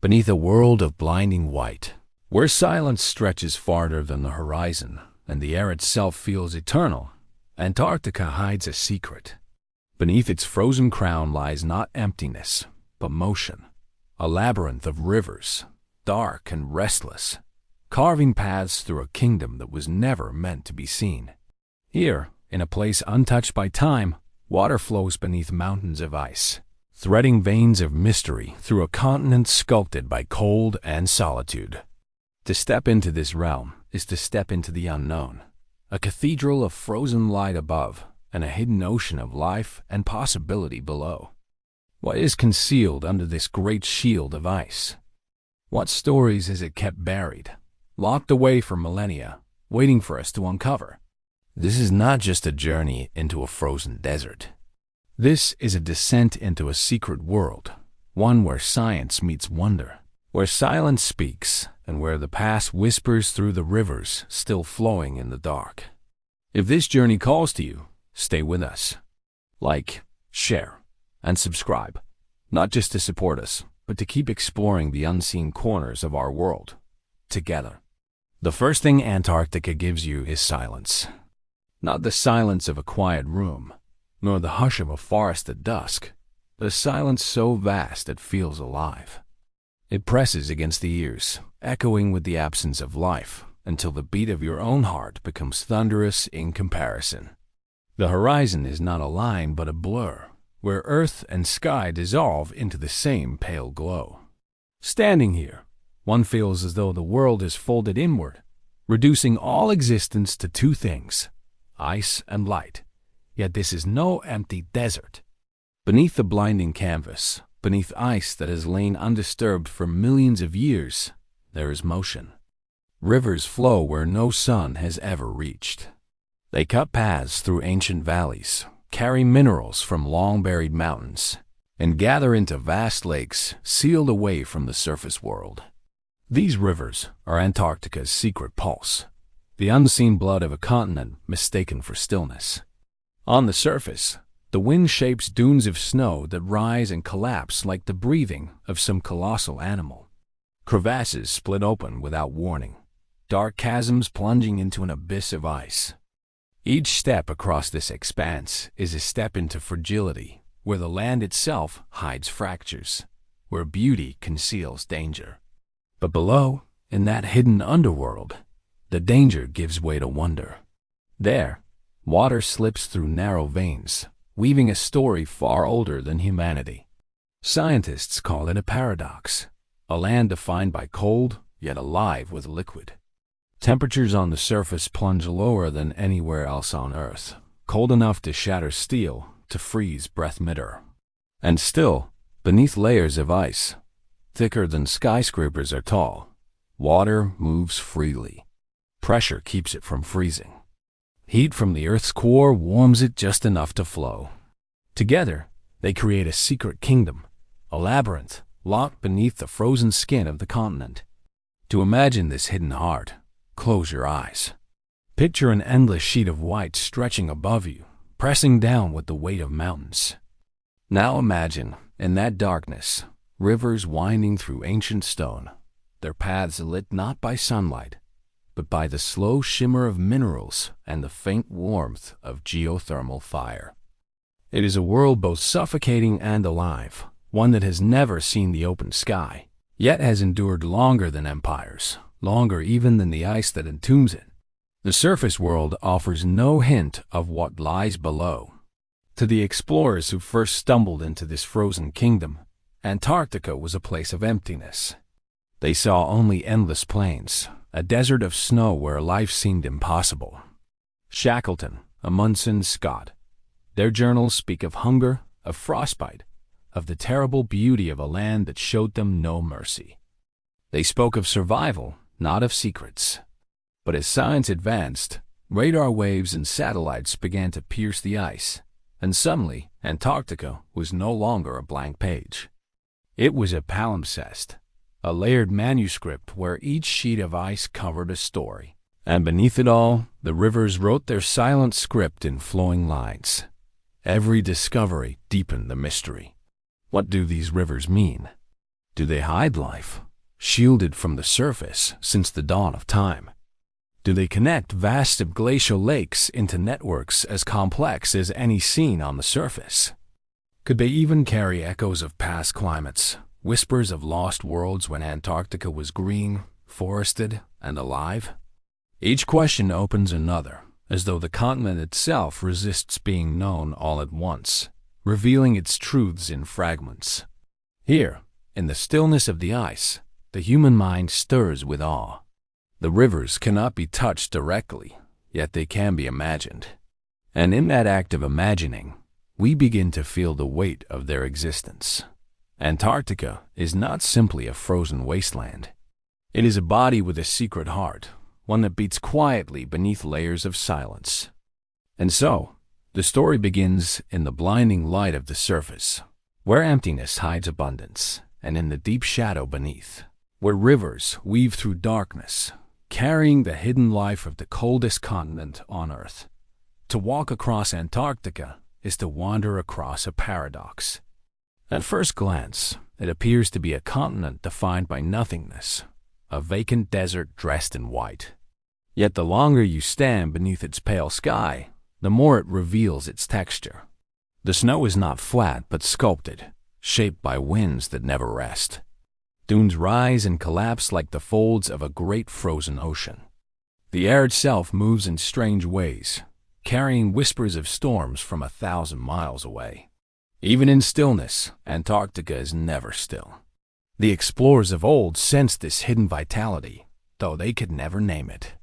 beneath a world of blinding white, where silence stretches farther than the horizon and the air itself feels eternal, Antarctica hides a secret. Beneath its frozen crown lies not emptiness, but motion, a labyrinth of rivers, dark and restless, carving paths through a kingdom that was never meant to be seen. Here, in a place untouched by time, water flows beneath mountains of ice, threading veins of mystery through a continent sculpted by cold and solitude. To step into this realm is to step into the unknown, a cathedral of frozen light above and a hidden ocean of life and possibility below. What is concealed under this great shield of ice? What stories is it kept buried, locked away for millennia, waiting for us to uncover? This is not just a journey into a frozen desert. This is a descent into a secret world, one where science meets wonder, where silence speaks, and where the past whispers through the rivers still flowing in the dark. If this journey calls to you, stay with us. Like, share, and subscribe, not just to support us, but to keep exploring the unseen corners of our world, together. The first thing Antarctica gives you is silence. Not the silence of a quiet room, nor the hush of a forest at dusk, but a silence so vast it feels alive. It presses against the ears, echoing with the absence of life, until the beat of your own heart becomes thunderous in comparison. The horizon is not a line but a blur, where earth and sky dissolve into the same pale glow. Standing here, one feels as though the world is folded inward, reducing all existence to two things: ice and light. Yet this is no empty desert. Beneath the blinding canvas, beneath ice that has lain undisturbed for millions of years, there is motion. Rivers flow where no sun has ever reached. They cut paths through ancient valleys, carry minerals from long-buried mountains, and gather into vast lakes sealed away from the surface world. These rivers are Antarctica's secret pulse, the unseen blood of a continent mistaken for stillness. On the surface, the wind shapes dunes of snow that rise and collapse like the breathing of some colossal animal. Crevasses split open without warning, dark chasms plunging into an abyss of ice. Each step across this expanse is a step into fragility, where the land itself hides fractures, where beauty conceals danger. But below, in that hidden underworld, the danger gives way to wonder. There, water slips through narrow veins, weaving a story far older than humanity. Scientists call it a paradox, a land defined by cold, yet alive with liquid. Temperatures on the surface plunge lower than anywhere else on Earth, cold enough to shatter steel, to freeze breath midder. And still, beneath layers of ice, thicker than skyscrapers are tall, water moves freely. Pressure keeps it from freezing. Heat from the Earth's core warms it just enough to flow. Together, they create a secret kingdom, a labyrinth locked beneath the frozen skin of the continent. To imagine this hidden heart, close your eyes. Picture an endless sheet of white stretching above you, pressing down with the weight of mountains. Now imagine, in that darkness, rivers winding through ancient stone, their paths lit not by sunlight, but by the slow shimmer of minerals and the faint warmth of geothermal fire. It is a world both suffocating and alive, one that has never seen the open sky, yet has endured longer than empires, longer even than the ice that entombs it. The surface world offers no hint of what lies below. To the explorers who first stumbled into this frozen kingdom, Antarctica was a place of emptiness. They saw only endless plains, a desert of snow where life seemed impossible. Shackleton, Amundsen, Scott. Their journals speak of hunger, of frostbite, of the terrible beauty of a land that showed them no mercy. They spoke of survival, not of secrets. But as science advanced, radar waves and satellites began to pierce the ice, and suddenly Antarctica was no longer a blank page. It was a palimpsest, a layered manuscript where each sheet of ice covered a story. And beneath it all, the rivers wrote their silent script in flowing lines. Every discovery deepened the mystery. What do these rivers mean? Do they hide life, shielded from the surface since the dawn of time? Do they connect vast subglacial lakes into networks as complex as any seen on the surface? Could they even carry echoes of past climates, whispers of lost worlds when Antarctica was green, forested, and alive? Each question opens another, as though the continent itself resists being known all at once, revealing its truths in fragments. Here, in the stillness of the ice, the human mind stirs with awe. The rivers cannot be touched directly, yet they can be imagined. And in that act of imagining, we begin to feel the weight of their existence. Antarctica is not simply a frozen wasteland. It is a body with a secret heart, one that beats quietly beneath layers of silence. And so, the story begins in the blinding light of the surface, where emptiness hides abundance, and in the deep shadow beneath, where rivers weave through darkness, carrying the hidden life of the coldest continent on Earth. To walk across Antarctica is to wander across a paradox. At first glance, it appears to be a continent defined by nothingness, a vacant desert dressed in white. Yet the longer you stand beneath its pale sky, the more it reveals its texture. The snow is not flat but sculpted, shaped by winds that never rest. Dunes rise and collapse like the folds of a great frozen ocean. The air itself moves in strange ways, carrying whispers of storms from 1,000 miles away. Even in stillness, Antarctica is never still. The explorers of old sensed this hidden vitality, though they could never name it.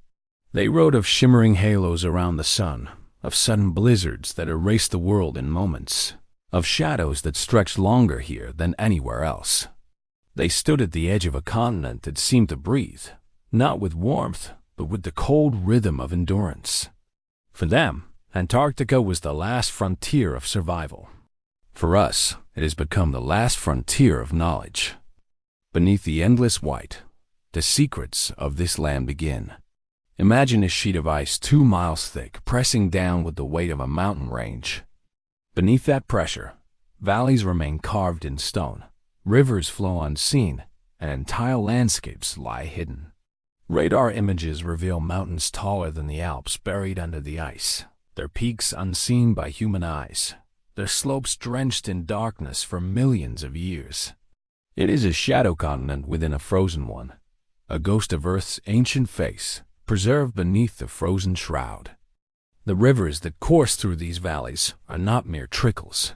They wrote of shimmering halos around the sun, of sudden blizzards that erased the world in moments, of shadows that stretched longer here than anywhere else. They stood at the edge of a continent that seemed to breathe, not with warmth, but with the cold rhythm of endurance. For them, Antarctica was the last frontier of survival. For us, it has become the last frontier of knowledge. Beneath the endless white, the secrets of this land begin. Imagine a sheet of ice 2 miles thick pressing down with the weight of a mountain range. Beneath that pressure, valleys remain carved in stone, rivers flow unseen, and entire landscapes lie hidden. Radar images reveal mountains taller than the Alps buried under the ice, their peaks unseen by human eyes, their slopes drenched in darkness for millions of years. It is a shadow continent within a frozen one, a ghost of Earth's ancient face, preserved beneath the frozen shroud. The rivers that course through these valleys are not mere trickles.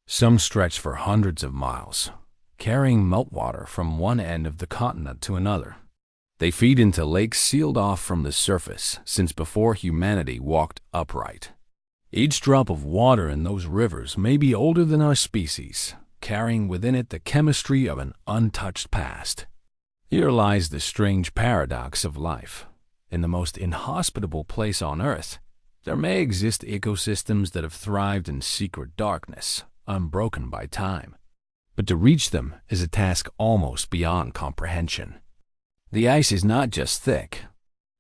Some stretch for hundreds of miles, carrying meltwater from one end of the continent to another. They feed into lakes sealed off from the surface since before humanity walked upright. Each drop of water in those rivers may be older than our species, carrying within it the chemistry of an untouched past. Here lies the strange paradox of life. In the most inhospitable place on Earth, there may exist ecosystems that have thrived in secret darkness, unbroken by time. But to reach them is a task almost beyond comprehension. The ice is not just thick.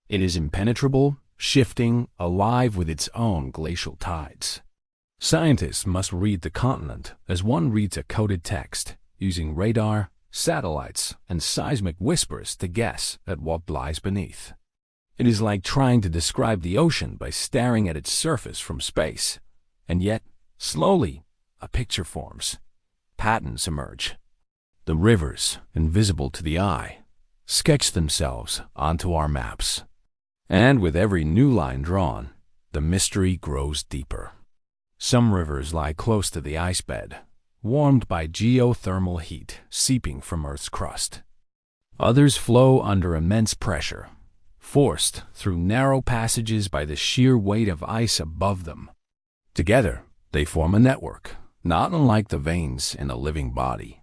It is impenetrable, shifting, alive with its own glacial tides. Scientists must read the continent as one reads a coded text, using radar, satellites, and seismic whispers to guess at what lies beneath. It is like trying to describe the ocean by staring at its surface from space. And yet, slowly, a picture forms. Patterns emerge. The rivers, invisible to the eye, sketch themselves onto our maps. And with every new line drawn, the mystery grows deeper. Some rivers lie close to the ice bed, warmed by geothermal heat seeping from Earth's crust. Others flow under immense pressure, forced through narrow passages by the sheer weight of ice above them. Together, they form a network, not unlike the veins in a living body.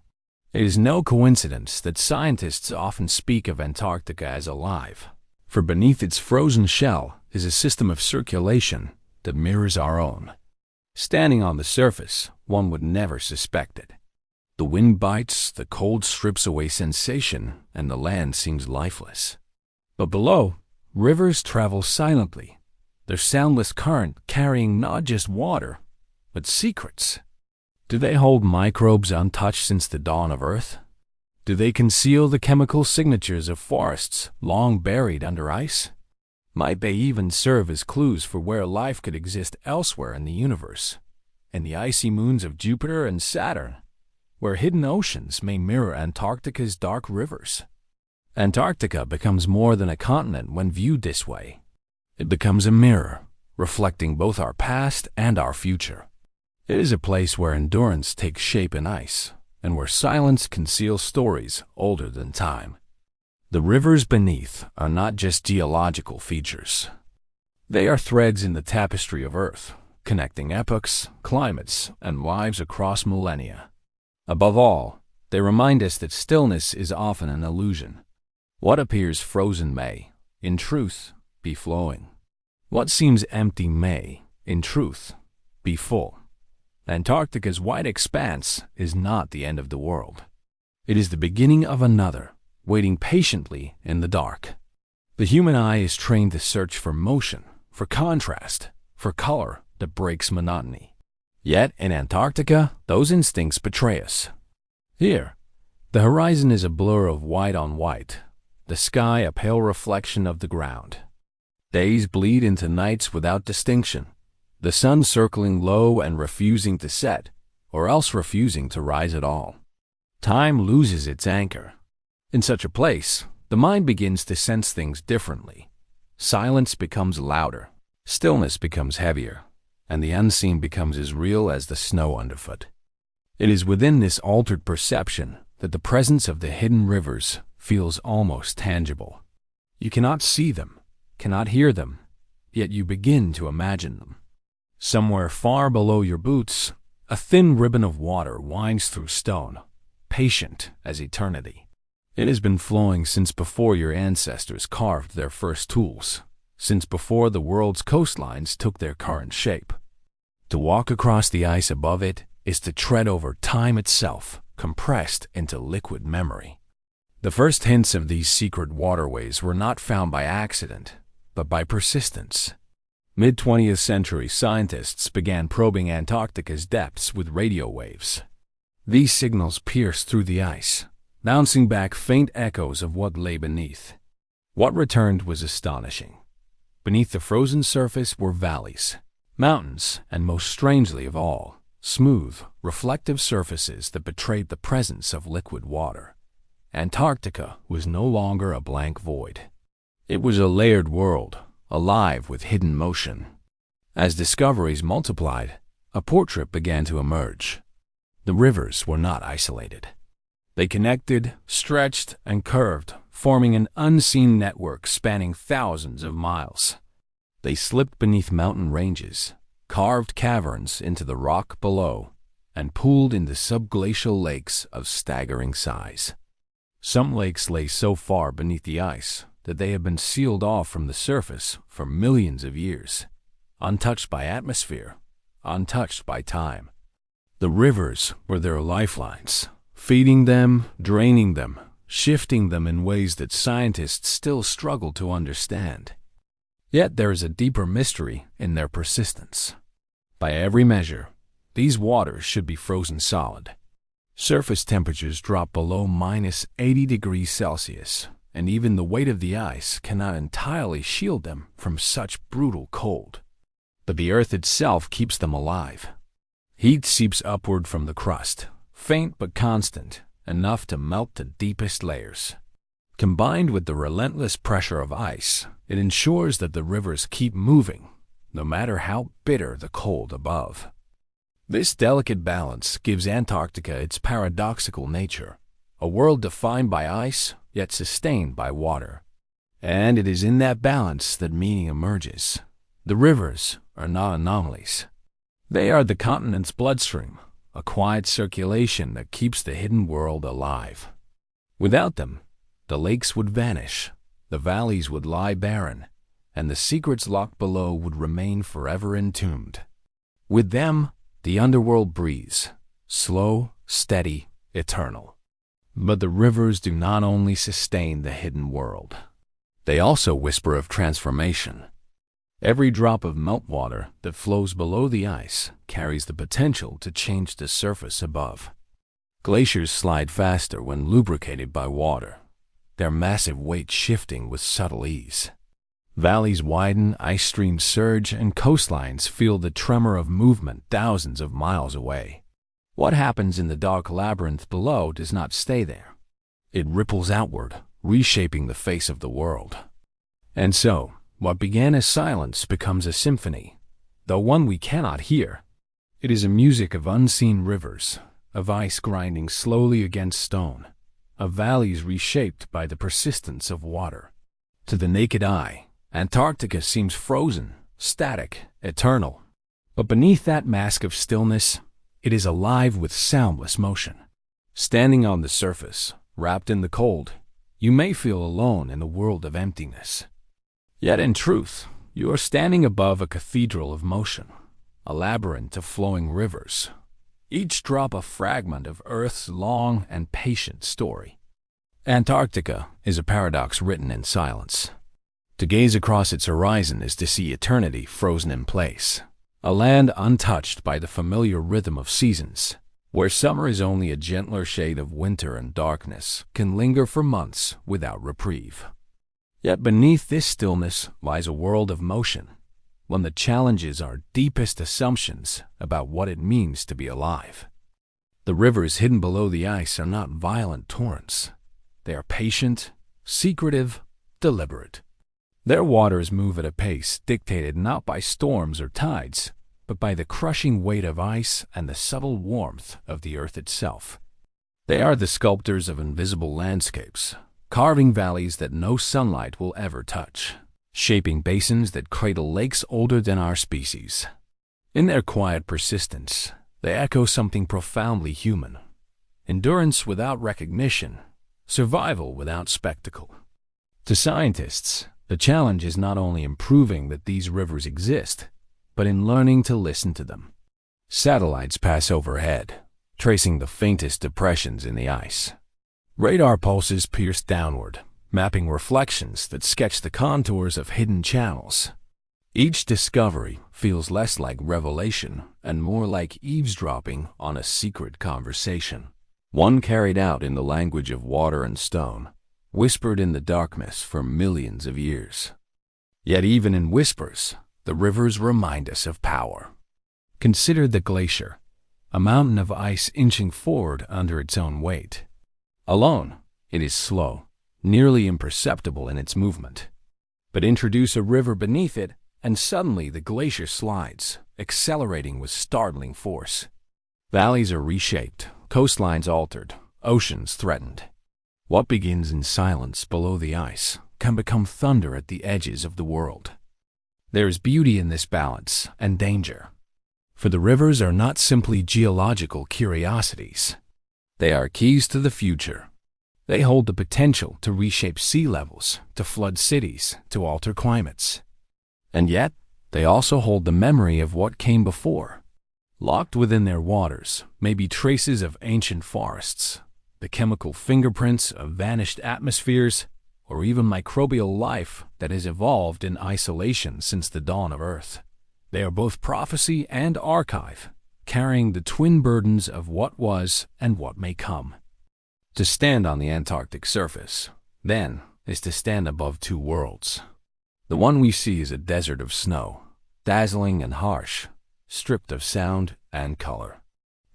It is no coincidence that scientists often speak of Antarctica as alive, for beneath its frozen shell is a system of circulation that mirrors our own. Standing on the surface, one would never suspect it. The wind bites, the cold strips away sensation, and the land seems lifeless. But below, rivers travel silently, their soundless current carrying not just water, but secrets. Do they hold microbes untouched since the dawn of Earth? Do they conceal the chemical signatures of forests long buried under ice? Might they even serve as clues for where life could exist elsewhere in the universe, in the icy moons of Jupiter and Saturn, where hidden oceans may mirror Antarctica's dark rivers? Antarctica becomes more than a continent when viewed this way. It becomes a mirror, reflecting both our past and our future. It is a place where endurance takes shape in ice, and where silence conceals stories older than time. The rivers beneath are not just geological features. They are threads in the tapestry of Earth, connecting epochs, climates, and lives across millennia. Above all, they remind us that stillness is often an illusion. What appears frozen may, in truth, be flowing. What seems empty may, in truth, be full. Antarctica's wide expanse is not the end of the world. It is the beginning of another, waiting patiently in the dark. The human eye is trained to search for motion, for contrast, for color that breaks monotony. Yet in Antarctica, those instincts betray us. Here, the horizon is a blur of white on white, the sky a pale reflection of the ground. Days bleed into nights without distinction, the sun circling low and refusing to set, or else refusing to rise at all. Time loses its anchor. In such a place, the mind begins to sense things differently. Silence becomes louder, stillness becomes heavier, and the unseen becomes as real as the snow underfoot. It is within this altered perception that the presence of the hidden rivers feels almost tangible. You cannot see them, cannot hear them, yet you begin to imagine them. Somewhere far below your boots, a thin ribbon of water winds through stone, patient as eternity. It has been flowing since before your ancestors carved their first tools, since before the world's coastlines took their current shape. To walk across the ice above it is to tread over time itself, compressed into liquid memory. The first hints of these secret waterways were not found by accident, but by persistence. Mid-20th century scientists began probing Antarctica's depths with radio waves. These signals pierced through the ice, bouncing back faint echoes of what lay beneath. What returned was astonishing. Beneath the frozen surface were valleys, mountains, and most strangely of all, smooth, reflective surfaces that betrayed the presence of liquid water. Antarctica was no longer a blank void. It was a layered world, alive with hidden motion. As discoveries multiplied, a portrait began to emerge. The rivers were not isolated. They connected, stretched, and curved, forming an unseen network spanning thousands of miles. They slipped beneath mountain ranges, carved caverns into the rock below, and pooled into subglacial lakes of staggering size. Some lakes lay so far beneath the ice that they have been sealed off from the surface for millions of years, untouched by atmosphere, untouched by time. The rivers were their lifelines, feeding them, draining them, shifting them in ways that scientists still struggle to understand. Yet there is a deeper mystery in their persistence. By every measure, these waters should be frozen solid. Surface temperatures drop below -80 degrees Celsius, and even the weight of the ice cannot entirely shield them from such brutal cold. But the earth itself keeps them alive. Heat seeps upward from the crust, faint but constant, enough to melt the deepest layers. Combined with the relentless pressure of ice, it ensures that the rivers keep moving, no matter how bitter the cold above. This delicate balance gives Antarctica its paradoxical nature, a world defined by ice, yet sustained by water. And it is in that balance that meaning emerges. The rivers are not anomalies. They are the continent's bloodstream, a quiet circulation that keeps the hidden world alive. Without them, the lakes would vanish, the valleys would lie barren, and the secrets locked below would remain forever entombed. With them, the underworld breathes, slow, steady, eternal. But the rivers do not only sustain the hidden world. They also whisper of transformation. Every drop of meltwater that flows below the ice carries the potential to change the surface above. Glaciers slide faster when lubricated by water, their massive weight shifting with subtle ease. Valleys widen, ice streams surge, and coastlines feel the tremor of movement thousands of miles away. What happens in the dark labyrinth below does not stay there. It ripples outward, reshaping the face of the world. And so, what began as silence becomes a symphony, though one we cannot hear. It is a music of unseen rivers, of ice grinding slowly against stone, of valleys reshaped by the persistence of water. To the naked eye, Antarctica seems frozen, static, eternal. But beneath that mask of stillness, it is alive with soundless motion. Standing on the surface, wrapped in the cold, you may feel alone in a world of emptiness. Yet in truth, you are standing above a cathedral of motion, a labyrinth of flowing rivers, each drop a fragment of Earth's long and patient story. Antarctica is a paradox written in silence. To gaze across its horizon is to see eternity frozen in place, a land untouched by the familiar rhythm of seasons, where summer is only a gentler shade of winter and darkness can linger for months without reprieve. Yet beneath this stillness lies a world of motion, one that challenges our deepest assumptions about what it means to be alive. The rivers hidden below the ice are not violent torrents. They are patient, secretive, deliberate. Their waters move at a pace dictated not by storms or tides, but by the crushing weight of ice and the subtle warmth of the earth itself. They are the sculptors of invisible landscapes, carving valleys that no sunlight will ever touch, shaping basins that cradle lakes older than our species. In their quiet persistence, they echo something profoundly human: endurance without recognition, survival without spectacle. To scientists, the challenge is not only in proving that these rivers exist, but in learning to listen to them. Satellites pass overhead, tracing the faintest depressions in the ice. Radar pulses pierce downward, mapping reflections that sketch the contours of hidden channels. Each discovery feels less like revelation and more like eavesdropping on a secret conversation, one carried out in the language of water and stone, whispered in the darkness for millions of years. Yet even in whispers, the rivers remind us of power. Consider the glacier, a mountain of ice inching forward under its own weight. Alone, it is slow, nearly imperceptible in its movement. But introduce a river beneath it, and suddenly the glacier slides, accelerating with startling force. Valleys are reshaped, coastlines altered, oceans threatened. What begins in silence below the ice can become thunder at the edges of the world. There is beauty in this balance and danger. For the rivers are not simply geological curiosities. They are keys to the future. They hold the potential to reshape sea levels, to flood cities, to alter climates. And yet, they also hold the memory of what came before. Locked within their waters may be traces of ancient forests, the chemical fingerprints of vanished atmospheres, or even microbial life that has evolved in isolation since the dawn of Earth. They are both prophecy and archive, carrying the twin burdens of what was and what may come. To stand on the Antarctic surface, then, is to stand above two worlds. The one we see is a desert of snow, dazzling and harsh, stripped of sound and color.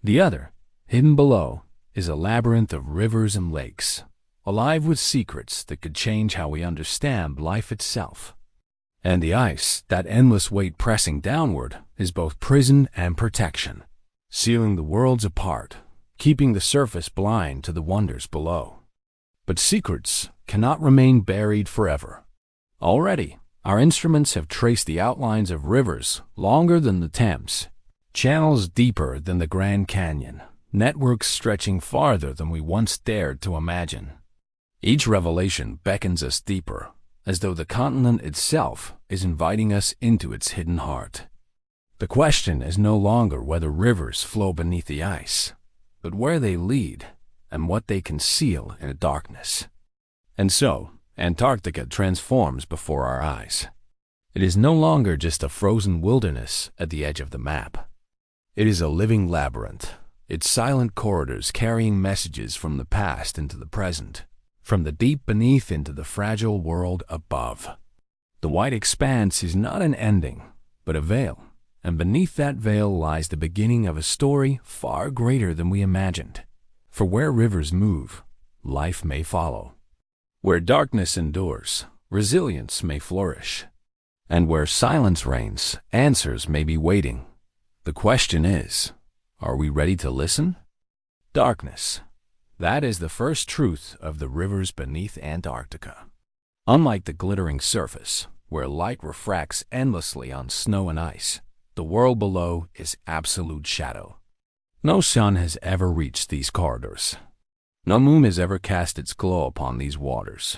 The other, hidden below, is a labyrinth of rivers and lakes, alive with secrets that could change how we understand life itself. And the ice, that endless weight pressing downward, is both prison and protection, sealing the worlds apart, keeping the surface blind to the wonders below. But secrets cannot remain buried forever. Already, our instruments have traced the outlines of rivers longer than the Thames, channels deeper than the Grand Canyon, networks stretching farther than we once dared to imagine. Each revelation beckons us deeper, as though the continent itself is inviting us into its hidden heart. The question is no longer whether rivers flow beneath the ice, but where they lead and what they conceal in the darkness. And so, Antarctica transforms before our eyes. It is no longer just a frozen wilderness at the edge of the map. It is a living labyrinth, its silent corridors carrying messages from the past into the present, from the deep beneath into the fragile world above. The white expanse is not an ending, but a veil, and beneath that veil lies the beginning of a story far greater than we imagined. For where rivers move, life may follow. Where darkness endures, resilience may flourish. And where silence reigns, answers may be waiting. The question is, are we ready to listen? Darkness. That is the first truth of the rivers beneath Antarctica. Unlike the glittering surface, where light refracts endlessly on snow and ice, the world below is absolute shadow. No sun has ever reached these corridors. No moon has ever cast its glow upon these waters.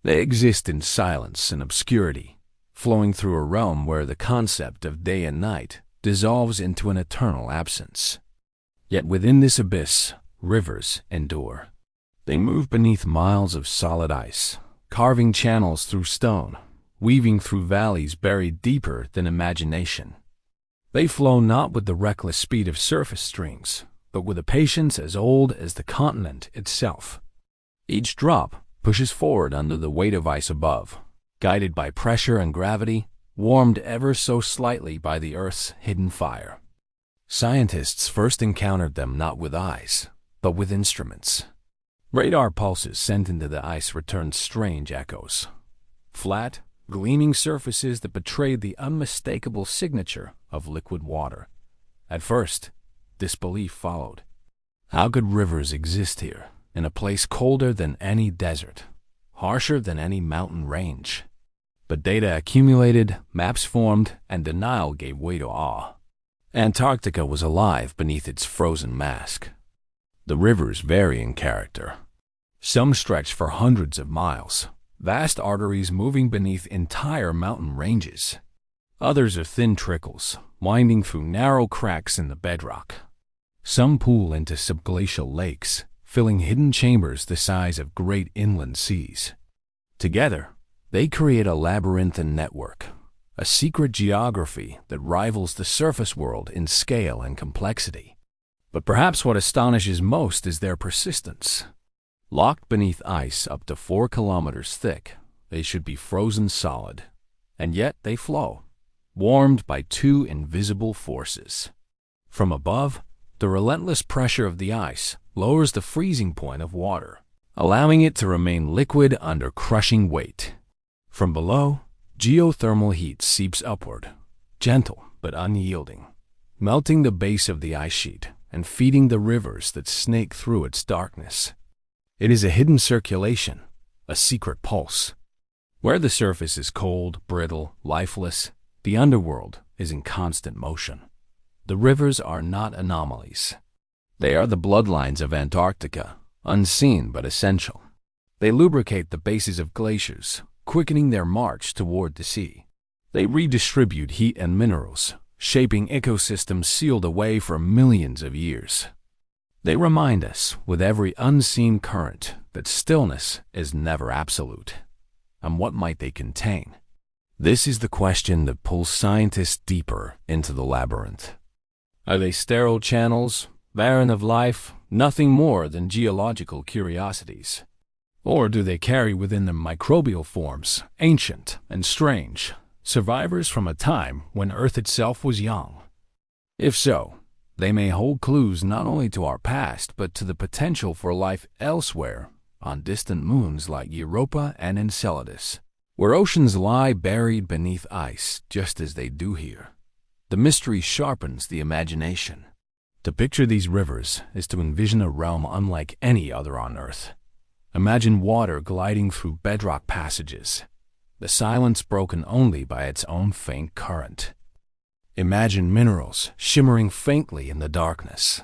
They exist in silence and obscurity, flowing through a realm where the concept of day and night dissolves into an eternal absence. Yet within this abyss, rivers endure. They move beneath miles of solid ice, carving channels through stone, weaving through valleys buried deeper than imagination. They flow not with the reckless speed of surface streams, but with a patience as old as the continent itself. Each drop pushes forward under the weight of ice above, guided by pressure and gravity, warmed ever so slightly by the Earth's hidden fire. Scientists first encountered them not with eyes, but with instruments. Radar pulses sent into the ice returned strange echoes. Flat, gleaming surfaces that betrayed the unmistakable signature of liquid water. At first, disbelief followed. How could rivers exist here, in a place colder than any desert, harsher than any mountain range? But data accumulated, maps formed, and denial gave way to awe. Antarctica was alive beneath its frozen mask. The rivers vary in character. Some stretch for hundreds of miles, vast arteries moving beneath entire mountain ranges. Others are thin trickles, winding through narrow cracks in the bedrock. Some pool into subglacial lakes, filling hidden chambers the size of great inland seas. Together, they create a labyrinthine network, a secret geography that rivals the surface world in scale and complexity. But perhaps what astonishes most is their persistence. Locked beneath ice up to 4 kilometers thick, they should be frozen solid. And yet they flow, warmed by two invisible forces. From above, the relentless pressure of the ice lowers the freezing point of water, allowing it to remain liquid under crushing weight. From below, geothermal heat seeps upward, gentle but unyielding, melting the base of the ice sheet and feeding the rivers that snake through its darkness. It is a hidden circulation, a secret pulse. Where the surface is cold, brittle, lifeless, the underworld is in constant motion. The rivers are not anomalies. They are the bloodlines of Antarctica, unseen but essential. They lubricate the bases of glaciers, quickening their march toward the sea. They redistribute heat and minerals, shaping ecosystems sealed away for millions of years. They remind us, with every unseen current, that stillness is never absolute. And what might they contain? This is the question that pulls scientists deeper into the labyrinth. Are they sterile channels, barren of life, nothing more than geological curiosities? Or do they carry within them microbial forms, ancient and strange, survivors from a time when Earth itself was young? If so, they may hold clues not only to our past, but to the potential for life elsewhere, on distant moons like Europa and Enceladus, where oceans lie buried beneath ice just as they do here. The mystery sharpens the imagination. To picture these rivers is to envision a realm unlike any other on Earth. Imagine water gliding through bedrock passages, the silence broken only by its own faint current. Imagine minerals shimmering faintly in the darkness,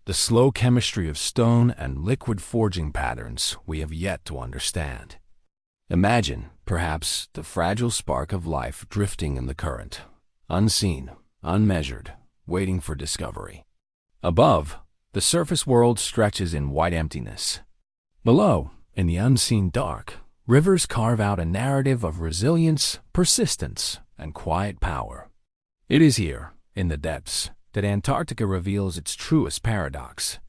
the slow chemistry of stone and liquid forging patterns we have yet to understand. Imagine, perhaps, the fragile spark of life drifting in the current, unseen, unmeasured, waiting for discovery. Above, the surface world stretches in white emptiness. Below, in the unseen dark, rivers carve out a narrative of resilience, persistence, and quiet power. It is here, in the depths, that Antarctica reveals its truest paradox.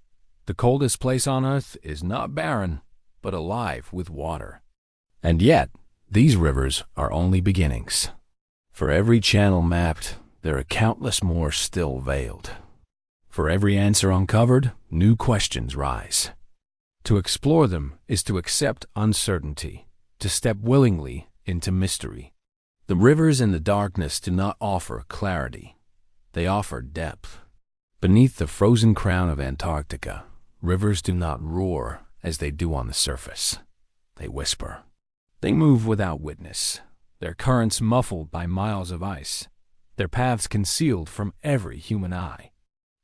The coldest place on Earth is not barren, but alive with water. And yet, these rivers are only beginnings. For every channel mapped, there are countless more still veiled. For every answer uncovered, new questions rise. To explore them is to accept uncertainty, to step willingly into mystery. The rivers in the darkness do not offer clarity. They offer depth. Beneath the frozen crown of Antarctica, rivers do not roar as they do on the surface. They whisper. They move without witness, their currents muffled by miles of ice, their paths concealed from every human eye.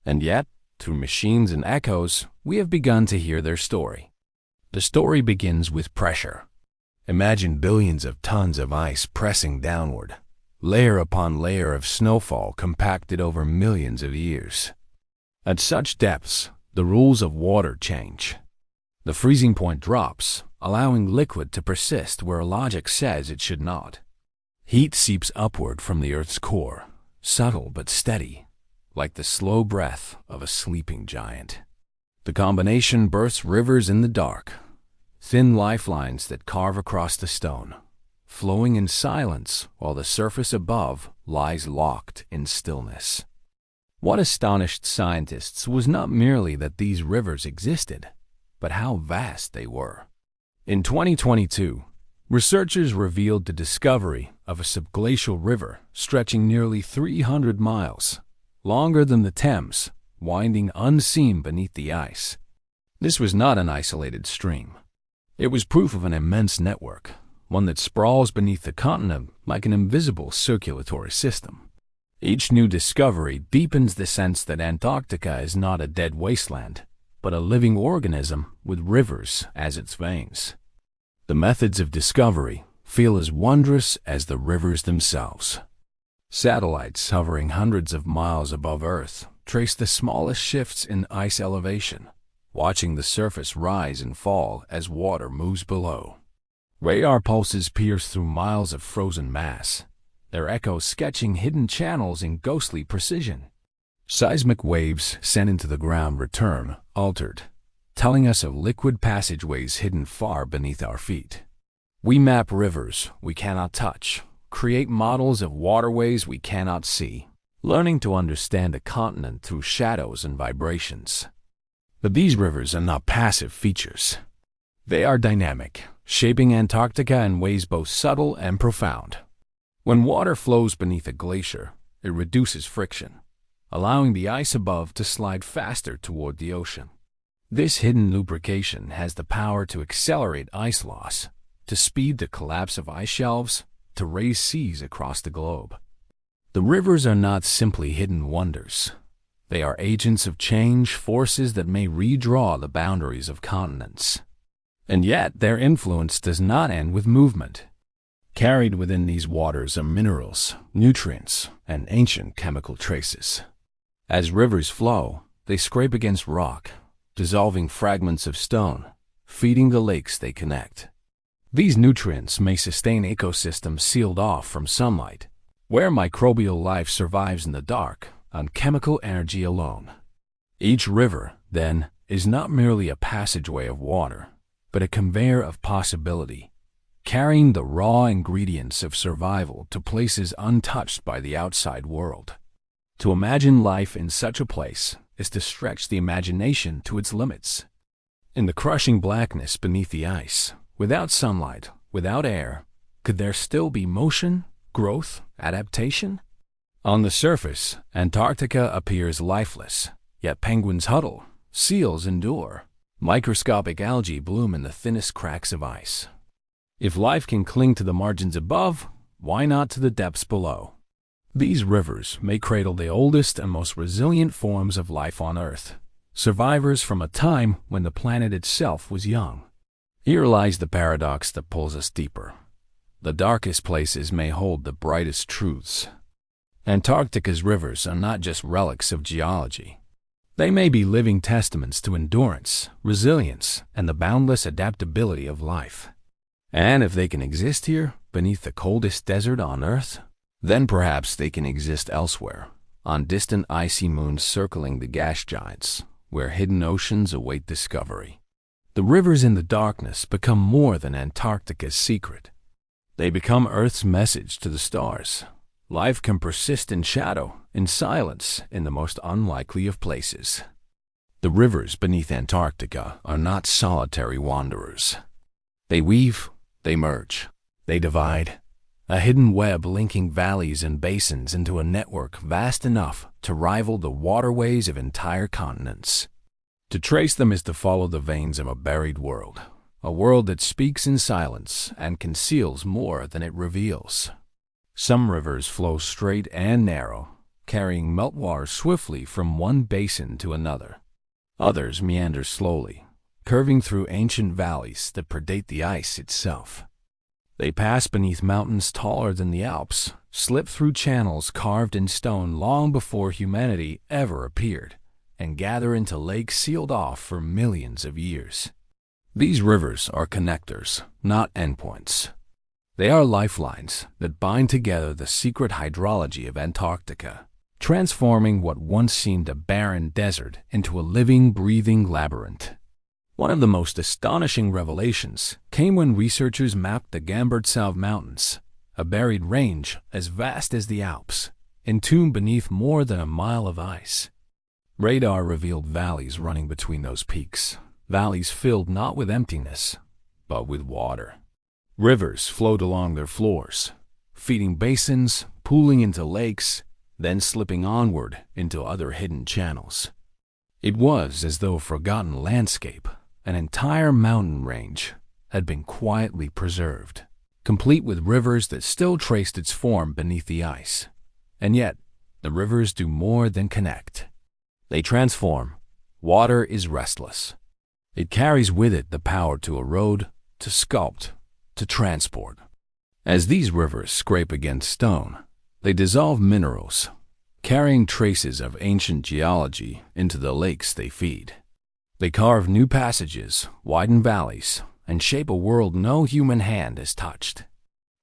And yet, through machines and echoes, we have begun to hear their story. The story begins with pressure. Imagine billions of tons of ice pressing downward, layer upon layer of snowfall compacted over millions of years. At such depths, the rules of water change. The freezing point drops, allowing liquid to persist where logic says it should not. Heat seeps upward from the Earth's core, subtle but steady, like the slow breath of a sleeping giant. The combination births rivers in the dark, thin lifelines that carve across the stone, flowing in silence while the surface above lies locked in stillness. What astonished scientists was not merely that these rivers existed, but how vast they were. In 2022, researchers revealed the discovery of a subglacial river stretching nearly 300 miles, longer than the Thames, winding unseen beneath the ice. This was not an isolated stream. It was proof of an immense network, one that sprawls beneath the continent like an invisible circulatory system. Each new discovery deepens the sense that Antarctica is not a dead wasteland, but a living organism with rivers as its veins. The methods of discovery feel as wondrous as the rivers themselves. Satellites hovering hundreds of miles above Earth trace the smallest shifts in ice elevation, watching the surface rise and fall as water moves below. Radar pulses pierce through miles of frozen mass, their echoes sketching hidden channels in ghostly precision. Seismic waves sent into the ground return, altered, telling us of liquid passageways hidden far beneath our feet. We map rivers we cannot touch, create models of waterways we cannot see, learning to understand a continent through shadows and vibrations. But these rivers are not passive features. They are dynamic, shaping Antarctica in ways both subtle and profound. When water flows beneath a glacier, it reduces friction, allowing the ice above to slide faster toward the ocean. This hidden lubrication has the power to accelerate ice loss, to speed the collapse of ice shelves, to raise seas across the globe. The rivers are not simply hidden wonders. They are agents of change, forces that may redraw the boundaries of continents. And yet, their influence does not end with movement. Carried within these waters are minerals, nutrients, and ancient chemical traces. As rivers flow, they scrape against rock, dissolving fragments of stone, feeding the lakes they connect. These nutrients may sustain ecosystems sealed off from sunlight, where microbial life survives in the dark on chemical energy alone. Each river, then, is not merely a passageway of water, but a conveyor of possibility, carrying the raw ingredients of survival to places untouched by the outside world. To imagine life in such a place is to stretch the imagination to its limits. In the crushing blackness beneath the ice, without sunlight, without air, could there still be motion, growth, adaptation? On the surface, Antarctica appears lifeless, yet penguins huddle, seals endure, microscopic algae bloom in the thinnest cracks of ice. If life can cling to the margins above, why not to the depths below? These rivers may cradle the oldest and most resilient forms of life on Earth, survivors from a time when the planet itself was young. Here lies the paradox that pulls us deeper. The darkest places may hold the brightest truths. Antarctica's rivers are not just relics of geology. They may be living testaments to endurance, resilience, and the boundless adaptability of life. And if they can exist here, beneath the coldest desert on Earth, then perhaps they can exist elsewhere, on distant icy moons circling the gas giants, where hidden oceans await discovery. The rivers in the darkness become more than Antarctica's secret. They become Earth's message to the stars. Life can persist in shadow, in silence, in the most unlikely of places. The rivers beneath Antarctica are not solitary wanderers. They weave, they merge, they divide, a hidden web linking valleys and basins into a network vast enough to rival the waterways of entire continents. To trace them is to follow the veins of a buried world, a world that speaks in silence and conceals more than it reveals. Some rivers flow straight and narrow, carrying meltwater swiftly from one basin to another. Others meander slowly, curving through ancient valleys that predate the ice itself. They pass beneath mountains taller than the Alps, slip through channels carved in stone long before humanity ever appeared, and gather into lakes sealed off for millions of years. These rivers are connectors, not endpoints. They are lifelines that bind together the secret hydrology of Antarctica, transforming what once seemed a barren desert into a living, breathing labyrinth. One of the most astonishing revelations came when researchers mapped the Gambardsalv Mountains, a buried range as vast as the Alps, entombed beneath more than a mile of ice. Radar revealed valleys running between those peaks, valleys filled not with emptiness, but with water. Rivers flowed along their floors, feeding basins, pooling into lakes, then slipping onward into other hidden channels. It was as though a forgotten landscape, an entire mountain range, had been quietly preserved, complete with rivers that still traced its form beneath the ice. And yet, the rivers do more than connect. They transform. Water is restless. It carries with it the power to erode, to sculpt, to transport. As these rivers scrape against stone, they dissolve minerals, carrying traces of ancient geology into the lakes they feed. They carve new passages, widen valleys, and shape a world no human hand has touched.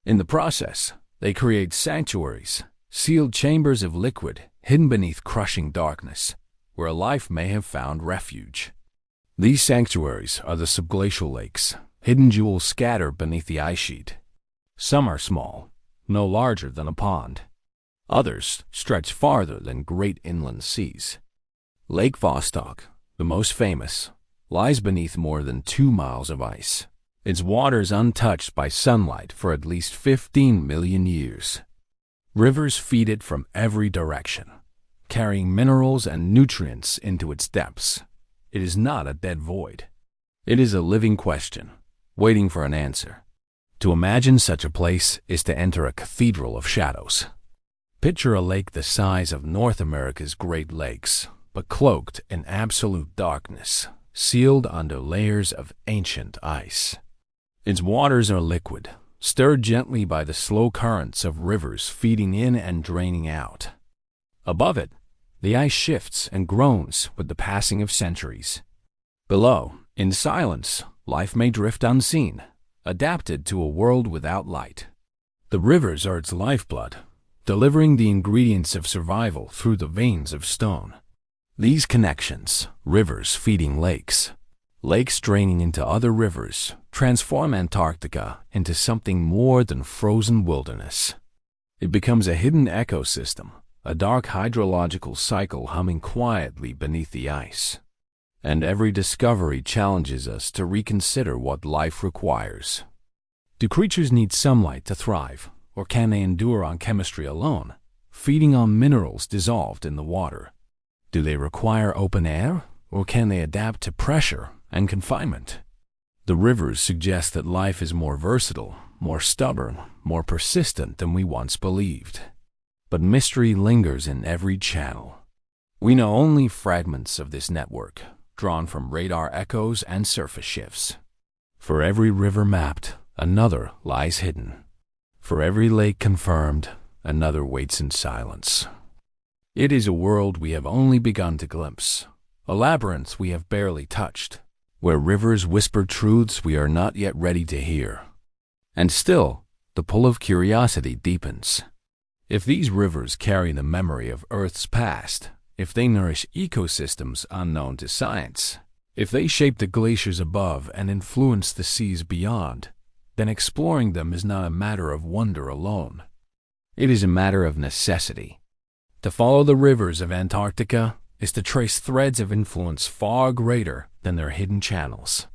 In the process, they create sanctuaries, sealed chambers of liquid hidden beneath crushing darkness, where life may have found refuge. These sanctuaries are the subglacial lakes, hidden jewels scattered beneath the ice sheet. Some are small, no larger than a pond. Others stretch farther than great inland seas. Lake Vostok, the most famous, lies beneath more than 2 miles of ice, its waters untouched by sunlight for at least 15 million years. Rivers feed it from every direction, carrying minerals and nutrients into its depths. It is not a dead void. It is a living question, waiting for an answer. To imagine such a place is to enter a cathedral of shadows. Picture a lake the size of North America's Great Lakes, but cloaked in absolute darkness, sealed under layers of ancient ice. Its waters are liquid, stirred gently by the slow currents of rivers feeding in and draining out. Above it, the ice shifts and groans with the passing of centuries. Below, in silence, life may drift unseen, adapted to a world without light. The rivers are its lifeblood, delivering the ingredients of survival through the veins of stone. These connections, rivers feeding lakes, lakes draining into other rivers, transform Antarctica into something more than frozen wilderness. It becomes a hidden ecosystem, a dark hydrological cycle humming quietly beneath the ice. And every discovery challenges us to reconsider what life requires. Do creatures need sunlight to thrive, or can they endure on chemistry alone, feeding on minerals dissolved in the water? Do they require open air, or can they adapt to pressure and confinement? The rivers suggest that life is more versatile, more stubborn, more persistent than we once believed. But mystery lingers in every channel. We know only fragments of this network, drawn from radar echoes and surface shifts. For every river mapped, another lies hidden. For every lake confirmed, another waits in silence. It is a world we have only begun to glimpse, a labyrinth we have barely touched, where rivers whisper truths we are not yet ready to hear. And still, the pull of curiosity deepens. If these rivers carry the memory of Earth's past, if they nourish ecosystems unknown to science, if they shape the glaciers above and influence the seas beyond, then exploring them is not a matter of wonder alone. It is a matter of necessity. To follow the rivers of Antarctica is to trace threads of influence far greater than their hidden channels.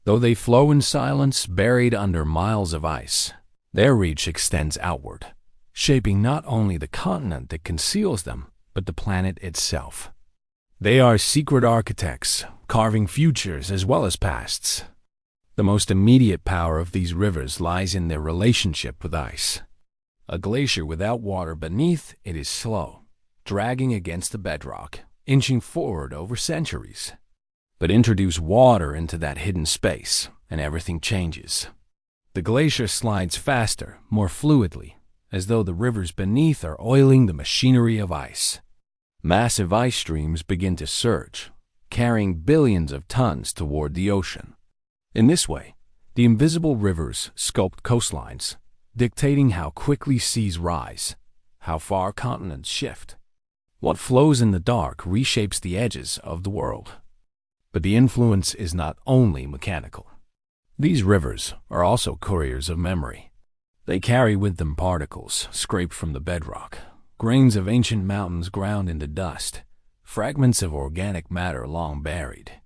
Though they flow in silence, buried under miles of ice, their reach extends outward, shaping not only the continent that conceals them, but the planet itself. They are secret architects, carving futures as well as pasts. The most immediate power of these rivers lies in their relationship with ice. A glacier without water beneath it is slow, dragging against the bedrock, inching forward over centuries. But introduce water into that hidden space, and everything changes. The glacier slides faster, more fluidly, as though the rivers beneath are oiling the machinery of ice. Massive ice streams begin to surge, carrying billions of tons toward the ocean. In this way, the invisible rivers sculpt coastlines, dictating how quickly seas rise, how far continents shift. What flows in the dark reshapes the edges of the world. But the influence is not only mechanical. These rivers are also couriers of memory. They carry with them particles scraped from the bedrock, grains of ancient mountains ground into dust, fragments of organic matter long buried.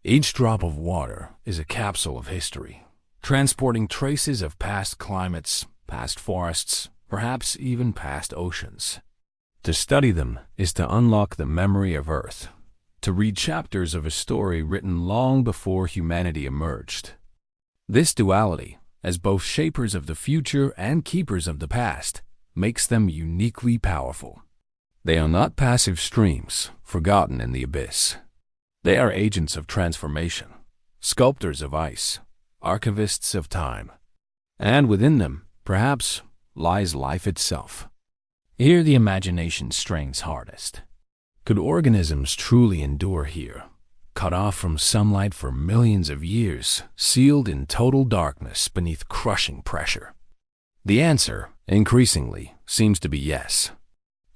Each drop of water is a capsule of history, transporting traces of past climates, past forests, perhaps even past oceans. To study them is to unlock the memory of Earth, to read chapters of a story written long before humanity emerged. This duality, as both shapers of the future and keepers of the past, makes them uniquely powerful. They are not passive streams, forgotten in the abyss. They are agents of transformation, sculptors of ice, archivists of time. And within them, perhaps, lies life itself. Here the imagination strains hardest. Could organisms truly endure here, cut off from sunlight for millions of years, sealed in total darkness beneath crushing pressure? The answer, increasingly, seems to be yes.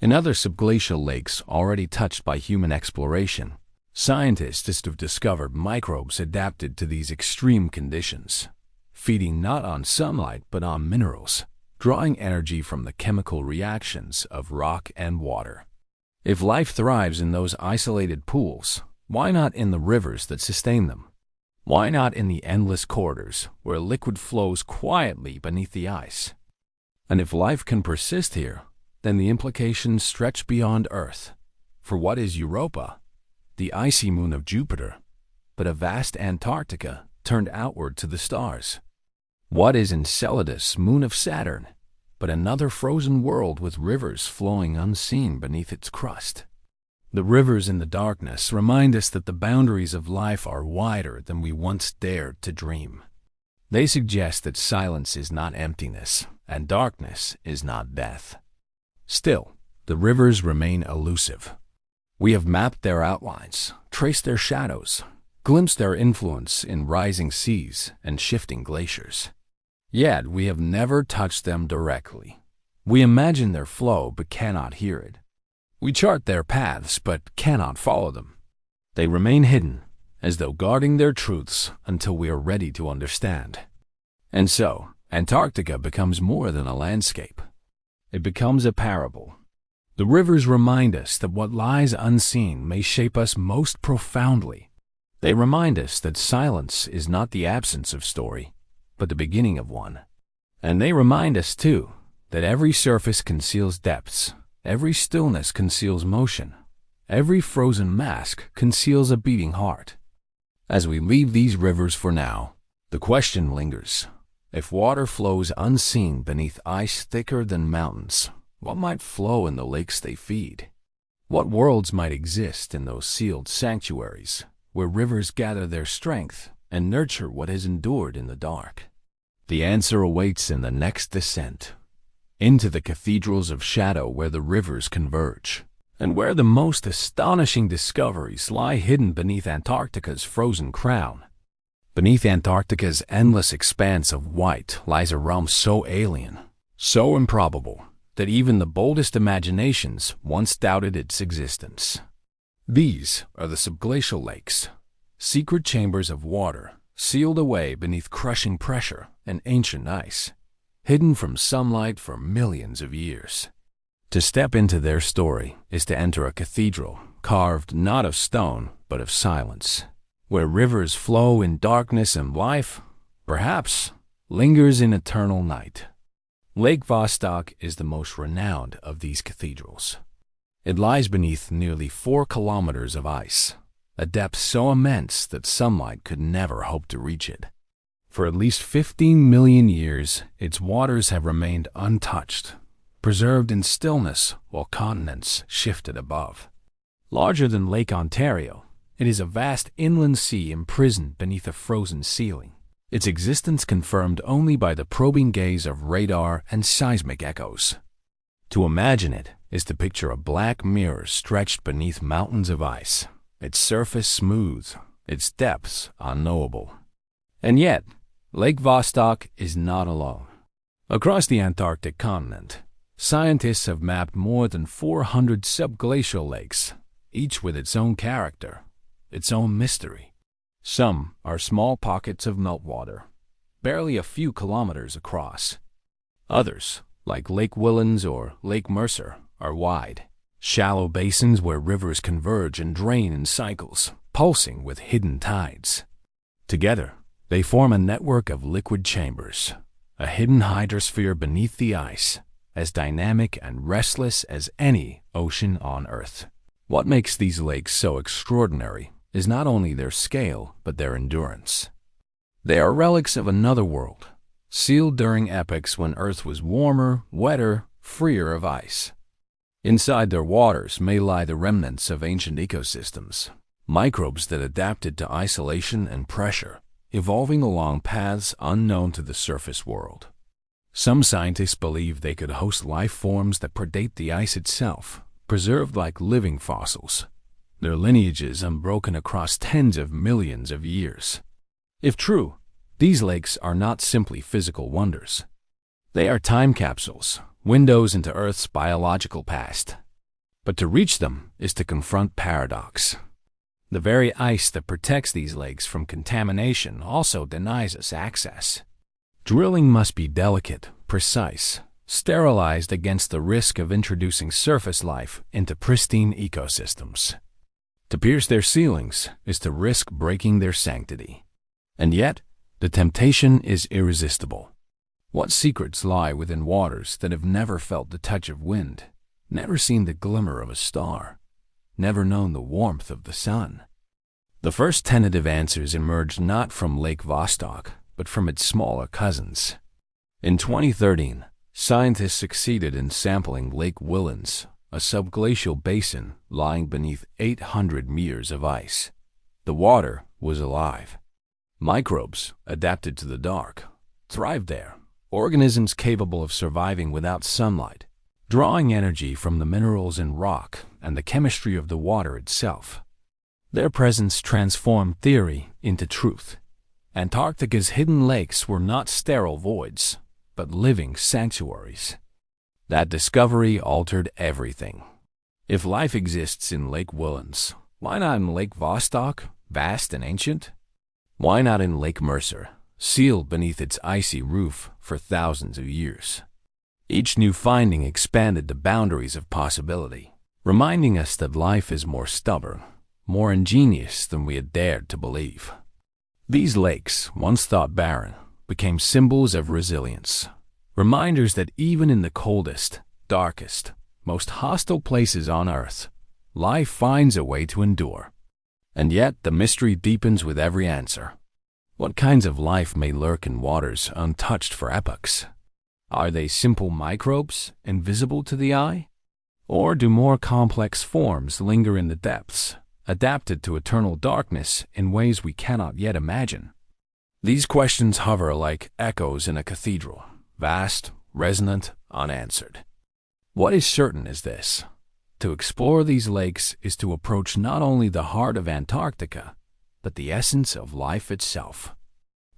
In other subglacial lakes already touched by human exploration, scientists have discovered microbes adapted to these extreme conditions, feeding not on sunlight but on minerals, drawing energy from the chemical reactions of rock and water. If life thrives in those isolated pools, why not in the rivers that sustain them? Why not in the endless corridors where liquid flows quietly beneath the ice? And if life can persist here, then the implications stretch beyond Earth. For what is Europa? The icy moon of Jupiter, but a vast Antarctica turned outward to the stars. What is Enceladus, moon of Saturn, but another frozen world with rivers flowing unseen beneath its crust? The rivers in the darkness remind us that the boundaries of life are wider than we once dared to dream. They suggest that silence is not emptiness, and darkness is not death. Still, the rivers remain elusive. We have mapped their outlines, traced their shadows, glimpsed their influence in rising seas and shifting glaciers. Yet we have never touched them directly. We imagine their flow but cannot hear it. We chart their paths but cannot follow them. They remain hidden, as though guarding their truths until we are ready to understand. And so, Antarctica becomes more than a landscape. It becomes a parable. The rivers remind us that what lies unseen may shape us most profoundly. They remind us that silence is not the absence of story, but the beginning of one. And they remind us, too, that every surface conceals depths, every stillness conceals motion, every frozen mask conceals a beating heart. As we leave these rivers for now, the question lingers. If water flows unseen beneath ice thicker than mountains, what might flow in the lakes they feed? What worlds might exist in those sealed sanctuaries, where rivers gather their strength and nurture what has endured in the dark? The answer awaits in the next descent, into the cathedrals of shadow where the rivers converge, and where the most astonishing discoveries lie hidden beneath Antarctica's frozen crown. Beneath Antarctica's endless expanse of white lies a realm so alien, so improbable, that even the boldest imaginations once doubted its existence. These are the subglacial lakes, secret chambers of water sealed away beneath crushing pressure and ancient ice, hidden from sunlight for millions of years. To step into their story is to enter a cathedral carved not of stone but of silence, where rivers flow in darkness and life, perhaps, lingers in eternal night. Lake Vostok is the most renowned of these cathedrals. It lies beneath nearly 4 kilometers of ice, a depth so immense that sunlight could never hope to reach it. For at least 15 million years, its waters have remained untouched, preserved in stillness while continents shifted above. Larger than Lake Ontario, it is a vast inland sea imprisoned beneath a frozen ceiling, its existence confirmed only by the probing gaze of radar and seismic echoes. To imagine it is to picture a black mirror stretched beneath mountains of ice, its surface smooth, its depths unknowable. And yet, Lake Vostok is not alone. Across the Antarctic continent, scientists have mapped more than 400 subglacial lakes, each with its own character, its own mystery. Some are small pockets of meltwater, barely a few kilometers across. Others, like Lake Whillans or Lake Mercer, are wide, shallow basins where rivers converge and drain in cycles, pulsing with hidden tides. Together, they form a network of liquid chambers, a hidden hydrosphere beneath the ice, as dynamic and restless as any ocean on Earth. What makes these lakes so extraordinary is not only their scale, but their endurance. They are relics of another world, sealed during epochs when Earth was warmer, wetter, freer of ice. Inside their waters may lie the remnants of ancient ecosystems, microbes that adapted to isolation and pressure, evolving along paths unknown to the surface world. Some scientists believe they could host life forms that predate the ice itself, preserved like living fossils, their lineages unbroken across tens of millions of years. If true, these lakes are not simply physical wonders. They are time capsules, windows into Earth's biological past. But to reach them is to confront paradox. The very ice that protects these lakes from contamination also denies us access. Drilling must be delicate, precise, sterilized against the risk of introducing surface life into pristine ecosystems. To pierce their ceilings is to risk breaking their sanctity. And yet, the temptation is irresistible. What secrets lie within waters that have never felt the touch of wind, never seen the glimmer of a star, never known the warmth of the sun? The first tentative answers emerged not from Lake Vostok, but from its smaller cousins. In 2013, scientists succeeded in sampling Lake Whillans, a subglacial basin lying beneath 800 meters of ice. The water was alive. Microbes, adapted to the dark, thrived there, organisms capable of surviving without sunlight, drawing energy from the minerals in rock and the chemistry of the water itself. Their presence transformed theory into truth. Antarctica's hidden lakes were not sterile voids, but living sanctuaries. That discovery altered everything. If life exists in Lake Whillans, why not in Lake Vostok, vast and ancient? Why not in Lake Mercer, sealed beneath its icy roof for thousands of years? Each new finding expanded the boundaries of possibility, reminding us that life is more stubborn, more ingenious than we had dared to believe. These lakes, once thought barren, became symbols of resilience, reminders that even in the coldest, darkest, most hostile places on Earth, life finds a way to endure. And yet the mystery deepens with every answer. What kinds of life may lurk in waters untouched for epochs? Are they simple microbes, invisible to the eye? Or do more complex forms linger in the depths, adapted to eternal darkness in ways we cannot yet imagine? These questions hover like echoes in a cathedral, vast, resonant, unanswered. What is certain is this: to explore these lakes is to approach not only the heart of Antarctica, but the essence of life itself.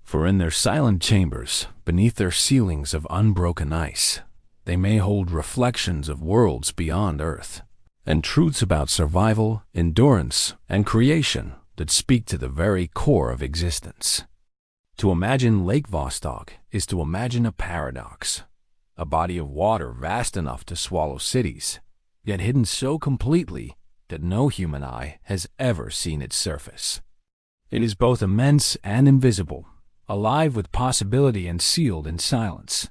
For in their silent chambers, beneath their ceilings of unbroken ice, they may hold reflections of worlds beyond Earth, and truths about survival, endurance, and creation that speak to the very core of existence. To imagine Lake Vostok is to imagine a paradox, a body of water vast enough to swallow cities, yet hidden so completely that no human eye has ever seen its surface. It is both immense and invisible, alive with possibility and sealed in silence.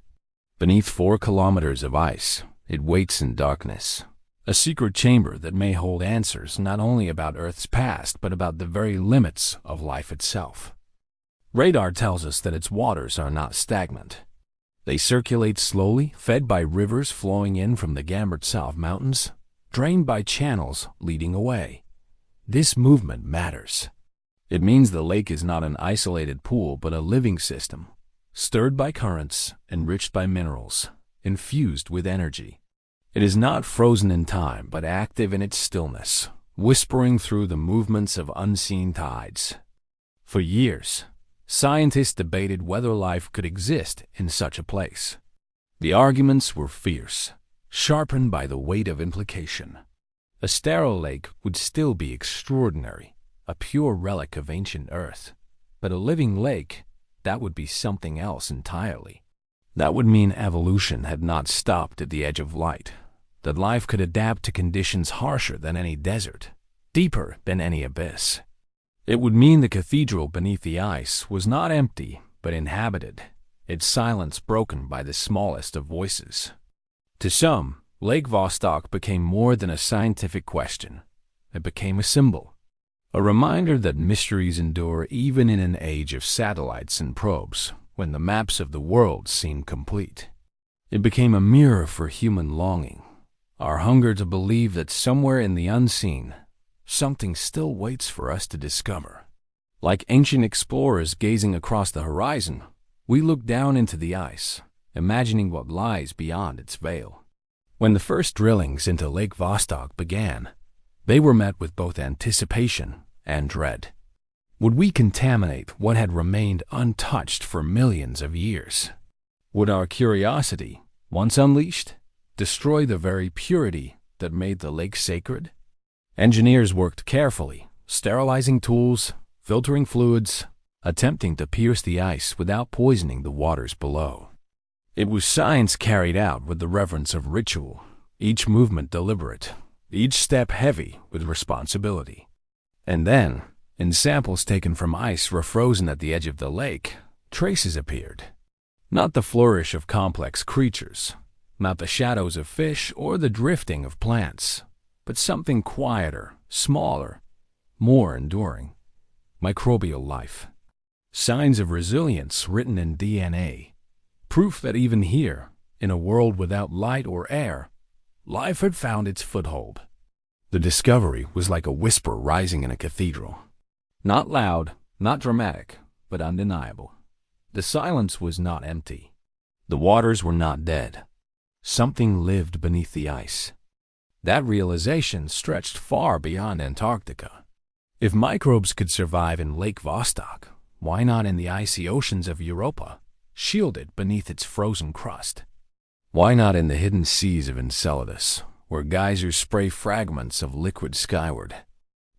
Beneath 4 kilometers of ice, it waits in darkness, a secret chamber that may hold answers not only about Earth's past but about the very limits of life itself. Radar tells us that its waters are not stagnant. They circulate slowly, fed by rivers flowing in from the Gambertsealf Mountains, drained by channels leading away. This movement matters. It means the lake is not an isolated pool but a living system, stirred by currents, enriched by minerals, infused with energy. It is not frozen in time but active in its stillness, whispering through the movements of unseen tides. For years, scientists debated whether life could exist in such a place. The arguments were fierce, sharpened by the weight of implication. A sterile lake would still be extraordinary, a pure relic of ancient Earth. But a living lake, that would be something else entirely. That would mean evolution had not stopped at the edge of light, that life could adapt to conditions harsher than any desert, deeper than any abyss. It would mean the cathedral beneath the ice was not empty, but inhabited, its silence broken by the smallest of voices. To some, Lake Vostok became more than a scientific question. It became a symbol, a reminder that mysteries endure even in an age of satellites and probes, when the maps of the world seem complete. It became a mirror for human longing, our hunger to believe that somewhere in the unseen, something still waits for us to discover. Like ancient explorers gazing across the horizon, we look down into the ice, imagining what lies beyond its veil. When the first drillings into Lake Vostok began, they were met with both anticipation and dread. Would we contaminate what had remained untouched for millions of years? Would our curiosity, once unleashed, destroy the very purity that made the lake sacred? Engineers worked carefully, sterilizing tools, filtering fluids, attempting to pierce the ice without poisoning the waters below. It was science carried out with the reverence of ritual, each movement deliberate, each step heavy with responsibility. And then, in samples taken from ice refrozen at the edge of the lake, traces appeared. Not the flourish of complex creatures, not the shadows of fish or the drifting of plants, but something quieter, smaller, more enduring. Microbial life. Signs of resilience written in DNA. Proof that even here, in a world without light or air, life had found its foothold. The discovery was like a whisper rising in a cathedral. Not loud, not dramatic, but undeniable. The silence was not empty. The waters were not dead. Something lived beneath the ice. That realization stretched far beyond Antarctica. If microbes could survive in Lake Vostok, why not in the icy oceans of Europa, shielded beneath its frozen crust? Why not in the hidden seas of Enceladus, where geysers spray fragments of liquid skyward?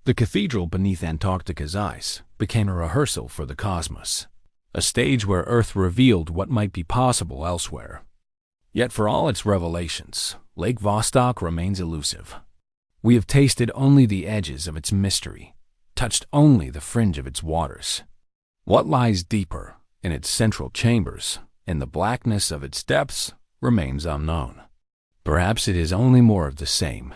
The cathedral beneath Antarctica's ice became a rehearsal for the cosmos, a stage where Earth revealed what might be possible elsewhere. Yet for all its revelations, Lake Vostok remains elusive. We have tasted only the edges of its mystery, touched only the fringe of its waters. What lies deeper, in its central chambers, in the blackness of its depths, remains unknown. Perhaps it is only more of the same: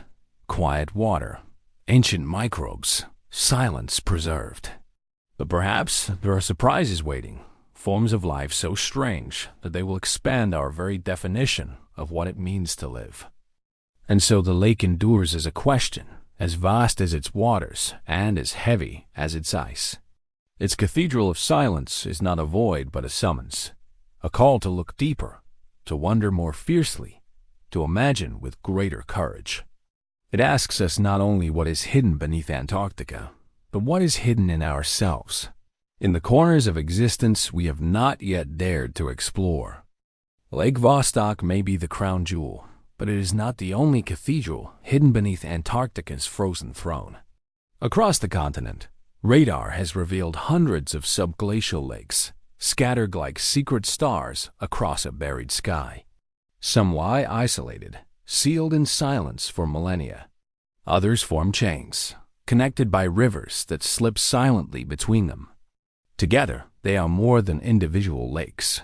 quiet water, ancient microbes, silence preserved. But perhaps there are surprises waiting, forms of life so strange that they will expand our very definition of what it means to live. And so the lake endures as a question, as vast as its waters and as heavy as its ice. Its cathedral of silence is not a void but a summons, a call to look deeper, to wonder more fiercely, to imagine with greater courage. It asks us not only what is hidden beneath Antarctica, but what is hidden in ourselves, in the corners of existence we have not yet dared to explore. Lake Vostok may be the crown jewel, but it is not the only cathedral hidden beneath Antarctica's frozen throne. Across the continent, radar has revealed hundreds of subglacial lakes, scattered like secret stars across a buried sky. Some lie isolated, sealed in silence for millennia. Others form chains, connected by rivers that slip silently between them. Together, they are more than individual lakes.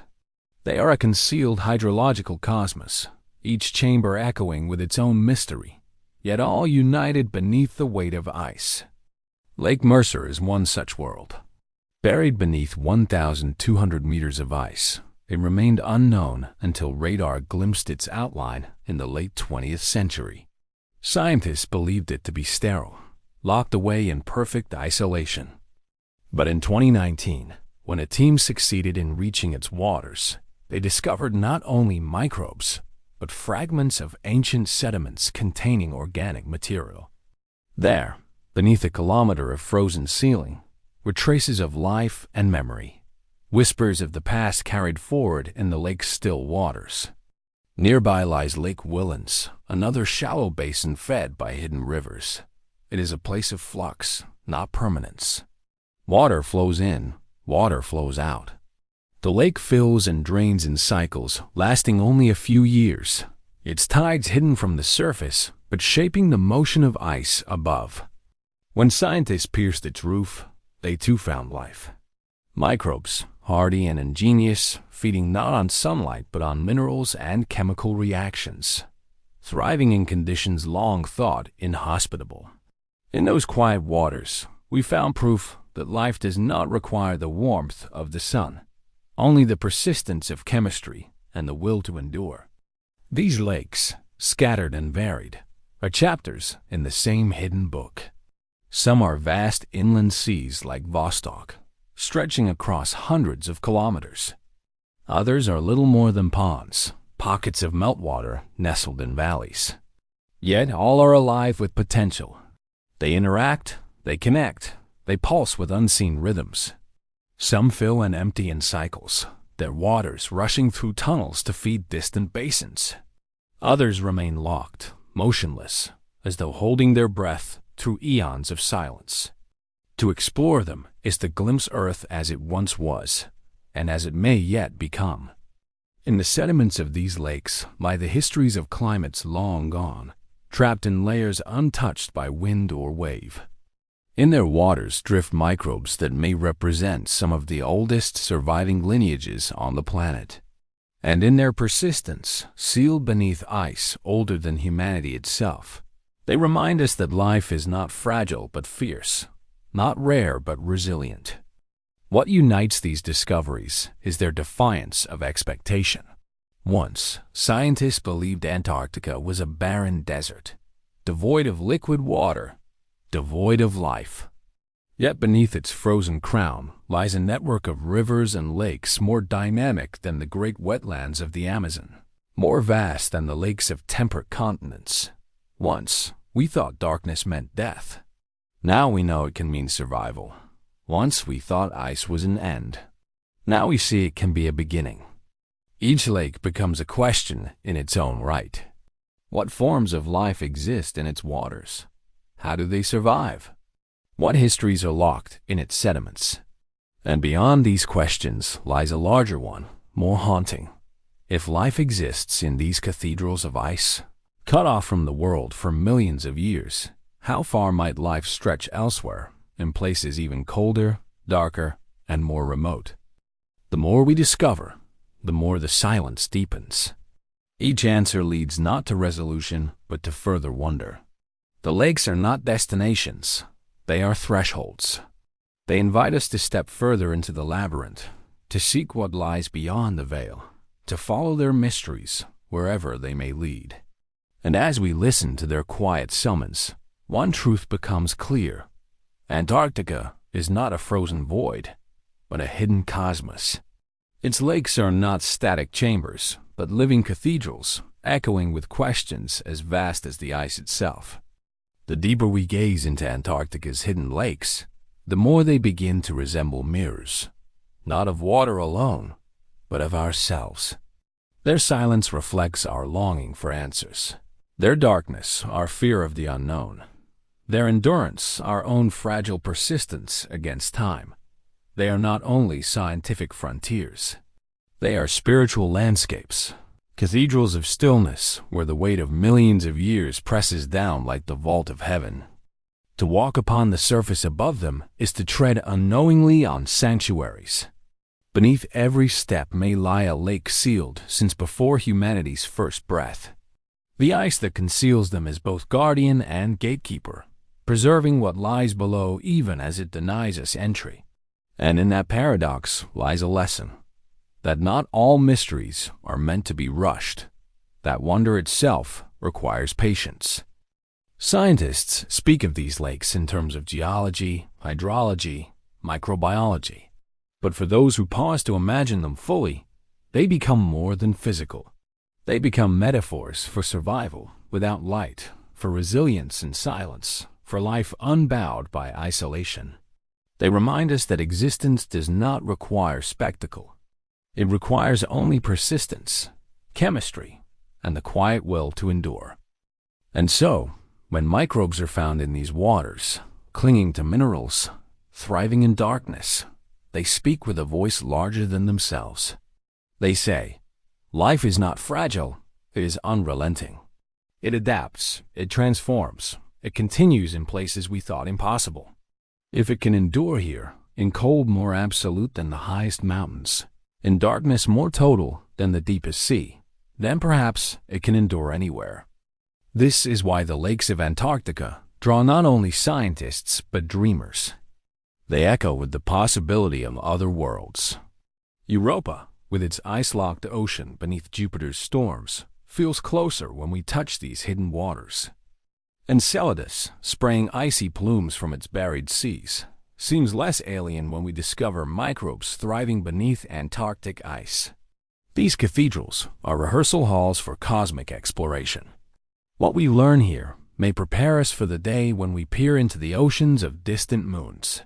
They are a concealed hydrological cosmos, each chamber echoing with its own mystery, yet all united beneath the weight of ice. Lake Mercer is one such world. Buried beneath 1,200 meters of ice, it remained unknown until radar glimpsed its outline in the late 20th century. Scientists believed it to be sterile, locked away in perfect isolation. But in 2019, when a team succeeded in reaching its waters, they discovered not only microbes, but fragments of ancient sediments containing organic material. There, beneath a kilometer of frozen ceiling, were traces of life and memory, whispers of the past carried forward in the lake's still waters. Nearby lies Lake Willans, another shallow basin fed by hidden rivers. It is a place of flux, not permanence. Water flows in, water flows out. The lake fills and drains in cycles lasting only a few years, its tides hidden from the surface but shaping the motion of ice above. When scientists pierced its roof, they too found life. Microbes, hardy and ingenious, feeding not on sunlight but on minerals and chemical reactions, thriving in conditions long thought inhospitable. In those quiet waters, we found proof that life does not require the warmth of the sun, only the persistence of chemistry and the will to endure. These lakes, scattered and varied, are chapters in the same hidden book. Some are vast inland seas like Vostok, stretching across hundreds of kilometers. Others are little more than ponds, pockets of meltwater nestled in valleys. Yet all are alive with potential. They interact, they connect, they pulse with unseen rhythms. Some fill and empty in cycles, their waters rushing through tunnels to feed distant basins. Others remain locked, motionless, as though holding their breath through eons of silence. To explore them is to glimpse Earth as it once was, and as it may yet become. In the sediments of these lakes lie the histories of climates long gone, trapped in layers untouched by wind or wave. In their waters drift microbes that may represent some of the oldest surviving lineages on the planet. And in their persistence, sealed beneath ice older than humanity itself, they remind us that life is not fragile but fierce, not rare but resilient. What unites these discoveries is their defiance of expectation. Once, scientists believed Antarctica was a barren desert, devoid of liquid water, devoid of life. Yet beneath its frozen crown lies a network of rivers and lakes more dynamic than the great wetlands of the Amazon, more vast than the lakes of temperate continents. Once, we thought darkness meant death. Now we know it can mean survival. Once we thought ice was an end. Now we see it can be a beginning. Each lake becomes a question in its own right. What forms of life exist in its waters? How do they survive? What histories are locked in its sediments? And beyond these questions lies a larger one, more haunting. If life exists in these cathedrals of ice, cut off from the world for millions of years, how far might life stretch elsewhere, in places even colder, darker, and more remote? The more we discover, the more the silence deepens. Each answer leads not to resolution, but to further wonder. The lakes are not destinations, they are thresholds. They invite us to step further into the labyrinth, to seek what lies beyond the veil, to follow their mysteries wherever they may lead. And as we listen to their quiet summons, one truth becomes clear. Antarctica is not a frozen void, but a hidden cosmos. Its lakes are not static chambers, but living cathedrals, echoing with questions as vast as the ice itself. The deeper we gaze into Antarctica's hidden lakes, the more they begin to resemble mirrors, not of water alone, but of ourselves. Their silence reflects our longing for answers. Their darkness, our fear of the unknown. Their endurance, our own fragile persistence against time. They are not only scientific frontiers. They are spiritual landscapes, cathedrals of stillness where the weight of millions of years presses down like the vault of heaven. To walk upon the surface above them is to tread unknowingly on sanctuaries. Beneath every step may lie a lake sealed since before humanity's first breath. The ice that conceals them is both guardian and gatekeeper, preserving what lies below even as it denies us entry. And in that paradox lies a lesson, that not all mysteries are meant to be rushed, that wonder itself requires patience. Scientists speak of these lakes in terms of geology, hydrology, microbiology. But for those who pause to imagine them fully, they become more than physical. They become metaphors for survival without light, for resilience in silence, for life unbowed by isolation. They remind us that existence does not require spectacle. It requires only persistence, chemistry, and the quiet will to endure. And so, when microbes are found in these waters, clinging to minerals, thriving in darkness, they speak with a voice larger than themselves. They say, life is not fragile, it is unrelenting. It adapts, it transforms, it continues in places we thought impossible. If it can endure here, in cold more absolute than the highest mountains, in darkness more total than the deepest sea, then perhaps it can endure anywhere. This is why the lakes of Antarctica draw not only scientists but dreamers. They echo with the possibility of other worlds. Europa, with its ice-locked ocean beneath Jupiter's storms, feels closer when we touch these hidden waters. Enceladus, spraying icy plumes from its buried seas, seems less alien when we discover microbes thriving beneath Antarctic ice. These cathedrals are rehearsal halls for cosmic exploration. What we learn here may prepare us for the day when we peer into the oceans of distant moons.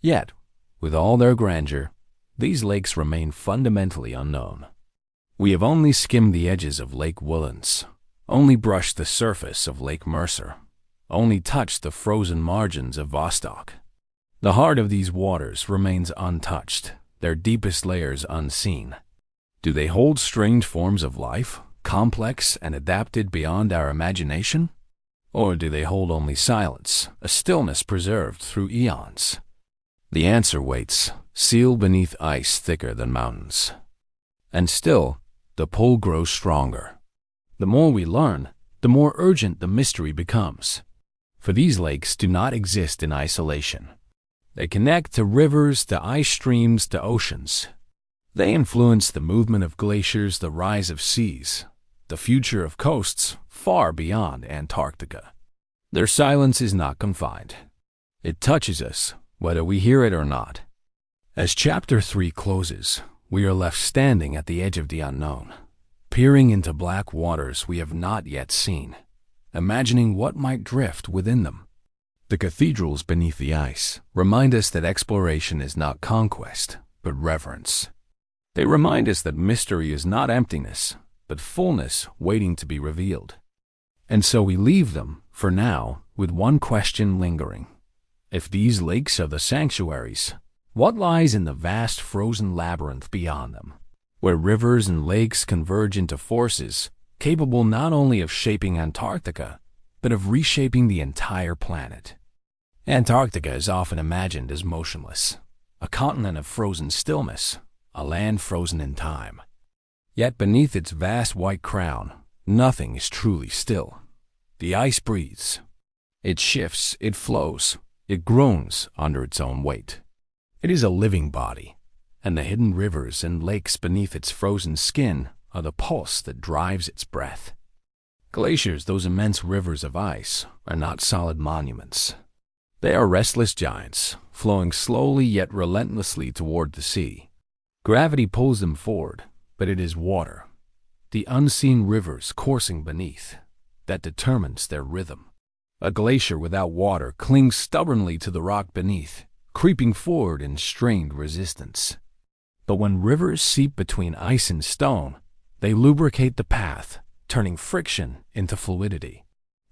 Yet, with all their grandeur, these lakes remain fundamentally unknown. We have only skimmed the edges of Lake Woolens, only brushed the surface of Lake Mercer, only touched the frozen margins of Vostok. The heart of these waters remains untouched, their deepest layers unseen. Do they hold strange forms of life, complex and adapted beyond our imagination? Or do they hold only silence, a stillness preserved through eons? The answer waits, sealed beneath ice thicker than mountains. And still, the pull grows stronger. The more we learn, the more urgent the mystery becomes. For these lakes do not exist in isolation. They connect to rivers, to ice streams, to oceans. They influence the movement of glaciers, the rise of seas, the future of coasts far beyond Antarctica. Their silence is not confined. It touches us, whether we hear it or not. As Chapter 3 closes, we are left standing at the edge of the unknown, peering into black waters we have not yet seen, imagining what might drift within them. The cathedrals beneath the ice remind us that exploration is not conquest, but reverence. They remind us that mystery is not emptiness, but fullness waiting to be revealed. And so we leave them, for now, with one question lingering. If these lakes are the sanctuaries, what lies in the vast frozen labyrinth beyond them, where rivers and lakes converge into forces capable not only of shaping Antarctica, but of reshaping the entire planet? Antarctica is often imagined as motionless, a continent of frozen stillness, a land frozen in time. Yet beneath its vast white crown, nothing is truly still. The ice breathes. It shifts, it flows, it groans under its own weight. It is a living body, and the hidden rivers and lakes beneath its frozen skin are the pulse that drives its breath. Glaciers, those immense rivers of ice, are not solid monuments. They are restless giants, flowing slowly yet relentlessly toward the sea. Gravity pulls them forward, but it is water, the unseen rivers coursing beneath, that determines their rhythm. A glacier without water clings stubbornly to the rock beneath, creeping forward in strained resistance. But when rivers seep between ice and stone, They lubricate the path, turning friction into fluidity.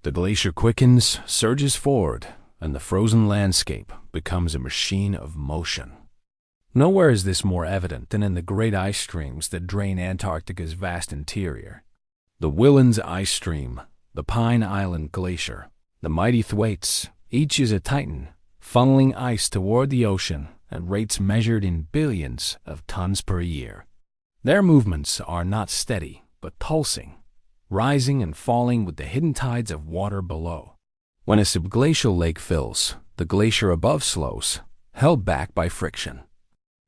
The glacier quickens, surges forward, and the frozen landscape becomes a machine of motion. Nowhere is this more evident than in the great ice streams that drain Antarctica's vast interior. The Willan's ice stream, the Pine Island Glacier, the mighty Thwaites, each is a titan, funneling ice toward the ocean at rates measured in billions of tons per year. Their movements are not steady, but pulsing, rising and falling with the hidden tides of water below. When a subglacial lake fills, the glacier above slows, held back by friction.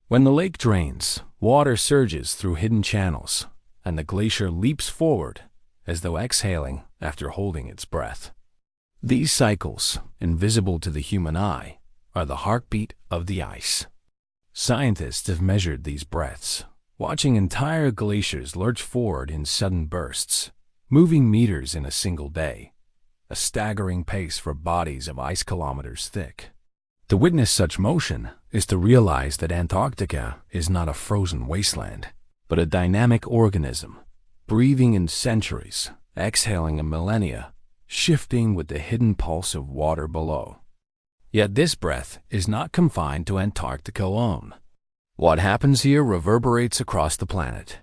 When the lake drains, water surges through hidden channels, and the glacier leaps forward, as though exhaling after holding its breath. These cycles, invisible to the human eye, are the heartbeat of the ice. Scientists have measured these breaths, watching entire glaciers lurch forward in sudden bursts, moving meters in a single day, a staggering pace for bodies of ice kilometers thick. To witness such motion is to realize that Antarctica is not a frozen wasteland, but a dynamic organism, breathing in centuries, exhaling in millennia, shifting with the hidden pulse of water below. Yet this breath is not confined to Antarctica alone. What happens here reverberates across the planet.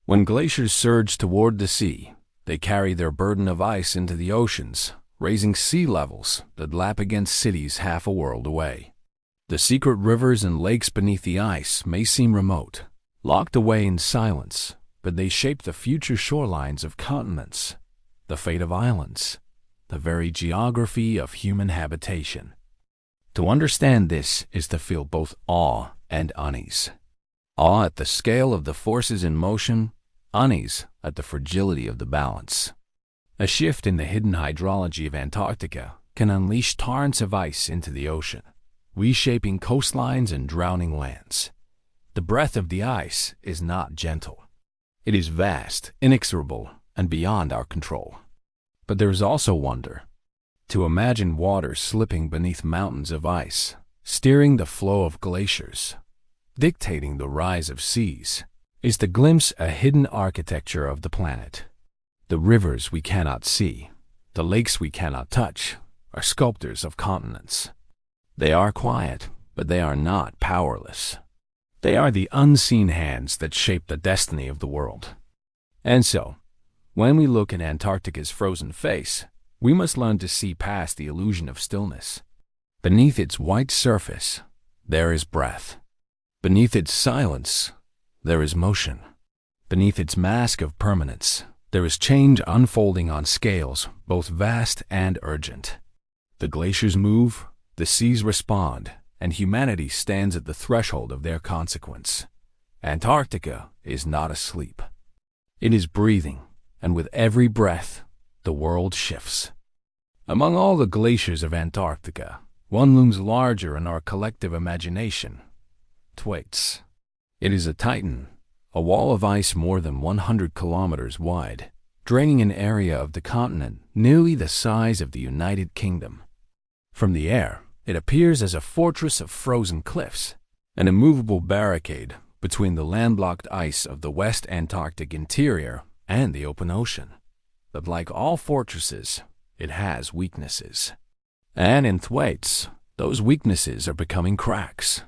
When glaciers surge toward the sea, they carry their burden of ice into the oceans, raising sea levels that lap against cities half a world away. The secret rivers and lakes beneath the ice may seem remote, locked away in silence, but they shape the future shorelines of continents, the fate of islands, the very geography of human habitation. To understand this is to feel both awe and unease. Awe at the scale of the forces in motion, unease at the fragility of the balance. A shift in the hidden hydrology of Antarctica can unleash torrents of ice into the ocean, reshaping coastlines and drowning lands. The breath of the ice is not gentle. It is vast, inexorable, and beyond our control. But there is also wonder. To imagine water slipping beneath mountains of ice, steering the flow of glaciers, dictating the rise of seas, is to glimpse a hidden architecture of the planet. The rivers we cannot see, the lakes we cannot touch, are sculptors of continents. They are quiet, but they are not powerless. They are the unseen hands that shape the destiny of the world. And so, when we look at Antarctica's frozen face, we must learn to see past the illusion of stillness. Beneath its white surface, there is breath. Beneath its silence, there is motion. Beneath its mask of permanence, there is change unfolding on scales both vast and urgent. The glaciers move, the seas respond, and humanity stands at the threshold of their consequence. Antarctica is not asleep. It is breathing, and with every breath, the world shifts. Among all the glaciers of Antarctica, one looms larger in our collective imagination: Thwaites. It is a titan, a wall of ice more than 100 kilometers wide, draining an area of the continent nearly the size of the United Kingdom. From the air, it appears as a fortress of frozen cliffs, an immovable barricade between the landlocked ice of the West Antarctic interior and the open ocean. But like all fortresses, it has weaknesses. And in Thwaites, those weaknesses are becoming cracks.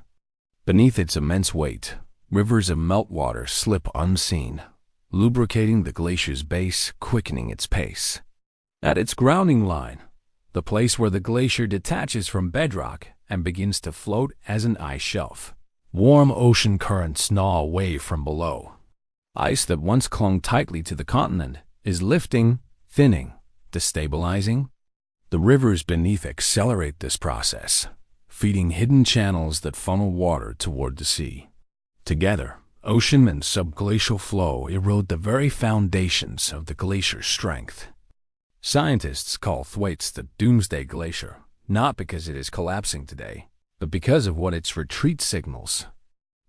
Beneath its immense weight, rivers of meltwater slip unseen, lubricating the glacier's base, quickening its pace. At its grounding line, the place where the glacier detaches from bedrock and begins to float as an ice shelf, warm ocean currents gnaw away from below. Ice that once clung tightly to the continent is lifting, thinning, destabilizing. The rivers beneath accelerate this process, feeding hidden channels that funnel water toward the sea. Together, ocean and subglacial flow erode the very foundations of the glacier's strength. Scientists call Thwaites the Doomsday Glacier, not because it is collapsing today, but because of what its retreat signals.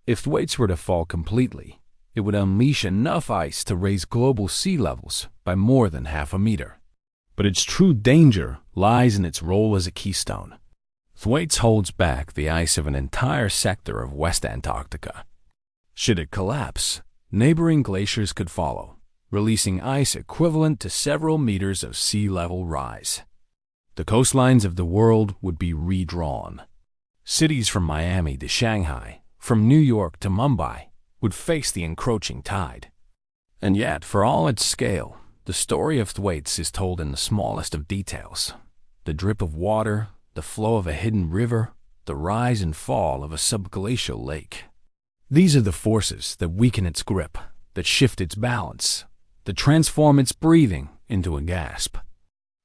If Thwaites were to fall completely, it would unleash enough ice to raise global sea levels by more than half a meter. But its true danger lies in its role as a keystone. Thwaites holds back the ice of an entire sector of West Antarctica. Should it collapse, neighboring glaciers could follow, releasing ice equivalent to several meters of sea level rise. The coastlines of the world would be redrawn. Cities from Miami to Shanghai, from New York to Mumbai, would face the encroaching tide. And yet, for all its scale, the story of Thwaites is told in the smallest of details. The drip of water, the flow of a hidden river, the rise and fall of a subglacial lake. These are the forces that weaken its grip, that shift its balance, that transform its breathing into a gasp.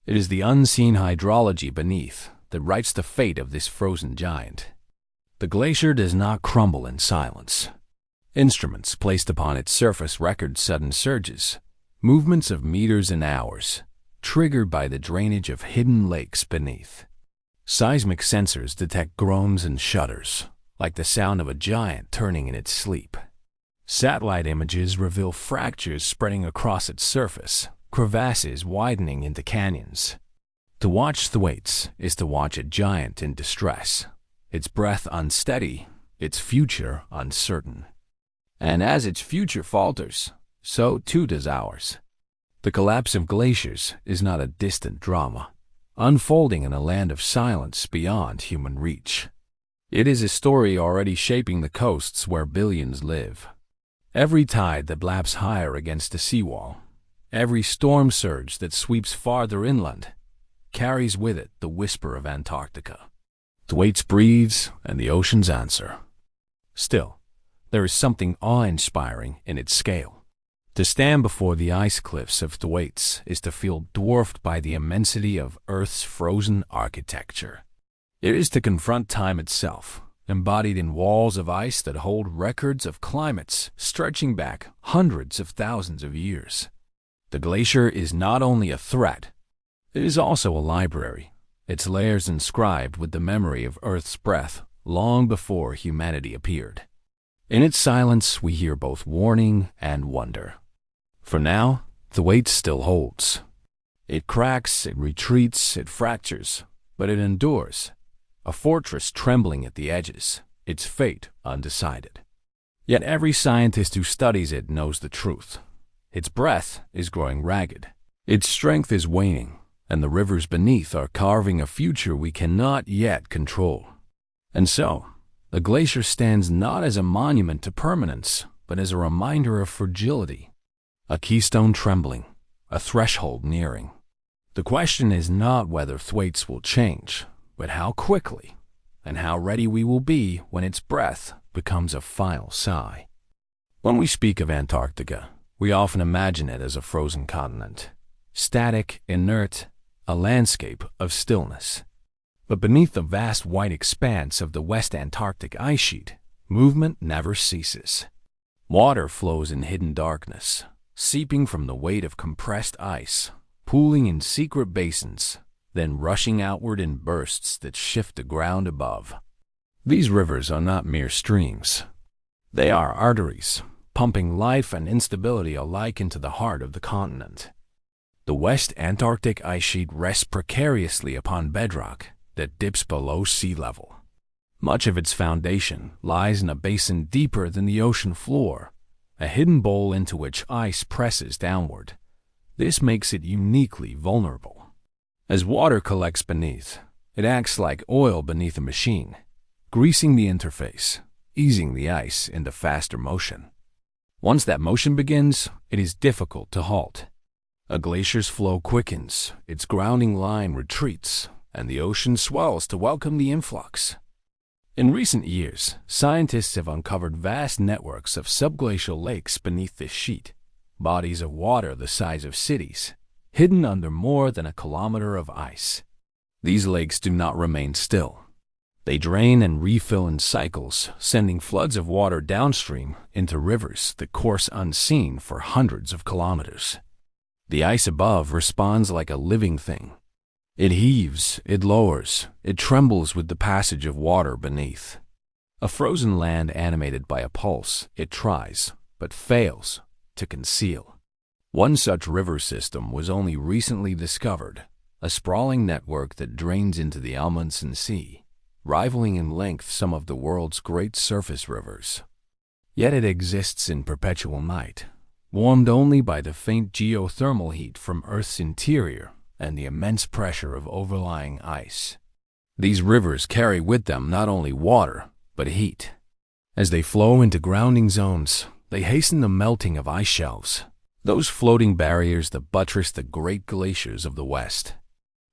It is the unseen hydrology beneath that writes the fate of this frozen giant. The glacier does not crumble in silence. Instruments placed upon its surface record sudden surges, movements of meters and hours, triggered by the drainage of hidden lakes beneath. Seismic sensors detect groans and shudders, like the sound of a giant turning in its sleep. Satellite images reveal fractures spreading across its surface, crevasses widening into canyons. To watch Thwaites is to watch a giant in distress, its breath unsteady, its future uncertain. And as its future falters, so too does ours. The collapse of glaciers is not a distant drama, unfolding in a land of silence beyond human reach. It is a story already shaping the coasts where billions live. Every tide that laps higher against the seawall, every storm surge that sweeps farther inland, carries with it the whisper of Antarctica. Thwaites breathes, and the oceans answer. Still, there is something awe-inspiring in its scale. To stand before the ice cliffs of Thwaites is to feel dwarfed by the immensity of Earth's frozen architecture. It is to confront time itself, embodied in walls of ice that hold records of climates stretching back hundreds of thousands of years. The glacier is not only a threat, it is also a library, its layers inscribed with the memory of Earth's breath long before humanity appeared. In its silence, we hear both warning and wonder. For now, Thwaites still holds. It cracks, it retreats, it fractures, but it endures, a fortress trembling at the edges, its fate undecided. Yet every scientist who studies it knows the truth. Its breath is growing ragged, its strength is waning, and the rivers beneath are carving a future we cannot yet control. And so, the glacier stands not as a monument to permanence, but as a reminder of fragility, a keystone trembling, a threshold nearing. The question is not whether Thwaites will change, but how quickly, and how ready we will be when its breath becomes a final sigh. When we speak of Antarctica, we often imagine it as a frozen continent, static, inert, a landscape of stillness. But beneath the vast white expanse of the West Antarctic ice sheet, movement never ceases. Water flows in hidden darkness, seeping from the weight of compressed ice, pooling in secret basins, then rushing outward in bursts that shift the ground above. These rivers are not mere streams. They are arteries, pumping life and instability alike into the heart of the continent. The West Antarctic ice sheet rests precariously upon bedrock that dips below sea level. Much of its foundation lies in a basin deeper than the ocean floor, a hidden bowl into which ice presses downward. This makes it uniquely vulnerable. As water collects beneath, it acts like oil beneath a machine, greasing the interface, easing the ice into faster motion. Once that motion begins, it is difficult to halt. A glacier's flow quickens, its grounding line retreats, and the ocean swells to welcome the influx. In recent years, scientists have uncovered vast networks of subglacial lakes beneath this sheet, bodies of water the size of cities, hidden under more than a kilometer of ice. These lakes do not remain still. They drain and refill in cycles, sending floods of water downstream into rivers that course unseen for hundreds of kilometers. The ice above responds like a living thing. It heaves, it lowers, it trembles with the passage of water beneath. A frozen land animated by a pulse, it tries, but fails, to conceal. One such river system was only recently discovered, a sprawling network that drains into the Amundsen Sea, rivaling in length some of the world's great surface rivers. Yet it exists in perpetual night, warmed only by the faint geothermal heat from Earth's interior and the immense pressure of overlying ice. These rivers carry with them not only water, but heat. As they flow into grounding zones, they hasten the melting of ice shelves, those floating barriers that buttress the great glaciers of the West.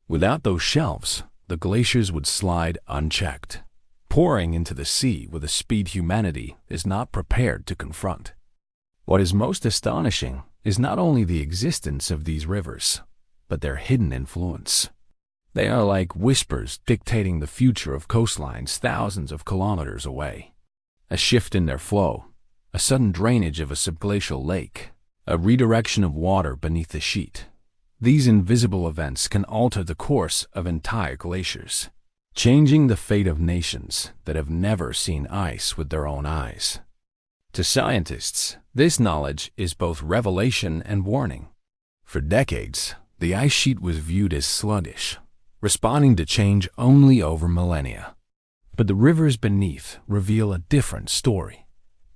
Without those shelves, the glaciers would slide unchecked, pouring into the sea with a speed humanity is not prepared to confront. What is most astonishing is not only the existence of these rivers, but their hidden influence. They are like whispers dictating the future of coastlines thousands of kilometers away. A shift in their flow, a sudden drainage of a subglacial lake, a redirection of water beneath the sheet. These invisible events can alter the course of entire glaciers, changing the fate of nations that have never seen ice with their own eyes. To scientists, this knowledge is both revelation and warning. For decades, the ice sheet was viewed as sluggish, responding to change only over millennia. But the rivers beneath reveal a different story,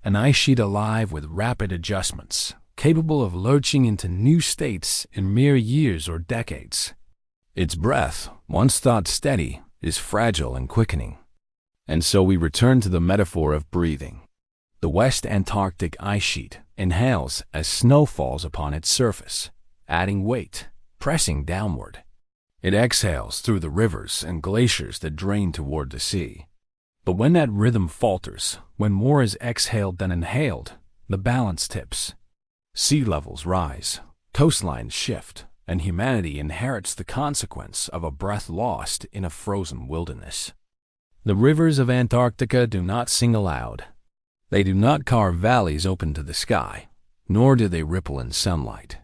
an ice sheet alive with rapid adjustments, capable of lurching into new states in mere years or decades. Its breath, once thought steady, is fragile and quickening. And so we return to the metaphor of breathing. The West Antarctic ice sheet inhales as snow falls upon its surface, adding weight, pressing downward. It exhales through the rivers and glaciers that drain toward the sea. But when that rhythm falters, when more is exhaled than inhaled, the balance tips. Sea levels rise, coastlines shift, and humanity inherits the consequence of a breath lost in a frozen wilderness. The rivers of Antarctica do not sing aloud. They do not carve valleys open to the sky, nor do they ripple in sunlight.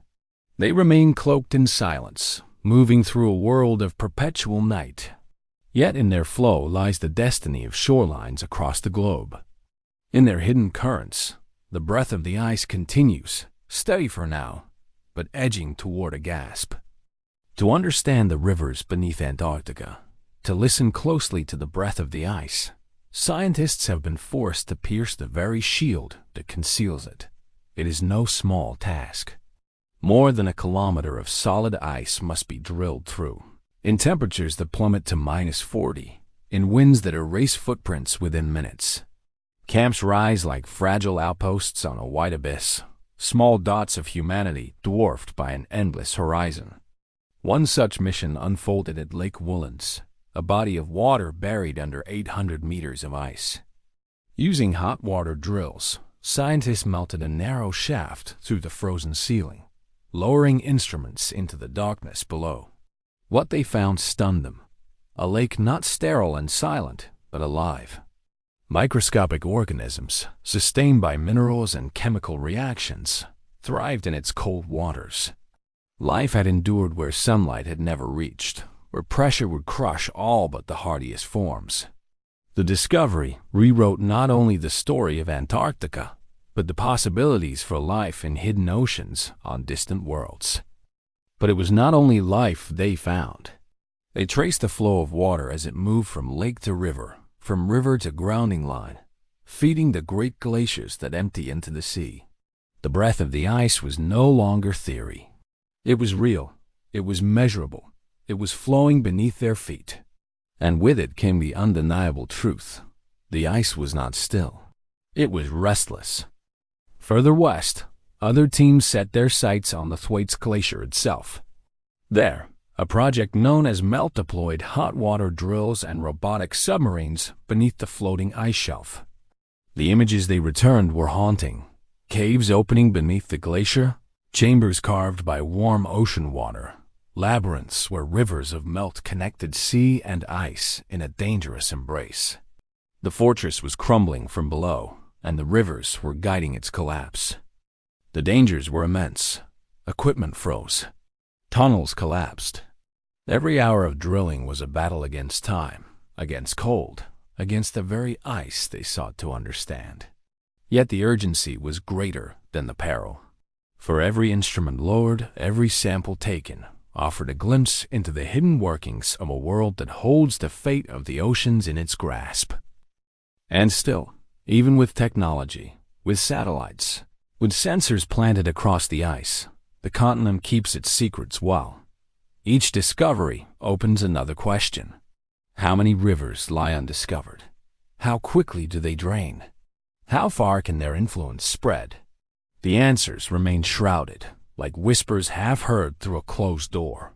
They remain cloaked in silence, moving through a world of perpetual night. Yet in their flow lies the destiny of shorelines across the globe. In their hidden currents, the breath of the ice continues, steady for now, but edging toward a gasp. To understand the rivers beneath Antarctica, to listen closely to the breath of the ice, scientists have been forced to pierce the very shield that conceals it. It is no small task. More than a kilometer of solid ice must be drilled through, in temperatures that plummet to -40, in winds that erase footprints within minutes. Camps rise like fragile outposts on a wide abyss, small dots of humanity dwarfed by an endless horizon. One such mission unfolded at Lake Woolens, a body of water buried under 800 meters of ice. Using hot water drills, scientists melted a narrow shaft through the frozen ceiling, lowering instruments into the darkness below. What they found stunned them. A lake not sterile and silent, but alive. Microscopic organisms, sustained by minerals and chemical reactions, thrived in its cold waters. Life had endured where sunlight had never reached, where pressure would crush all but the hardiest forms. The discovery rewrote not only the story of Antarctica, but the possibilities for life in hidden oceans on distant worlds. But it was not only life they found. They traced the flow of water as it moved from lake to river, from river to grounding line, feeding the great glaciers that empty into the sea. The breath of the ice was no longer theory. It was real, it was measurable, it was flowing beneath their feet. And with it came the undeniable truth. The ice was not still. It was restless. Further west, other teams set their sights on the Thwaites Glacier itself. There, a project known as MELT deployed hot water drills and robotic submarines beneath the floating ice shelf. The images they returned were haunting. Caves opening beneath the glacier, chambers carved by warm ocean water, labyrinths where rivers of melt connected sea and ice in a dangerous embrace. The fortress was crumbling from below, and the rivers were guiding its collapse. The dangers were immense. Equipment froze. Tunnels collapsed. Every hour of drilling was a battle against time, against cold, against the very ice they sought to understand. Yet the urgency was greater than the peril. For every instrument lowered, every sample taken, offered a glimpse into the hidden workings of a world that holds the fate of the oceans in its grasp. And still, even with technology, with satellites, With sensors planted across the ice, the continent keeps its secrets well. Each discovery opens another question. How many rivers lie undiscovered? How quickly do they drain? How far can their influence spread? The answers remain shrouded, like whispers half heard through a closed door.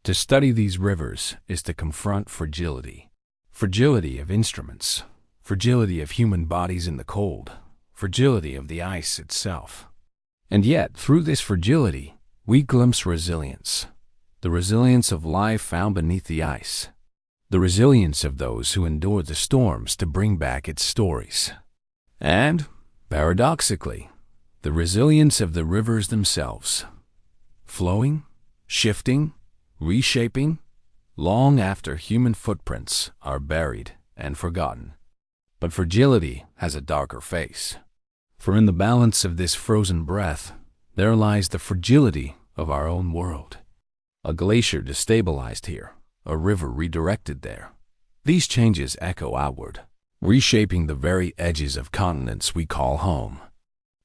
To study these rivers is to confront fragility. Fragility of instruments, fragility of human bodies in the cold, fragility of the ice itself. And yet, through this fragility, we glimpse resilience. The resilience of life found beneath the ice. The resilience of those who endured the storms to bring back its stories. And, paradoxically, the resilience of the rivers themselves. Flowing, shifting, reshaping, long after human footprints are buried and forgotten. But fragility has a darker face. For in the balance of this frozen breath, there lies the fragility of our own world. A glacier destabilized here, a river redirected there. These changes echo outward, reshaping the very edges of continents we call home.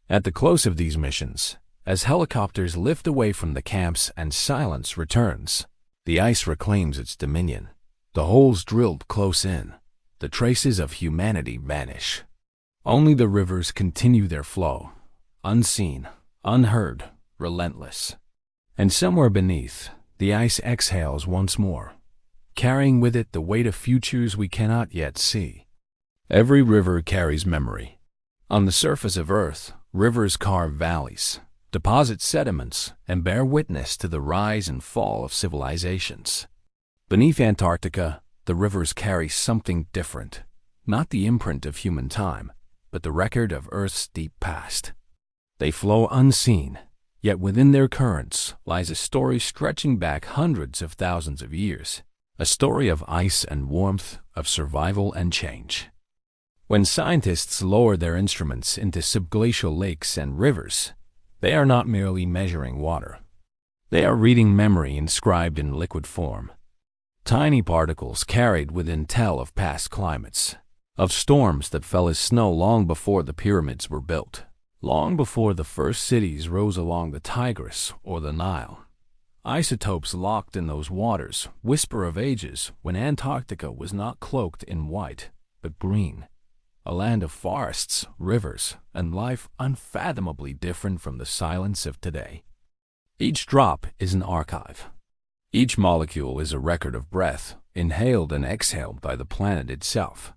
At the close of these missions, as helicopters lift away from the camps and silence returns, the ice reclaims its dominion. The holes drilled close in, the traces of humanity vanish. Only the rivers continue their flow, unseen, unheard, relentless. And somewhere beneath, the ice exhales once more, carrying with it the weight of futures we cannot yet see. Every river carries memory. On the surface of Earth, rivers carve valleys, deposit sediments, and bear witness to the rise and fall of civilizations. Beneath Antarctica, the rivers carry something different, not the imprint of human time, but the record of Earth's deep past. They flow unseen, yet within their currents lies a story stretching back hundreds of thousands of years, a story of ice and warmth, of survival and change. When scientists lower their instruments into subglacial lakes and rivers, they are not merely measuring water. They are reading memory inscribed in liquid form. Tiny particles carried within tell of past climates, of storms that fell as snow long before the pyramids were built, long before the first cities rose along the Tigris or the Nile. Isotopes locked in those waters whisper of ages when Antarctica was not cloaked in white, but green. A land of forests, rivers, and life unfathomably different from the silence of today. Each drop is an archive. Each molecule is a record of breath, inhaled and exhaled by the planet itself.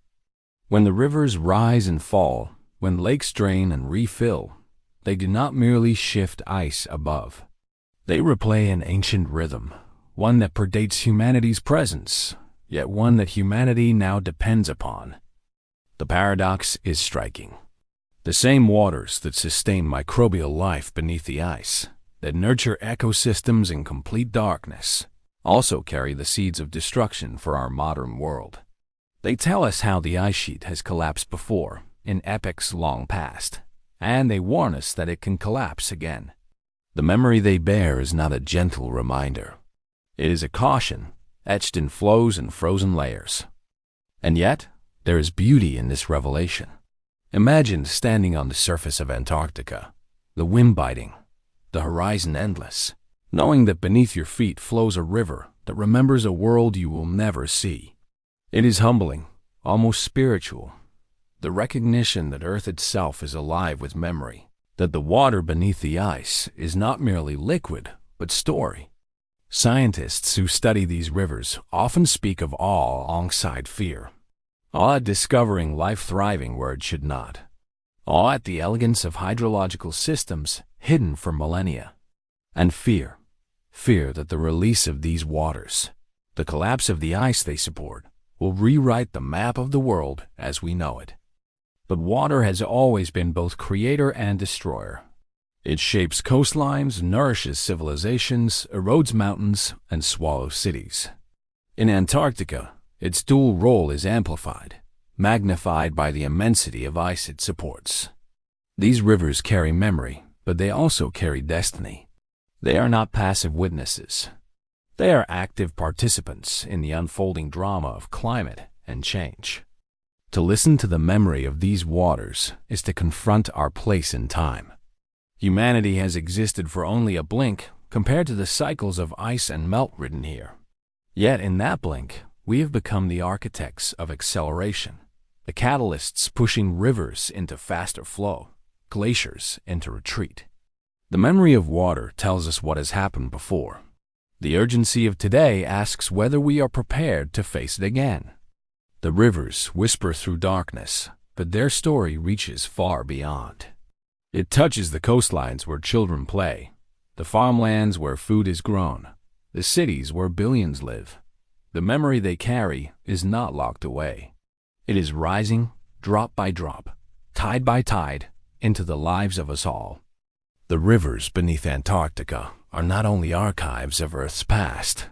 When the rivers rise and fall, when lakes drain and refill, they do not merely shift ice above. They replay an ancient rhythm, one that predates humanity's presence, yet one that humanity now depends upon. The paradox is striking. The same waters that sustain microbial life beneath the ice, that nurture ecosystems in complete darkness, also carry the seeds of destruction for our modern world. They tell us how the ice sheet has collapsed before, in epochs long past, and they warn us that it can collapse again. The memory they bear is not a gentle reminder. It is a caution, etched in flows and frozen layers. And yet, there is beauty in this revelation. Imagine standing on the surface of Antarctica, the wind biting, the horizon endless, knowing that beneath your feet flows a river that remembers a world you will never see. It is humbling, almost spiritual, the recognition that Earth itself is alive with memory, that the water beneath the ice is not merely liquid, but story. Scientists who study these rivers often speak of awe alongside fear. Awe at discovering life thriving where it should not. Awe at the elegance of hydrological systems hidden for millennia. And fear that the release of these waters, the collapse of the ice they support, will rewrite the map of the world as we know it. But water has always been both creator and destroyer. It shapes coastlines, nourishes civilizations, erodes mountains, and swallows cities. In Antarctica, its dual role is amplified, magnified by the immensity of ice it supports. These rivers carry memory, but they also carry destiny. They are not passive witnesses. They are active participants in the unfolding drama of climate and change. To listen to the memory of these waters is to confront our place in time. Humanity has existed for only a blink compared to the cycles of ice and melt written here. Yet in that blink, we have become the architects of acceleration, the catalysts pushing rivers into faster flow, glaciers into retreat. The memory of water tells us what has happened before. The urgency of today asks whether we are prepared to face it again. The rivers whisper through darkness, but their story reaches far beyond. It touches the coastlines where children play, the farmlands where food is grown, the cities where billions live. The memory they carry is not locked away. It is rising, drop by drop, tide by tide, into the lives of us all. The rivers beneath Antarctica are not only archives of Earth's past.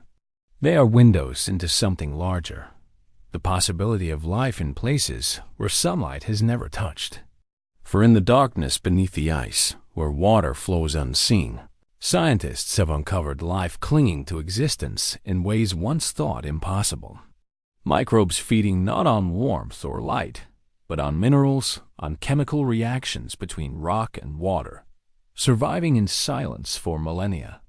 They are windows into something larger, the possibility of life in places where sunlight has never touched. For in the darkness beneath the ice, where water flows unseen, scientists have uncovered life clinging to existence in ways once thought impossible. Microbes feeding not on warmth or light, but on minerals, on chemical reactions between rock and water, surviving in silence for millennia.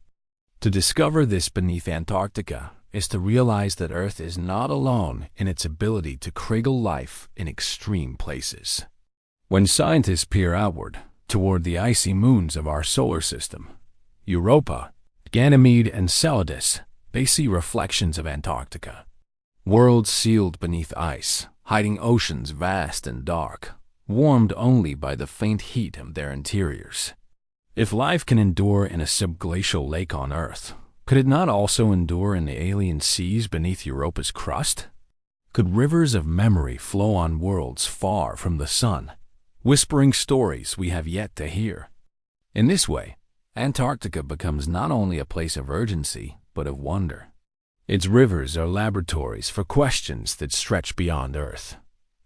To discover this beneath Antarctica is to realize that Earth is not alone in its ability to cradle life in extreme places. When scientists peer outward, toward the icy moons of our solar system, Europa, Ganymede, and Enceladus, they see reflections of Antarctica. Worlds sealed beneath ice, hiding oceans vast and dark, warmed only by the faint heat of their interiors. If life can endure in a subglacial lake on Earth, could it not also endure in the alien seas beneath Europa's crust? Could rivers of memory flow on worlds far from the sun, whispering stories we have yet to hear? In this way, Antarctica becomes not only a place of urgency, but of wonder. Its rivers are laboratories for questions that stretch beyond Earth.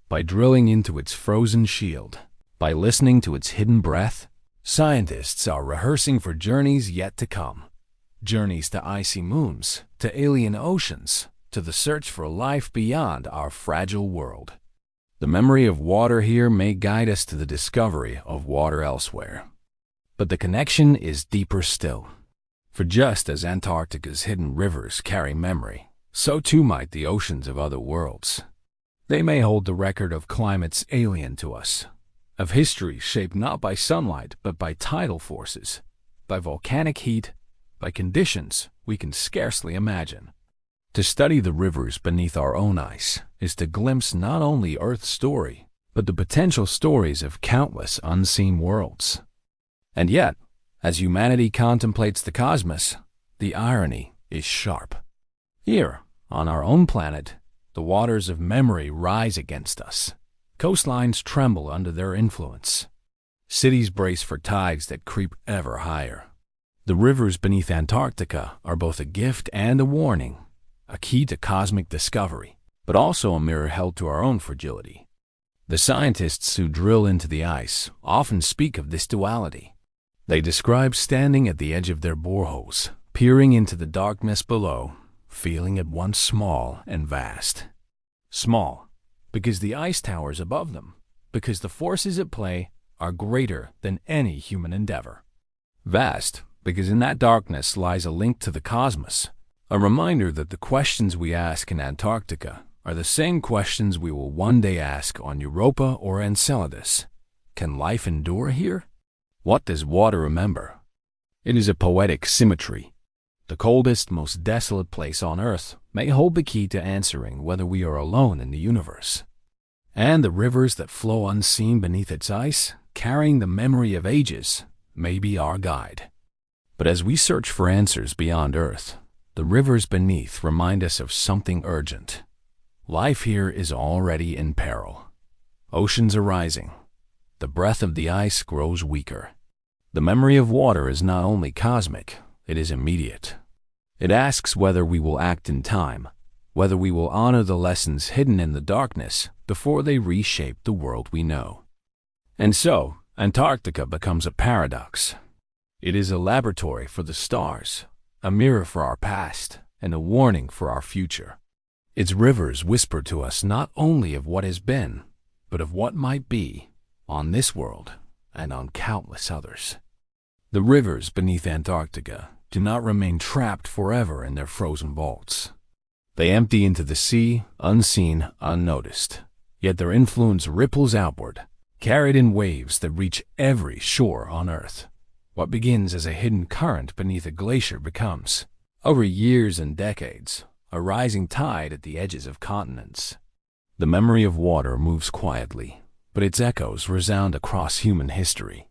By drilling into its frozen shield, by listening to its hidden breath, scientists are rehearsing for journeys yet to come. Journeys to icy moons, to alien oceans, to the search for life beyond our fragile world. The memory of water here may guide us to the discovery of water elsewhere. But the connection is deeper still. For just as Antarctica's hidden rivers carry memory, so too might the oceans of other worlds. They may hold the record of climates alien to us, of history shaped not by sunlight but by tidal forces, by volcanic heat, by conditions we can scarcely imagine. To study the rivers beneath our own ice is to glimpse not only Earth's story, but the potential stories of countless unseen worlds. And yet, as humanity contemplates the cosmos, the irony is sharp. Here, on our own planet, the waters of memory rise against us. Coastlines tremble under their influence. Cities brace for tides that creep ever higher. The rivers beneath Antarctica are both a gift and a warning, a key to cosmic discovery, but also a mirror held to our own fragility. The scientists who drill into the ice often speak of this duality. They describe standing at the edge of their boreholes, peering into the darkness below, feeling at once small and vast. Small, because the ice towers above them, because the forces at play are greater than any human endeavor. Vast, because in that darkness lies a link to the cosmos, a reminder that the questions we ask in Antarctica are the same questions we will one day ask on Europa or Enceladus. Can life endure here? What does water remember? It is a poetic symmetry. The coldest, most desolate place on Earth may hold the key to answering whether we are alone in the universe. And the rivers that flow unseen beneath its ice, carrying the memory of ages, may be our guide. But as we search for answers beyond Earth, the rivers beneath remind us of something urgent. Life here is already in peril. Oceans are rising. The breath of the ice grows weaker. The memory of water is not only cosmic, it is immediate. It asks whether we will act in time, whether we will honor the lessons hidden in the darkness before they reshape the world we know. And so, Antarctica becomes a paradox. It is a laboratory for the stars, a mirror for our past, and a warning for our future. Its rivers whisper to us not only of what has been, but of what might be, on this world and on countless others. The rivers beneath Antarctica do not remain trapped forever in their frozen vaults. They empty into the sea, unseen, unnoticed. Yet their influence ripples outward, carried in waves that reach every shore on Earth. What begins as a hidden current beneath a glacier becomes, over years and decades, a rising tide at the edges of continents. The memory of water moves quietly, but its echoes resound across human history.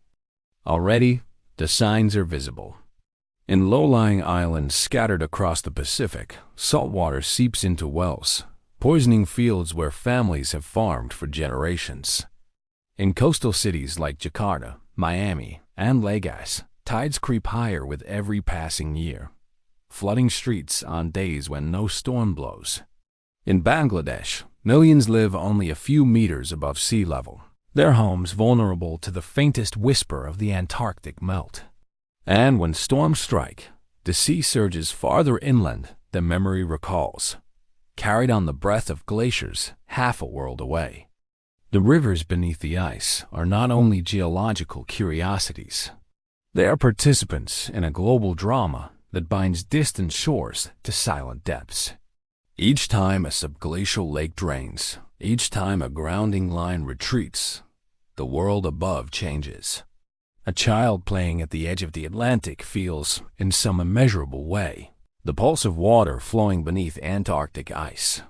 Already, the signs are visible. In low-lying islands scattered across the Pacific, salt water seeps into wells, poisoning fields where families have farmed for generations. In coastal cities like Jakarta, Miami, and Lagos, tides creep higher with every passing year, flooding streets on days when no storm blows. In Bangladesh, millions live only a few meters above sea level, their homes vulnerable to the faintest whisper of the Antarctic melt. And when storms strike, the sea surges farther inland than memory recalls, carried on the breath of glaciers half a world away. The rivers beneath the ice are not only geological curiosities. They are participants in a global drama that binds distant shores to silent depths. Each time a subglacial lake drains, each time a grounding line retreats, the world above changes. A child playing at the edge of the Atlantic feels, in some immeasurable way, the pulse of water flowing beneath Antarctic ice.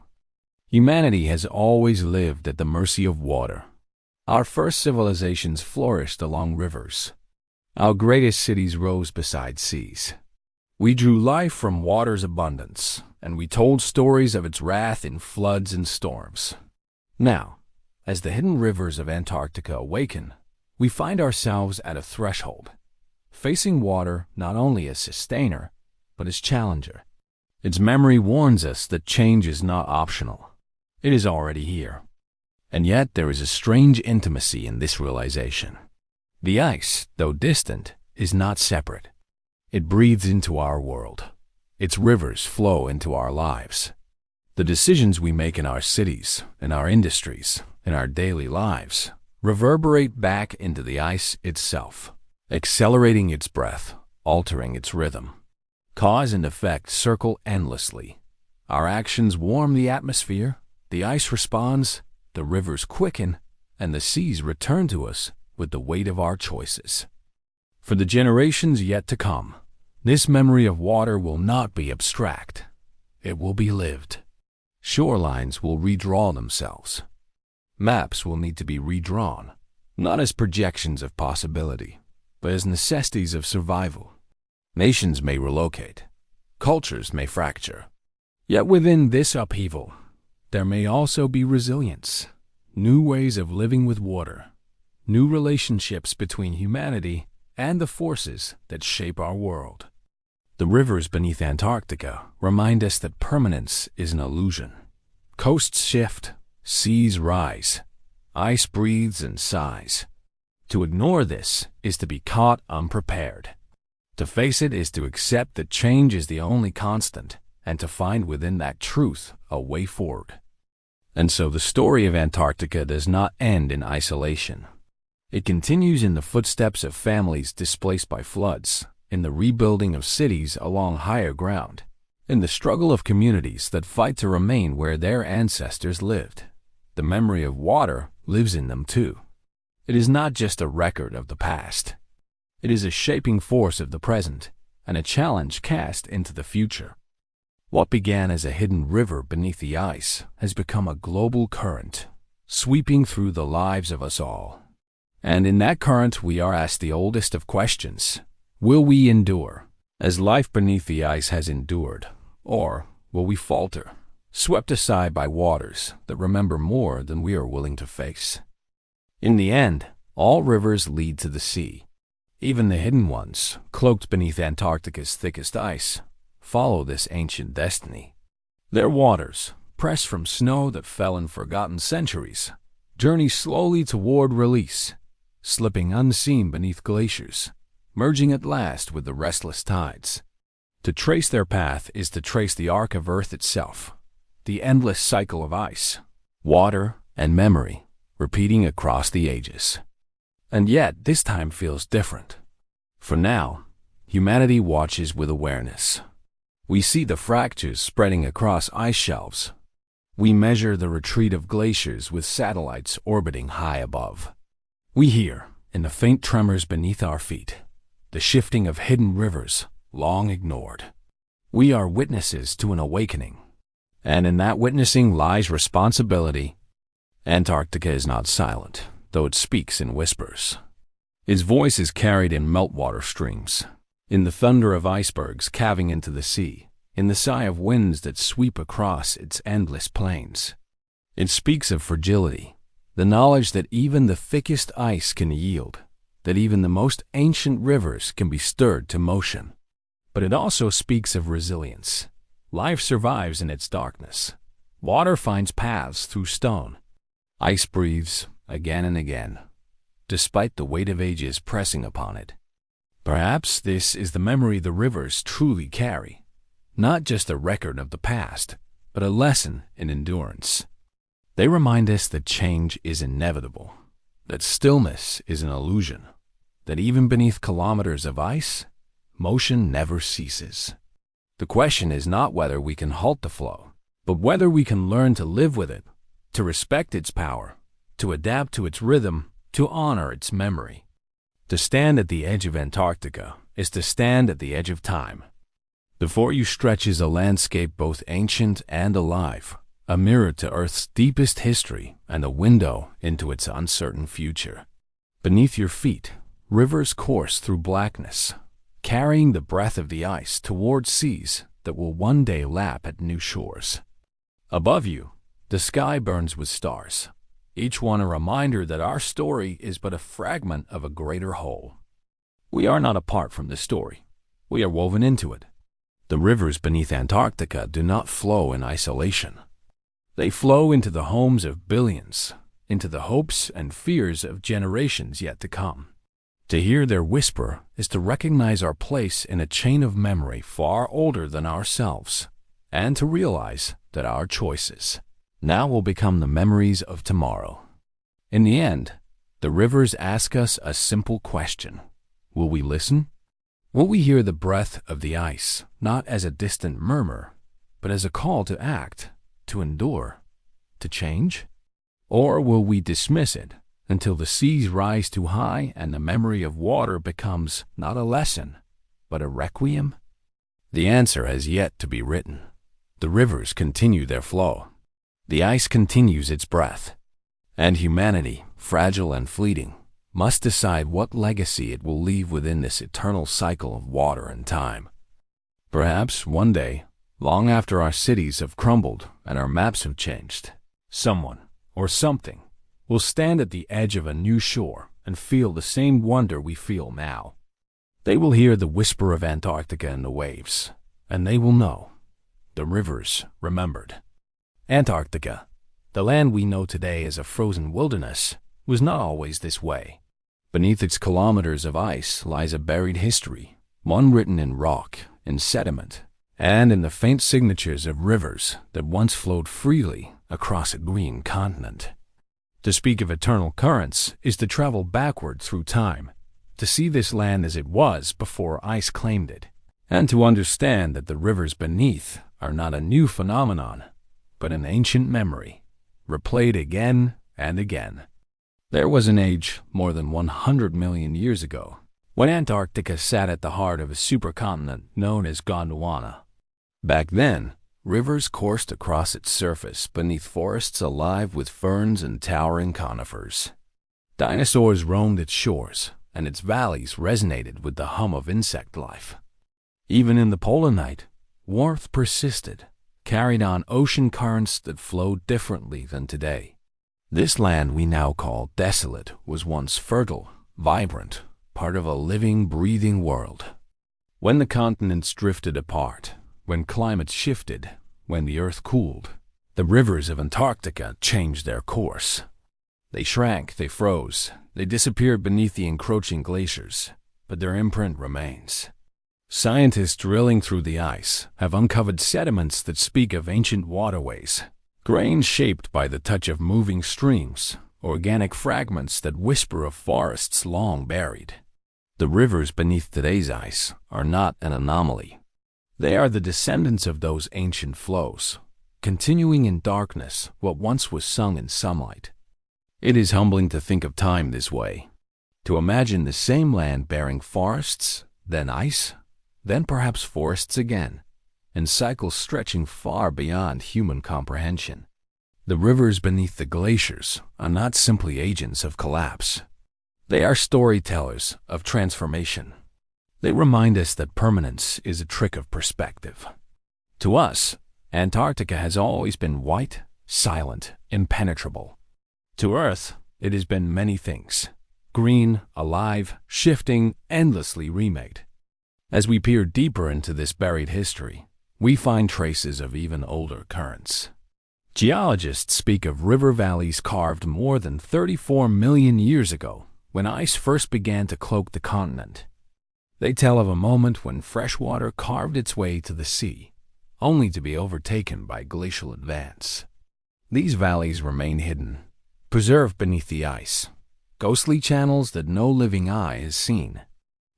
Humanity has always lived at the mercy of water. Our first civilizations flourished along rivers. Our greatest cities rose beside seas. We drew life from water's abundance, and we told stories of its wrath in floods and storms. Now, as the hidden rivers of Antarctica awaken, we find ourselves at a threshold, facing water not only as sustainer, but as challenger. Its memory warns us that change is not optional. It is already here. And yet there is a strange intimacy in this realization. The ice, though distant, is not separate. It breathes into our world. Its rivers flow into our lives. The decisions we make in our cities, in our industries, in our daily lives, reverberate back into the ice itself, accelerating its breath, altering its rhythm. Cause and effect circle endlessly. Our actions warm the atmosphere, the ice responds, the rivers quicken, and the seas return to us with the weight of our choices. For the generations yet to come, this memory of water will not be abstract. It will be lived. Shorelines will redraw themselves. Maps will need to be redrawn, not as projections of possibility, but as necessities of survival. Nations may relocate. Cultures may fracture. Yet within this upheaval, there may also be resilience, new ways of living with water, new relationships between humanity and the forces that shape our world. The rivers beneath Antarctica remind us that permanence is an illusion. Coasts shift, seas rise, ice breathes and sighs. To ignore this is to be caught unprepared. To face it is to accept that change is the only constant, and to find within that truth a way forward. And so the story of Antarctica does not end in isolation. It continues in the footsteps of families displaced by floods, in the rebuilding of cities along higher ground, in the struggle of communities that fight to remain where their ancestors lived. The memory of water lives in them too. It is not just a record of the past. It is a shaping force of the present and a challenge cast into the future. What began as a hidden river beneath the ice has become a global current, sweeping through the lives of us all. And in that current we are asked the oldest of questions. Will we endure, as life beneath the ice has endured, or will we falter, swept aside by waters that remember more than we are willing to face? In the end, all rivers lead to the sea. Even the hidden ones, cloaked beneath Antarctica's thickest ice, follow this ancient destiny. Their waters, pressed from snow that fell in forgotten centuries, journey slowly toward release, slipping unseen beneath glaciers, merging at last with the restless tides. To trace their path is to trace the arc of Earth itself, the endless cycle of ice, water, and memory, repeating across the ages. And yet, this time feels different. For now, humanity watches with awareness. We see the fractures spreading across ice shelves. We measure the retreat of glaciers with satellites orbiting high above. We hear, in the faint tremors beneath our feet, the shifting of hidden rivers long ignored. We are witnesses to an awakening, and in that witnessing lies responsibility. Antarctica is not silent, though it speaks in whispers. Its voice is carried in meltwater streams, in the thunder of icebergs calving into the sea, in the sigh of winds that sweep across its endless plains. It speaks of fragility, the knowledge that even the thickest ice can yield, that even the most ancient rivers can be stirred to motion. But it also speaks of resilience. Life survives in its darkness. Water finds paths through stone. Ice breathes again and again, despite the weight of ages pressing upon it. Perhaps this is the memory the rivers truly carry, not just a record of the past, but a lesson in endurance. They remind us that change is inevitable, that stillness is an illusion, that even beneath kilometers of ice, motion never ceases. The question is not whether we can halt the flow, but whether we can learn to live with it, to respect its power, to adapt to its rhythm, to honor its memory. To stand at the edge of Antarctica is to stand at the edge of time. Before you stretches a landscape both ancient and alive, a mirror to Earth's deepest history and a window into its uncertain future. Beneath your feet, rivers course through blackness, carrying the breath of the ice towards seas that will one day lap at new shores. Above you, the sky burns with stars, each one a reminder that our story is but a fragment of a greater whole. We are not apart from the story. We are woven into it. The rivers beneath Antarctica do not flow in isolation. They flow into the homes of billions, into the hopes and fears of generations yet to come. To hear their whisper is to recognize our place in a chain of memory far older than ourselves, and to realize that our choices now will become the memories of tomorrow. In the end, the rivers ask us a simple question. Will we listen? Will we hear the breath of the ice, not as a distant murmur, but as a call to act, to endure, to change? Or will we dismiss it until the seas rise too high and the memory of water becomes not a lesson, but a requiem? The answer has yet to be written. The rivers continue their flow. The ice continues its breath, and humanity, fragile and fleeting, must decide what legacy it will leave within this eternal cycle of water and time. Perhaps one day, long after our cities have crumbled and our maps have changed, someone or something will stand at the edge of a new shore and feel the same wonder we feel now. They will hear the whisper of Antarctica in the waves, and they will know the rivers remembered. Antarctica, the land we know today as a frozen wilderness, was not always this way. Beneath its kilometers of ice lies a buried history, one written in rock, in sediment, and in the faint signatures of rivers that once flowed freely across a green continent. To speak of eternal currents is to travel backward through time, to see this land as it was before ice claimed it, and to understand that the rivers beneath are not a new phenomenon, but an ancient memory, replayed again and again. There was an age more than 100 million years ago, when Antarctica sat at the heart of a supercontinent known as Gondwana. Back then, rivers coursed across its surface beneath forests alive with ferns and towering conifers. Dinosaurs roamed its shores, and its valleys resonated with the hum of insect life. Even in the polar night, warmth persisted, carried on ocean currents that flowed differently than today. This land we now call desolate was once fertile, vibrant, part of a living, breathing world. When the continents drifted apart, when climates shifted, when the earth cooled, the rivers of Antarctica changed their course. They shrank, they froze, they disappeared beneath the encroaching glaciers, but their imprint remains. Scientists drilling through the ice have uncovered sediments that speak of ancient waterways, grains shaped by the touch of moving streams, organic fragments that whisper of forests long buried. The rivers beneath today's ice are not an anomaly. They are the descendants of those ancient flows, continuing in darkness what once was sung in sunlight. It is humbling to think of time this way, to imagine the same land bearing forests, then ice, then perhaps forests again, and cycles stretching far beyond human comprehension. The rivers beneath the glaciers are not simply agents of collapse. They are storytellers of transformation. They remind us that permanence is a trick of perspective. To us, Antarctica has always been white, silent, impenetrable. To Earth, it has been many things: green, alive, shifting, endlessly remade. As we peer deeper into this buried history, we find traces of even older currents. Geologists speak of river valleys carved more than 34 million years ago, when ice first began to cloak the continent. They tell of a moment when fresh water carved its way to the sea, only to be overtaken by glacial advance. These valleys remain hidden, preserved beneath the ice, ghostly channels that no living eye has seen.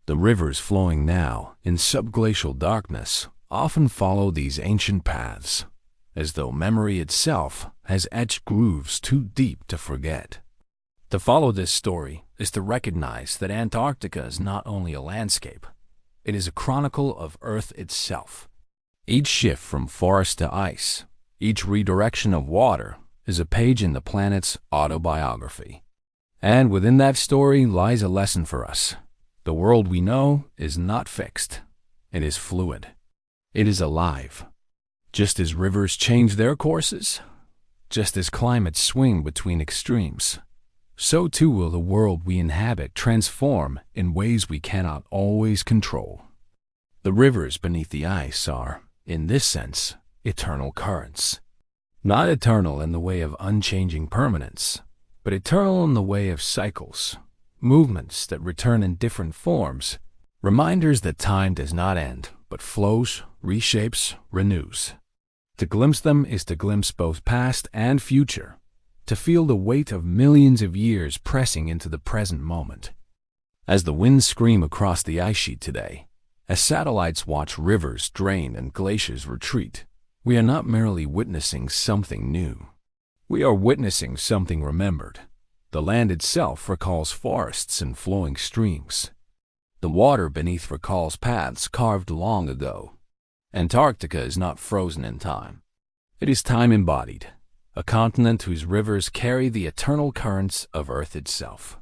The rivers flowing now in subglacial darkness often follow these ancient paths, as though memory itself has etched grooves too deep to forget. To follow this story is to recognize that Antarctica is not only a landscape, it is a chronicle of Earth itself. Each shift from forest to ice, each redirection of water, is a page in the planet's autobiography. And within that story lies a lesson for us. The world we know is not fixed. It is fluid. It is alive. Just as rivers change their courses, just as climates swing between extremes, so too will the world we inhabit transform in ways we cannot always control. The rivers beneath the ice are, in this sense, eternal currents. Not eternal in the way of unchanging permanence, but eternal in the way of cycles, movements that return in different forms, reminders that time does not end, but flows, reshapes, renews. To glimpse them is to glimpse both past and future, to feel the weight of millions of years pressing into the present moment. As the winds scream across the ice sheet today, as satellites watch rivers drain and glaciers retreat, we are not merely witnessing something new. We are witnessing something remembered. The land itself recalls forests and flowing streams. The water beneath recalls paths carved long ago. Antarctica is not frozen in time. It is time embodied, a continent whose rivers carry the eternal currents of Earth itself.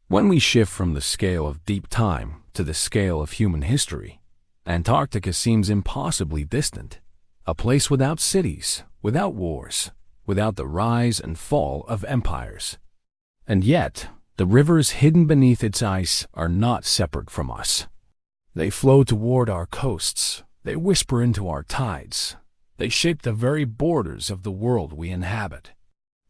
When we shift from the scale of deep time to the scale of human history, Antarctica seems impossibly distant, a place without cities, without wars, without the rise and fall of empires. And yet, the rivers hidden beneath its ice are not separate from us. They flow toward our coasts, they whisper into our tides, they shape the very borders of the world we inhabit.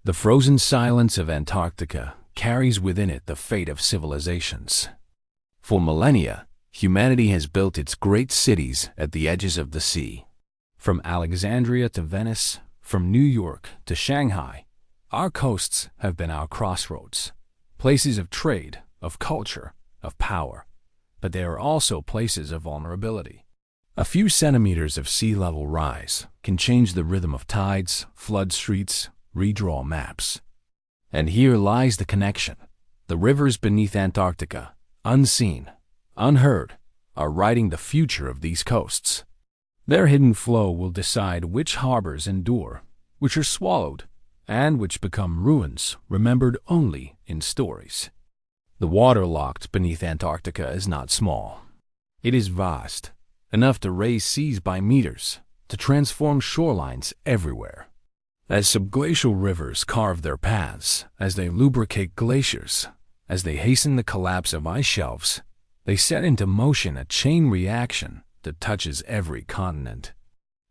The frozen silence of Antarctica carries within it the fate of civilizations. For millennia, humanity has built its great cities at the edges of the sea. From Alexandria to Venice, from New York to Shanghai, our coasts have been our crossroads, places of trade, of culture, of power. But they are also places of vulnerability. A few centimeters of sea level rise can change the rhythm of tides, flood streets, redraw maps. And here lies the connection. The rivers beneath Antarctica, unseen, unheard, are writing the future of these coasts. Their hidden flow will decide which harbors endure, which are swallowed, and which become ruins remembered only in stories. The water locked beneath Antarctica is not small. It is vast, enough to raise seas by meters, to transform shorelines everywhere. As subglacial rivers carve their paths, as they lubricate glaciers, as they hasten the collapse of ice shelves, they set into motion a chain reaction that touches every continent.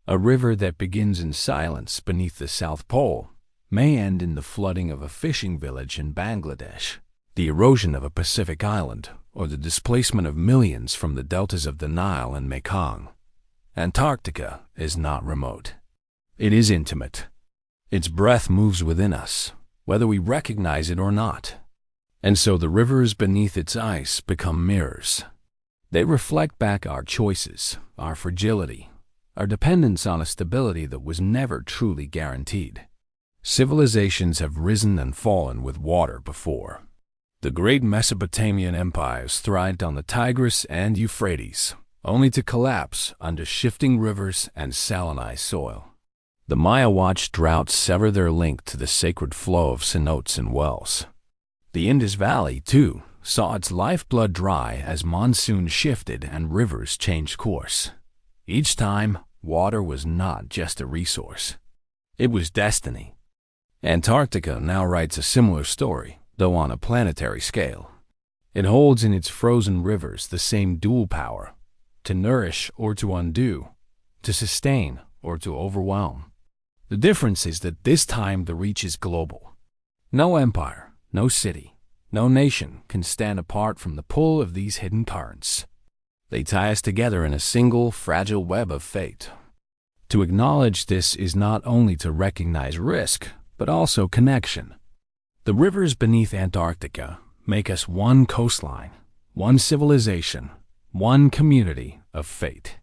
A river that begins in silence beneath the South Pole may end in the flooding of a fishing village in Bangladesh, the erosion of a Pacific island, or the displacement of millions from the deltas of the Nile and Mekong. Antarctica is not remote. It is intimate. Its breath moves within us, whether we recognize it or not. And so the rivers beneath its ice become mirrors. They reflect back our choices, our fragility, our dependence on a stability that was never truly guaranteed. Civilizations have risen and fallen with water before. The great Mesopotamian empires thrived on the Tigris and Euphrates, only to collapse under shifting rivers and salinized soil. The Maya watched droughts sever their link to the sacred flow of cenotes and wells. The Indus Valley, too, saw its lifeblood dry as monsoons shifted and rivers changed course. Each time, water was not just a resource. It was destiny. Antarctica now writes a similar story, though on a planetary scale. It holds in its frozen rivers the same dual power, to nourish or to undo, to sustain or to overwhelm. The difference is that this time the reach is global. No empire, no city, no nation can stand apart from the pull of these hidden currents. They tie us together in a single, fragile web of fate. To acknowledge this is not only to recognize risk, but also connection. The rivers beneath Antarctica make us one coastline, one civilization, one community of fate.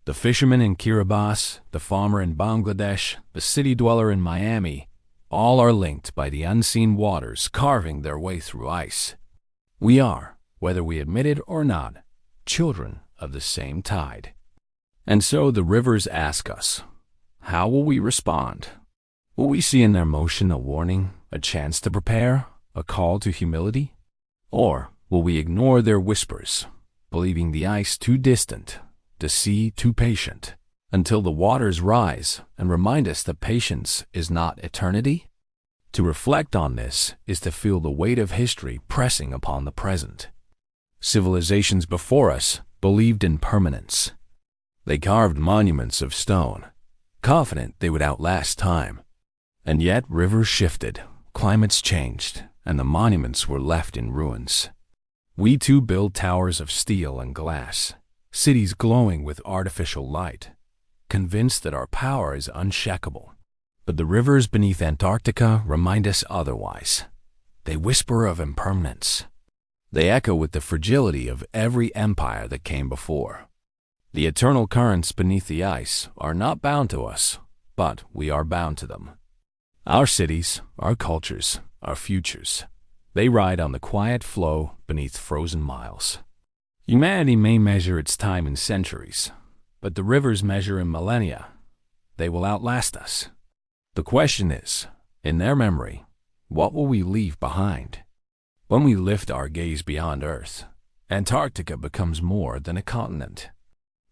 The fisherman in Kiribati, the farmer in Bangladesh, the city dweller in Miami, all are linked by the unseen waters carving their way through ice. We are, whether we admit it or not, children of the same tide. And so the rivers ask us, how will we respond? Will we see in their motion a warning, a chance to prepare, a call to humility? Or will we ignore their whispers, believing the ice too distant, the sea too patient, until the waters rise and remind us that patience is not eternity? To reflect on this is to feel the weight of history pressing upon the present. Civilizations before us believed in permanence. They carved monuments of stone, confident they would outlast time. And yet rivers shifted, climates changed, and the monuments were left in ruins. We too build towers of steel and glass, cities glowing with artificial light, convinced that our power is unshakable. But the rivers beneath Antarctica remind us otherwise. They whisper of impermanence. They echo with the fragility of every empire that came before. The eternal currents beneath the ice are not bound to us, but we are bound to them. Our cities, our cultures, our futures, they ride on the quiet flow beneath frozen miles. Humanity may measure its time in centuries, but the rivers measure in millennia. They will outlast us. The question is, in their memory, what will we leave behind? When we lift our gaze beyond Earth, Antarctica becomes more than a continent.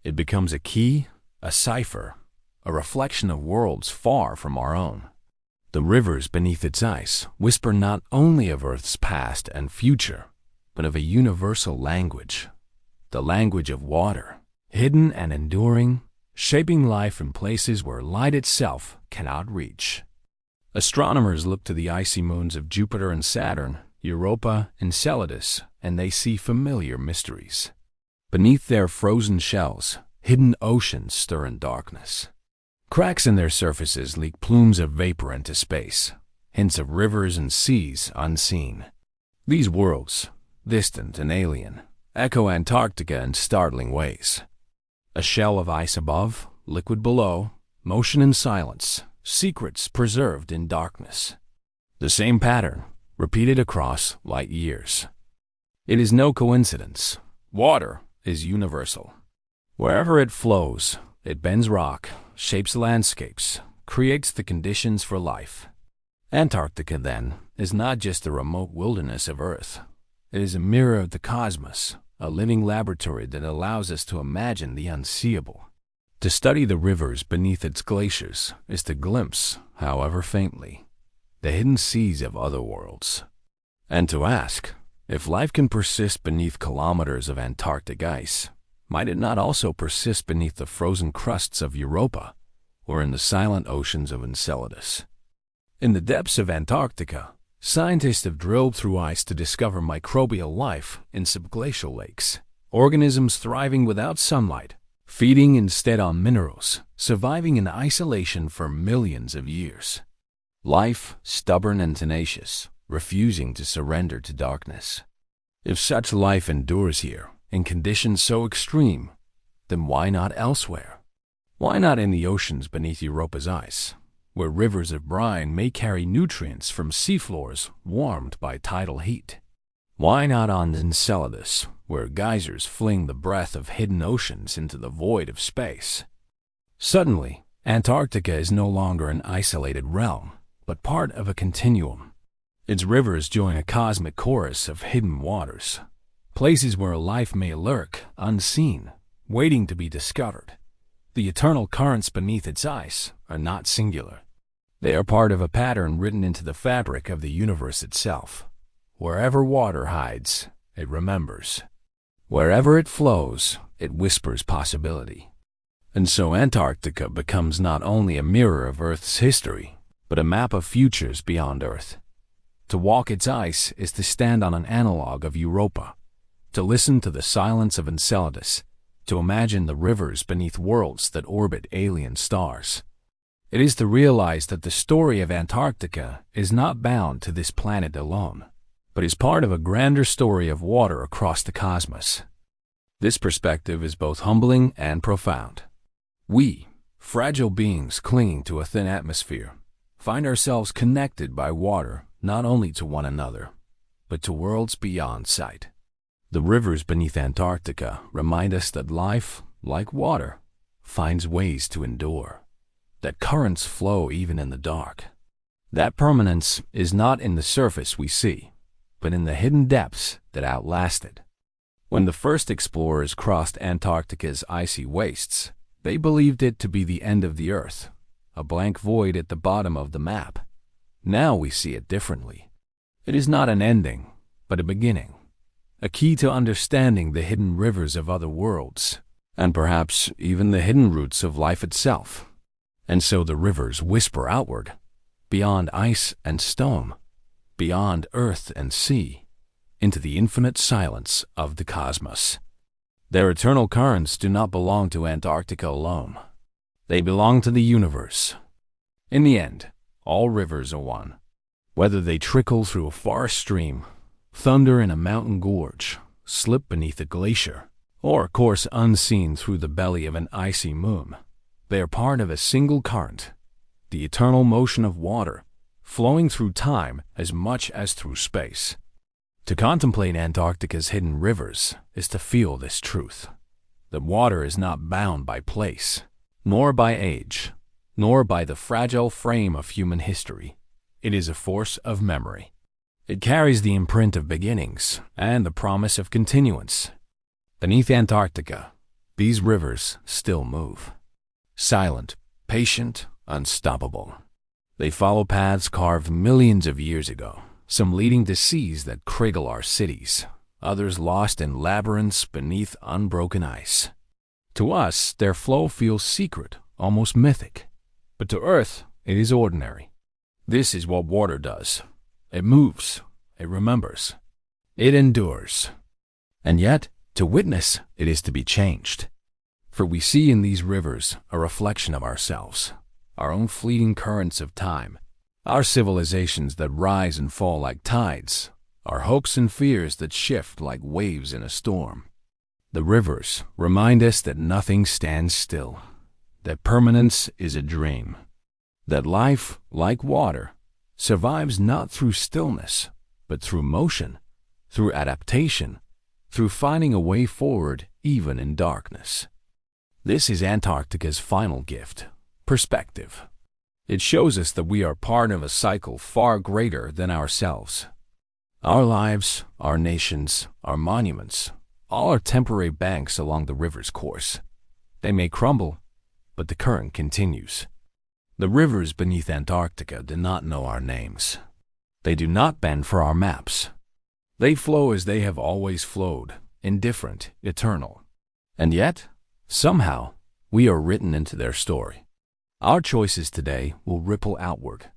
It becomes a key, a cipher, a reflection of worlds far from our own. The rivers beneath its ice whisper not only of Earth's past and future, but of a universal language, the language of water, hidden and enduring, shaping life in places where light itself cannot reach. Astronomers look to the icy moons of Jupiter and Saturn, Europa and Enceladus, and they see familiar mysteries. Beneath their frozen shells, hidden oceans stir in darkness. Cracks in their surfaces leak plumes of vapor into space, hints of rivers and seas unseen. These worlds, distant and alien, echo Antarctica in startling ways. A shell of ice above, liquid below, motion in silence, secrets preserved in darkness. The same pattern, repeated across light years. It is no coincidence. Water is universal. Wherever it flows, it bends rock, shapes landscapes, creates the conditions for life. Antarctica, then, is not just a remote wilderness of Earth. It is a mirror of the cosmos, a living laboratory that allows us to imagine the unseeable. To study the rivers beneath its glaciers is to glimpse, however faintly, the hidden seas of other worlds. And to ask, if life can persist beneath kilometers of Antarctic ice, might it not also persist beneath the frozen crusts of Europa or in the silent oceans of Enceladus? In the depths of Antarctica, scientists have drilled through ice to discover microbial life in subglacial lakes, organisms thriving without sunlight, feeding instead on minerals, surviving in isolation for millions of years. Life, stubborn and tenacious, refusing to surrender to darkness. If such life endures here, in conditions so extreme, then why not elsewhere? Why not in the oceans beneath Europa's ice, where rivers of brine may carry nutrients from seafloors warmed by tidal heat? Why not on Enceladus, where geysers fling the breath of hidden oceans into the void of space? Suddenly, Antarctica is no longer an isolated realm, but part of a continuum. Its rivers join a cosmic chorus of hidden waters, places where life may lurk, unseen, waiting to be discovered. The eternal currents beneath its ice are not singular. They are part of a pattern written into the fabric of the universe itself. Wherever water hides, it remembers. Wherever it flows, it whispers possibility. And so Antarctica becomes not only a mirror of Earth's history, but a map of futures beyond Earth. To walk its ice is to stand on an analog of Europa, to listen to the silence of Enceladus, to imagine the rivers beneath worlds that orbit alien stars. It is to realize that the story of Antarctica is not bound to this planet alone, but is part of a grander story of water across the cosmos. This perspective is both humbling and profound. We, fragile beings clinging to a thin atmosphere, find ourselves connected by water not only to one another, but to worlds beyond sight. The rivers beneath Antarctica remind us that life, like water, finds ways to endure, that currents flow even in the dark. That permanence is not in the surface we see, but in the hidden depths that outlast it. When the first explorers crossed Antarctica's icy wastes, they believed it to be the end of the Earth, a blank void at the bottom of the map. Now we see it differently. It is not an ending, but a beginning, a key to understanding the hidden rivers of other worlds, and perhaps even the hidden roots of life itself. And so the rivers whisper outward, beyond ice and stone, beyond earth and sea, into the infinite silence of the cosmos. Their eternal currents do not belong to Antarctica alone. They belong to the universe. In the end, all rivers are one. Whether they trickle through a forest stream, thunder in a mountain gorge, slip beneath a glacier, or course unseen through the belly of an icy moon, they are part of a single current, the eternal motion of water, flowing through time as much as through space. To contemplate Antarctica's hidden rivers is to feel this truth, that water is not bound by place, nor by age, nor by the fragile frame of human history. It is a force of memory. It carries the imprint of beginnings and the promise of continuance. Beneath Antarctica, these rivers still move. Silent, patient, unstoppable. They follow paths carved millions of years ago, some leading to seas that cradle our cities, others lost in labyrinths beneath unbroken ice. To us, their flow feels secret, almost mythic. But to Earth, it is ordinary. This is what water does. It moves, it remembers, it endures. And yet, to witness, it is to be changed. For we see in these rivers a reflection of ourselves, our own fleeting currents of time, our civilizations that rise and fall like tides, our hopes and fears that shift like waves in a storm. The rivers remind us that nothing stands still, that permanence is a dream, that life, like water, survives not through stillness, but through motion, through adaptation, through finding a way forward even in darkness. This is Antarctica's final gift, perspective. It shows us that we are part of a cycle far greater than ourselves. Our lives, our nations, our monuments, all are temporary banks along the river's course. They may crumble, but the current continues. The rivers beneath Antarctica do not know our names. They do not bend for our maps. They flow as they have always flowed, indifferent, eternal. And yet, somehow, we are written into their story. Our choices today will ripple outward,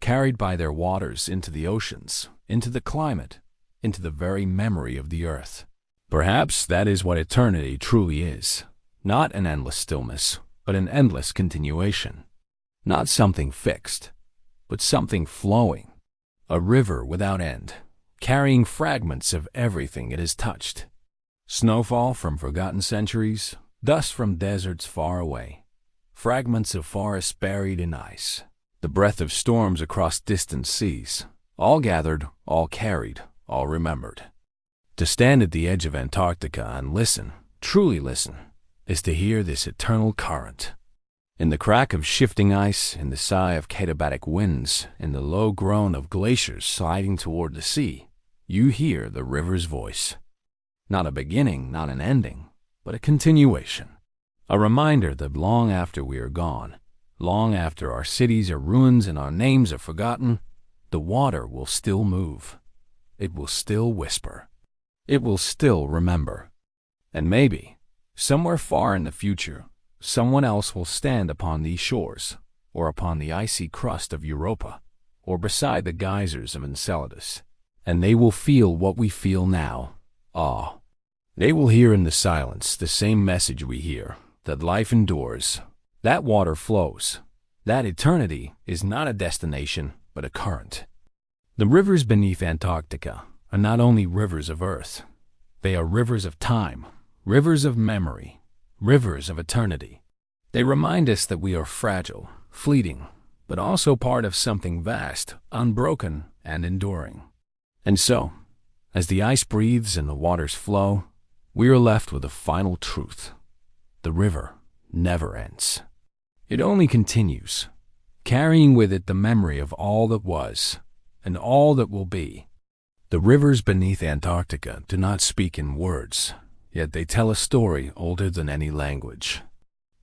carried by their waters into the oceans, into the climate, into the very memory of the earth. Perhaps that is what eternity truly is. Not an endless stillness, but an endless continuation. Not something fixed, but something flowing, A river without end, carrying fragments of everything it has touched. Snowfall from forgotten centuries, dust from deserts far away, fragments of forests buried in ice, the breath of storms across distant seas, all gathered, all carried, all remembered. To stand at the edge of Antarctica and listen, truly listen, is to hear this eternal current. In the crack of shifting ice, in the sigh of katabatic winds, in the low groan of glaciers sliding toward the sea, you hear the river's voice. Not a beginning, not an ending, but a continuation. A reminder that long after we are gone, long after our cities are ruins and our names are forgotten, the water will still move. It will still whisper. It will still remember. And maybe, somewhere far in the future, someone else will stand upon these shores, or upon the icy crust of Europa, or beside the geysers of Enceladus, and they will feel what we feel now, awe. They will hear in the silence the same message we hear, that life endures, that water flows, that eternity is not a destination, but a current. The rivers beneath Antarctica are not only rivers of Earth, they are rivers of time, rivers of memory, rivers of eternity. They remind us that we are fragile, fleeting, but also part of something vast, unbroken, and enduring. And so, as the ice breathes and the waters flow, we are left with a final truth. The river never ends. It only continues, carrying with it the memory of all that was and all that will be. The rivers beneath Antarctica do not speak in words, yet they tell a story older than any language.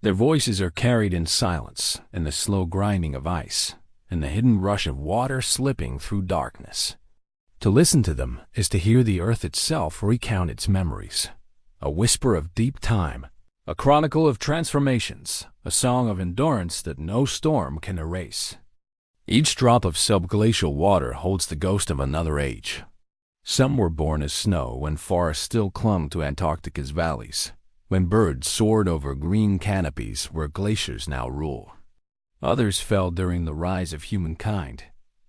Their voices are carried in silence, in the slow grinding of ice, in the hidden rush of water slipping through darkness. To listen to them is to hear the earth itself recount its memories, a whisper of deep time, a chronicle of transformations, a song of endurance that no storm can erase. Each drop of subglacial water holds the ghost of another age. Some were born as snow when forests still clung to Antarctica's valleys, when birds soared over green canopies where glaciers now rule. Others fell during the rise of humankind,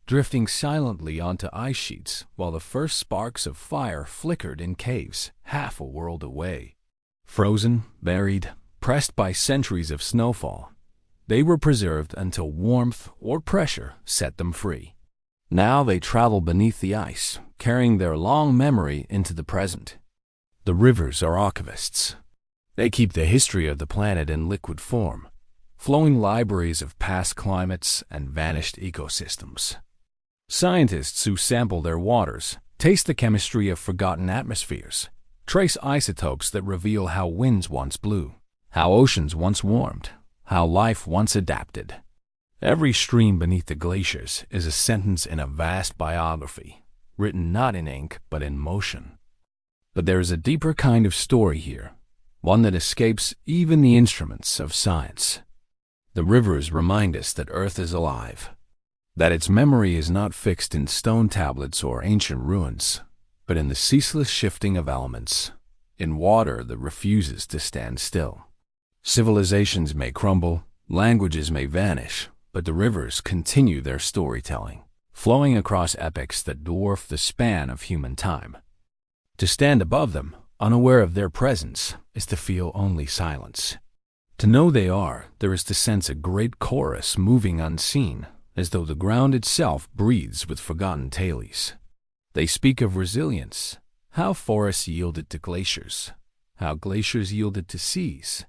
drifting silently onto ice sheets while the first sparks of fire flickered in caves half a world away. Frozen, buried, pressed by centuries of snowfall, they were preserved until warmth or pressure set them free. Now they travel beneath the ice, carrying their long memory into the present. The rivers are archivists. They keep the history of the planet in liquid form, flowing libraries of past climates and vanished ecosystems. Scientists who sample their waters taste the chemistry of forgotten atmospheres, trace isotopes that reveal how winds once blew, how oceans once warmed, how life once adapted. Every stream beneath the glaciers is a sentence in a vast biography, written not in ink but in motion. But there is a deeper kind of story here, one that escapes even the instruments of science. The rivers remind us that Earth is alive, that its memory is not fixed in stone tablets or ancient ruins, but in the ceaseless shifting of elements, in water that refuses to stand still. Civilizations may crumble, languages may vanish, but the rivers continue their storytelling, flowing across epochs that dwarf the span of human time. To stand above them, unaware of their presence, is to feel only silence. To know they are, there is to sense a great chorus moving unseen, as though the ground itself breathes with forgotten tales. They speak of resilience, how forests yielded to glaciers, how glaciers yielded to seas,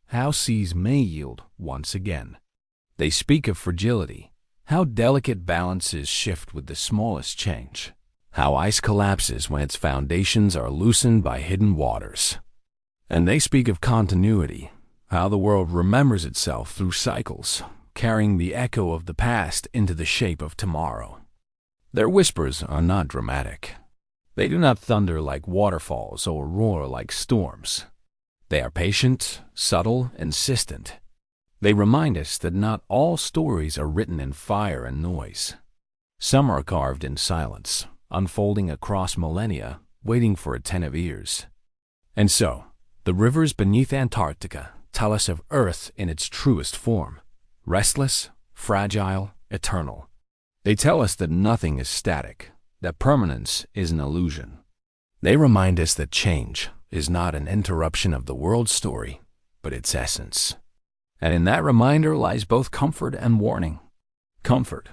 how seas may yield once again. They speak of fragility, how delicate balances shift with the smallest change, how ice collapses when its foundations are loosened by hidden waters. And they speak of continuity, how the world remembers itself through cycles, carrying the echo of the past into the shape of tomorrow. Their whispers are not dramatic. They do not thunder like waterfalls or roar like storms. They are patient, subtle, insistent. They remind us that not all stories are written in fire and noise. Some are carved in silence, unfolding across millennia, waiting for attentive ears. And so, the rivers beneath Antarctica tell us of Earth in its truest form, restless, fragile, eternal. They tell us that nothing is static, that permanence is an illusion. They remind us that change is not an interruption of the world's story, but its essence. And in that reminder lies both comfort and warning. Comfort,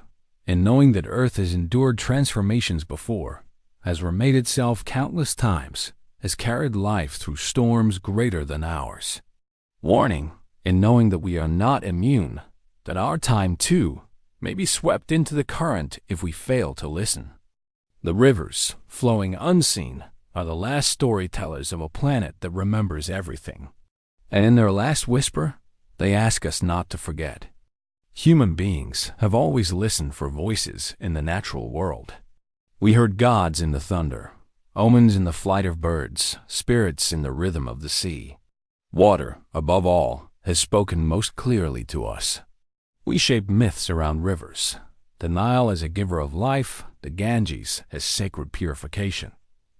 in knowing that Earth has endured transformations before, has remade itself countless times, has carried life through storms greater than ours. Warning, in knowing that we are not immune, that our time, too, may be swept into the current if we fail to listen. The rivers, flowing unseen, are the last storytellers of a planet that remembers everything. And in their last whisper, they ask us not to forget. Human beings have always listened for voices in the natural world. We heard gods in the thunder, omens in the flight of birds, spirits in the rhythm of the sea. Water, above all, has spoken most clearly to us. We shaped myths around rivers, the Nile as a giver of life, the Ganges as sacred purification,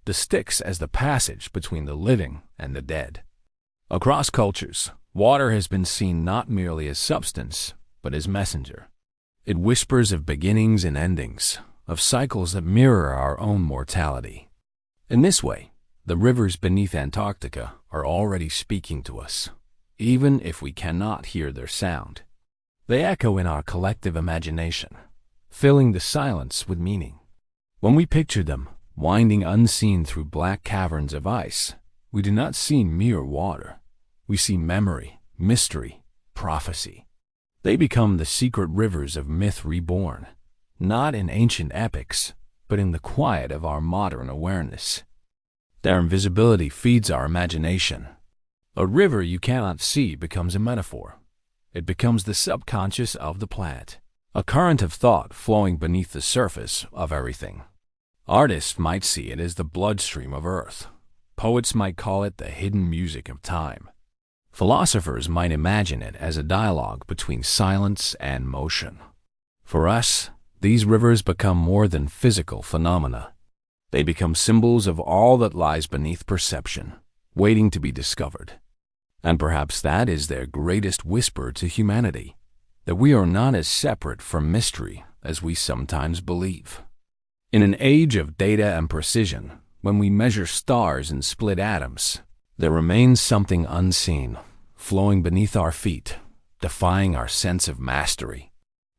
the Styx as the passage between the living and the dead. Across cultures, water has been seen not merely as substance, but as messenger. It whispers of beginnings and endings, of cycles that mirror our own mortality. In this way, the rivers beneath Antarctica are already speaking to us, even if we cannot hear their sound. They echo in our collective imagination, filling the silence with meaning. When we picture them, winding unseen through black caverns of ice, we do not see mere water. We see memory, mystery, prophecy. They become the secret rivers of myth reborn, not in ancient epics, but in the quiet of our modern awareness. Their invisibility feeds our imagination. A river you cannot see becomes a metaphor. It becomes the subconscious of the planet, a current of thought flowing beneath the surface of everything. Artists might see it as the bloodstream of Earth. Poets might call it the hidden music of time. Philosophers might imagine it as a dialogue between silence and motion. For us, these rivers become more than physical phenomena. They become symbols of all that lies beneath perception, waiting to be discovered. And perhaps that is their greatest whisper to humanity, that we are not as separate from mystery as we sometimes believe. In an age of data and precision, when we measure stars and split atoms, there remains something unseen, flowing beneath our feet, defying our sense of mastery.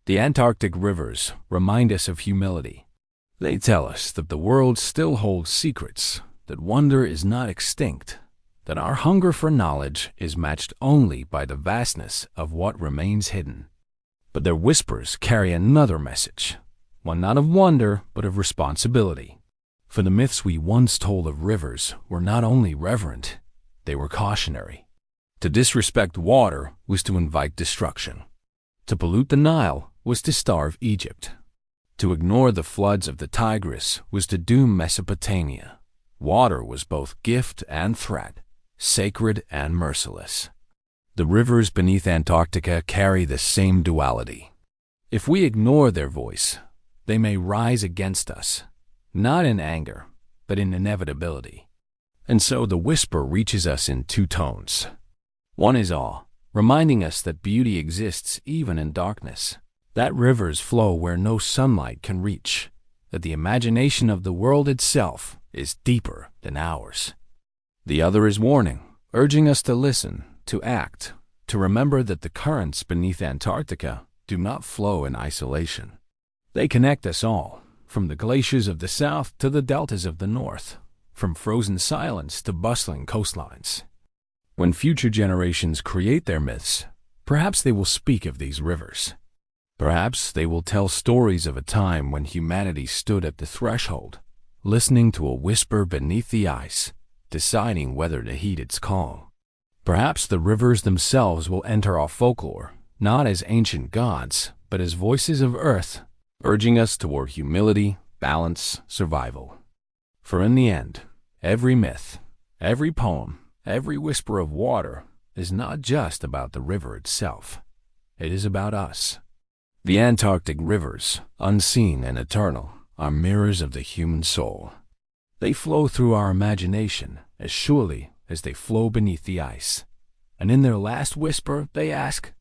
The Antarctic rivers remind us of humility. They tell us that the world still holds secrets, that wonder is not extinct, that our hunger for knowledge is matched only by the vastness of what remains hidden. But their whispers carry another message, one not of wonder, but of responsibility. For the myths we once told of rivers were not only reverent, they were cautionary. To disrespect water was to invite destruction. To pollute the Nile was to starve Egypt. To ignore the floods of the Tigris was to doom Mesopotamia. Water was both gift and threat, sacred and merciless. The rivers beneath Antarctica carry the same duality. If we ignore their voice, they may rise against us, not in anger, but in inevitability. And so the whisper reaches us in two tones. One is awe, reminding us that beauty exists even in darkness, that rivers flow where no sunlight can reach, that the imagination of the world itself is deeper than ours. The other is warning, urging us to listen, to act, to remember that the currents beneath Antarctica do not flow in isolation. They connect us all, from the glaciers of the south to the deltas of the north, from frozen silence to bustling coastlines. When future generations create their myths, perhaps they will speak of these rivers. Perhaps they will tell stories of a time when humanity stood at the threshold, listening to a whisper beneath the ice, deciding whether to heed its call. Perhaps the rivers themselves will enter our folklore, not as ancient gods, but as voices of Earth, urging us toward humility, balance, survival. For in the end, every myth, every poem, every whisper of water is not just about the river itself. It is about us. The Antarctic rivers, unseen and eternal, are mirrors of the human soul. They flow through our imagination as surely as they flow beneath the ice. And in their last whisper, they ask,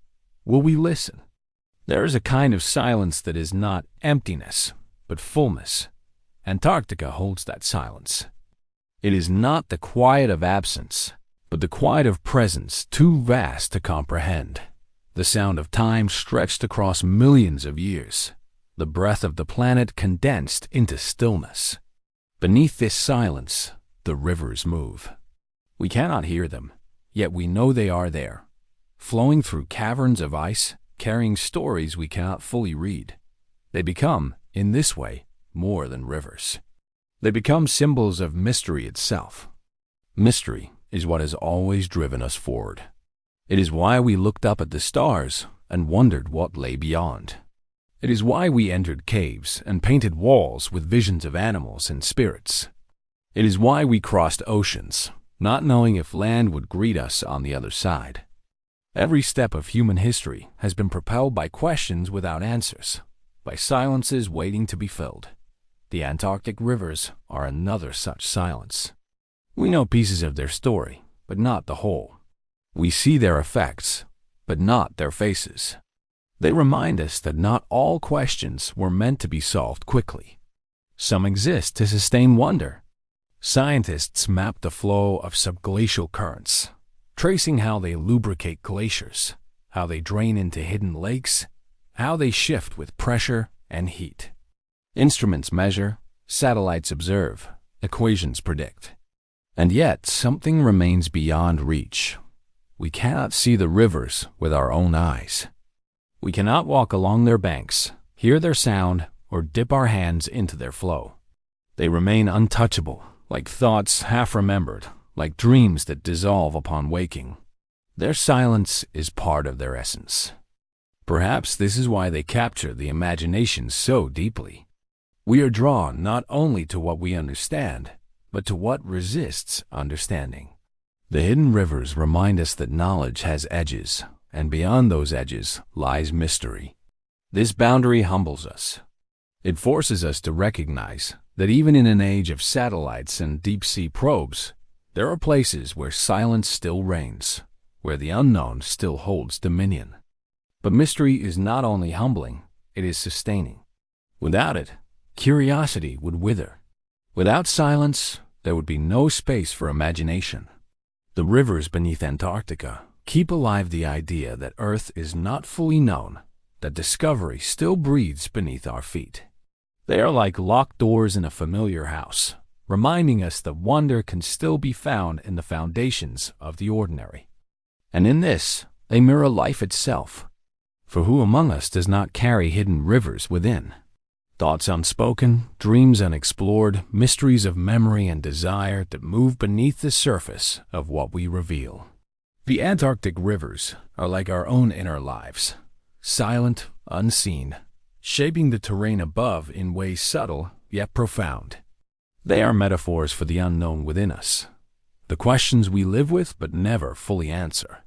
will we listen? There is a kind of silence that is not emptiness, but fullness. Antarctica holds that silence. It is not the quiet of absence, but the quiet of presence too vast to comprehend. The sound of time stretched across millions of years. The breath of the planet condensed into stillness. Beneath this silence, the rivers move. We cannot hear them, yet we know they are there, flowing through caverns of ice, carrying stories we cannot fully read. They become, in this way, more than rivers. They become symbols of mystery itself. Mystery is what has always driven us forward. It is why we looked up at the stars and wondered what lay beyond. It is why we entered caves and painted walls with visions of animals and spirits. It is why we crossed oceans, not knowing if land would greet us on the other side. Every step of human history has been propelled by questions without answers, by silences waiting to be filled. The Antarctic rivers are another such silence. We know pieces of their story, but not the whole. We see their effects, but not their faces. They remind us that not all questions were meant to be solved quickly. Some exist to sustain wonder. Scientists map the flow of subglacial currents, tracing how they lubricate glaciers, how they drain into hidden lakes, how they shift with pressure and heat. Instruments measure, satellites observe, equations predict. And yet, something remains beyond reach. We cannot see the rivers with our own eyes. We cannot walk along their banks, hear their sound, or dip our hands into their flow. They remain untouchable, like thoughts half-remembered, like dreams that dissolve upon waking. Their silence is part of their essence. Perhaps this is why they capture the imagination so deeply. We are drawn not only to what we understand, but to what resists understanding. The hidden rivers remind us that knowledge has edges, and beyond those edges lies mystery. This boundary humbles us. It forces us to recognize that even in an age of satellites and deep-sea probes, there are places where silence still reigns, where the unknown still holds dominion. But mystery is not only humbling, it is sustaining. Without it, curiosity would wither. Without silence, there would be no space for imagination. The rivers beneath Antarctica keep alive the idea that Earth is not fully known, that discovery still breathes beneath our feet. They are like locked doors in a familiar house, reminding us that wonder can still be found in the foundations of the ordinary. And in this, they mirror life itself. For who among us does not carry hidden rivers within? Thoughts unspoken, dreams unexplored, mysteries of memory and desire that move beneath the surface of what we reveal. The Antarctic rivers are like our own inner lives, silent, unseen, shaping the terrain above in ways subtle yet profound. They are metaphors for the unknown within us, the questions we live with but never fully answer.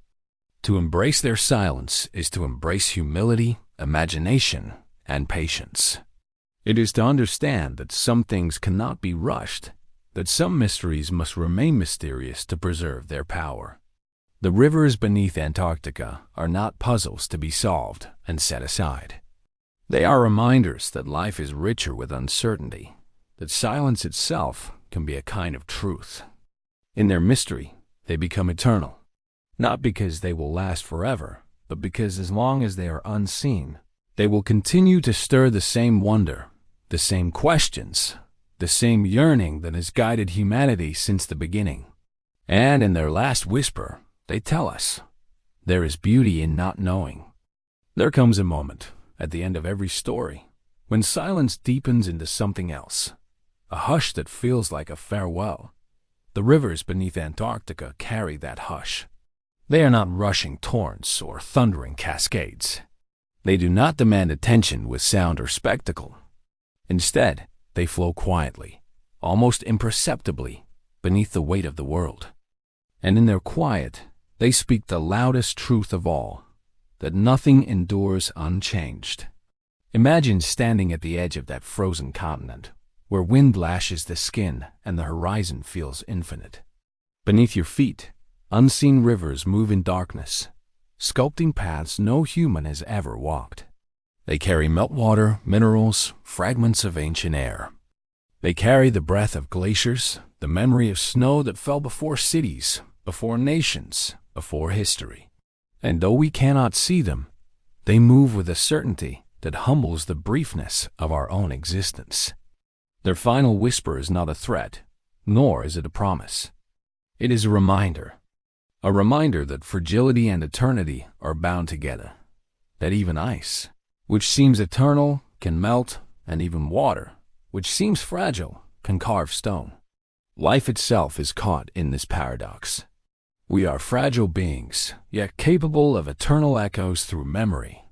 To embrace their silence is to embrace humility, imagination, and patience. It is to understand that some things cannot be rushed, that some mysteries must remain mysterious to preserve their power. The rivers beneath Antarctica are not puzzles to be solved and set aside. They are reminders that life is richer with uncertainty, that silence itself can be a kind of truth. In their mystery, they become eternal, not because they will last forever, but because as long as they are unseen, they will continue to stir the same wonder, the same questions, the same yearning that has guided humanity since the beginning. And in their last whisper, they tell us, there is beauty in not knowing. There comes a moment, at the end of every story, when silence deepens into something else, a hush that feels like a farewell. The rivers beneath Antarctica carry that hush. They are not rushing torrents or thundering cascades. They do not demand attention with sound or spectacle. Instead, they flow quietly, almost imperceptibly, beneath the weight of the world. And in their quiet, they speak the loudest truth of all, that nothing endures unchanged. Imagine standing at the edge of that frozen continent, where wind lashes the skin and the horizon feels infinite. Beneath your feet, unseen rivers move in darkness, sculpting paths no human has ever walked. They carry meltwater, minerals, fragments of ancient air. They carry the breath of glaciers, the memory of snow that fell before cities, before nations, before history. And though we cannot see them, they move with a certainty that humbles the briefness of our own existence. Their final whisper is not a threat, nor is it a promise. It is a reminder that fragility and eternity are bound together, that even ice, which seems eternal, can melt, and even water, which seems fragile, can carve stone. Life itself is caught in this paradox. We are fragile beings, yet capable of eternal echoes through memory,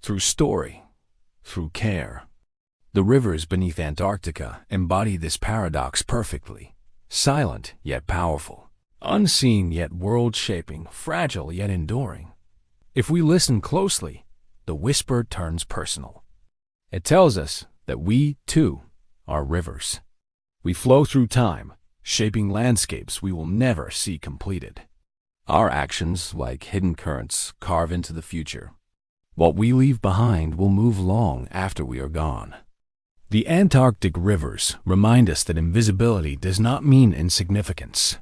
through story, through care. The rivers beneath Antarctica embody this paradox perfectly. Silent yet powerful, unseen yet world-shaping, fragile yet enduring. If we listen closely, the whisper turns personal. It tells us that we, too, are rivers. We flow through time, shaping landscapes we will never see completed. Our actions, like hidden currents, carve into the future. What we leave behind will move long after we are gone. The Antarctic rivers remind us that invisibility does not mean insignificance.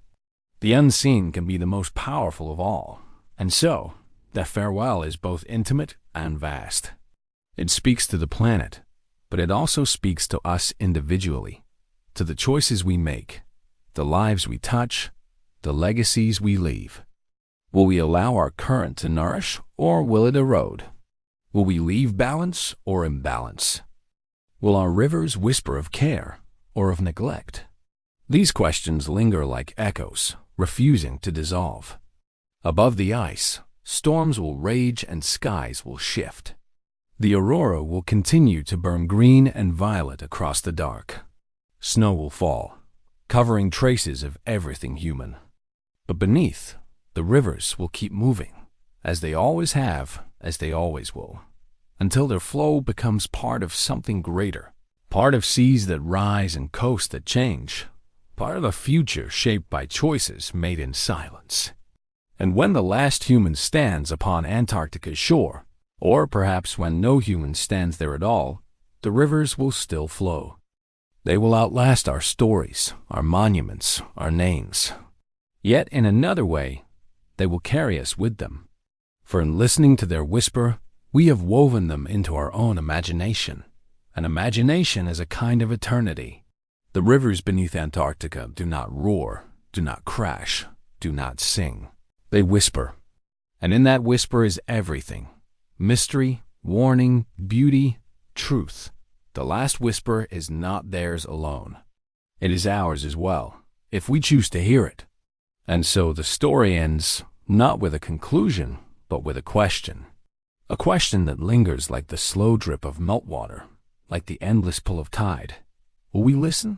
The unseen can be the most powerful of all, and so, that farewell is both intimate and vast. It speaks to the planet, but it also speaks to us individually, to the choices we make, the lives we touch, the legacies we leave. Will we allow our current to nourish, or will it erode? Will we leave balance or imbalance? Will our rivers whisper of care or of neglect? These questions linger like echoes, refusing to dissolve. Above the ice, storms will rage and skies will shift. The aurora will continue to burn green and violet across the dark. Snow will fall, covering traces of everything human. But beneath, the rivers will keep moving, as they always have, as they always will, until their flow becomes part of something greater, part of seas that rise and coasts that change, part of a future shaped by choices made in silence. And when the last human stands upon Antarctica's shore, or perhaps when no human stands there at all, the rivers will still flow. They will outlast our stories, our monuments, our names. Yet in another way, they will carry us with them. For in listening to their whisper, we have woven them into our own imagination. An imagination is a kind of eternity. The rivers beneath Antarctica do not roar, do not crash, do not sing. They whisper. And in that whisper is everything. Mystery, warning, beauty, truth. The last whisper is not theirs alone. It is ours as well, if we choose to hear it. And so the story ends not with a conclusion, but with a question. A question that lingers like the slow drip of meltwater, like the endless pull of tide. Will we listen?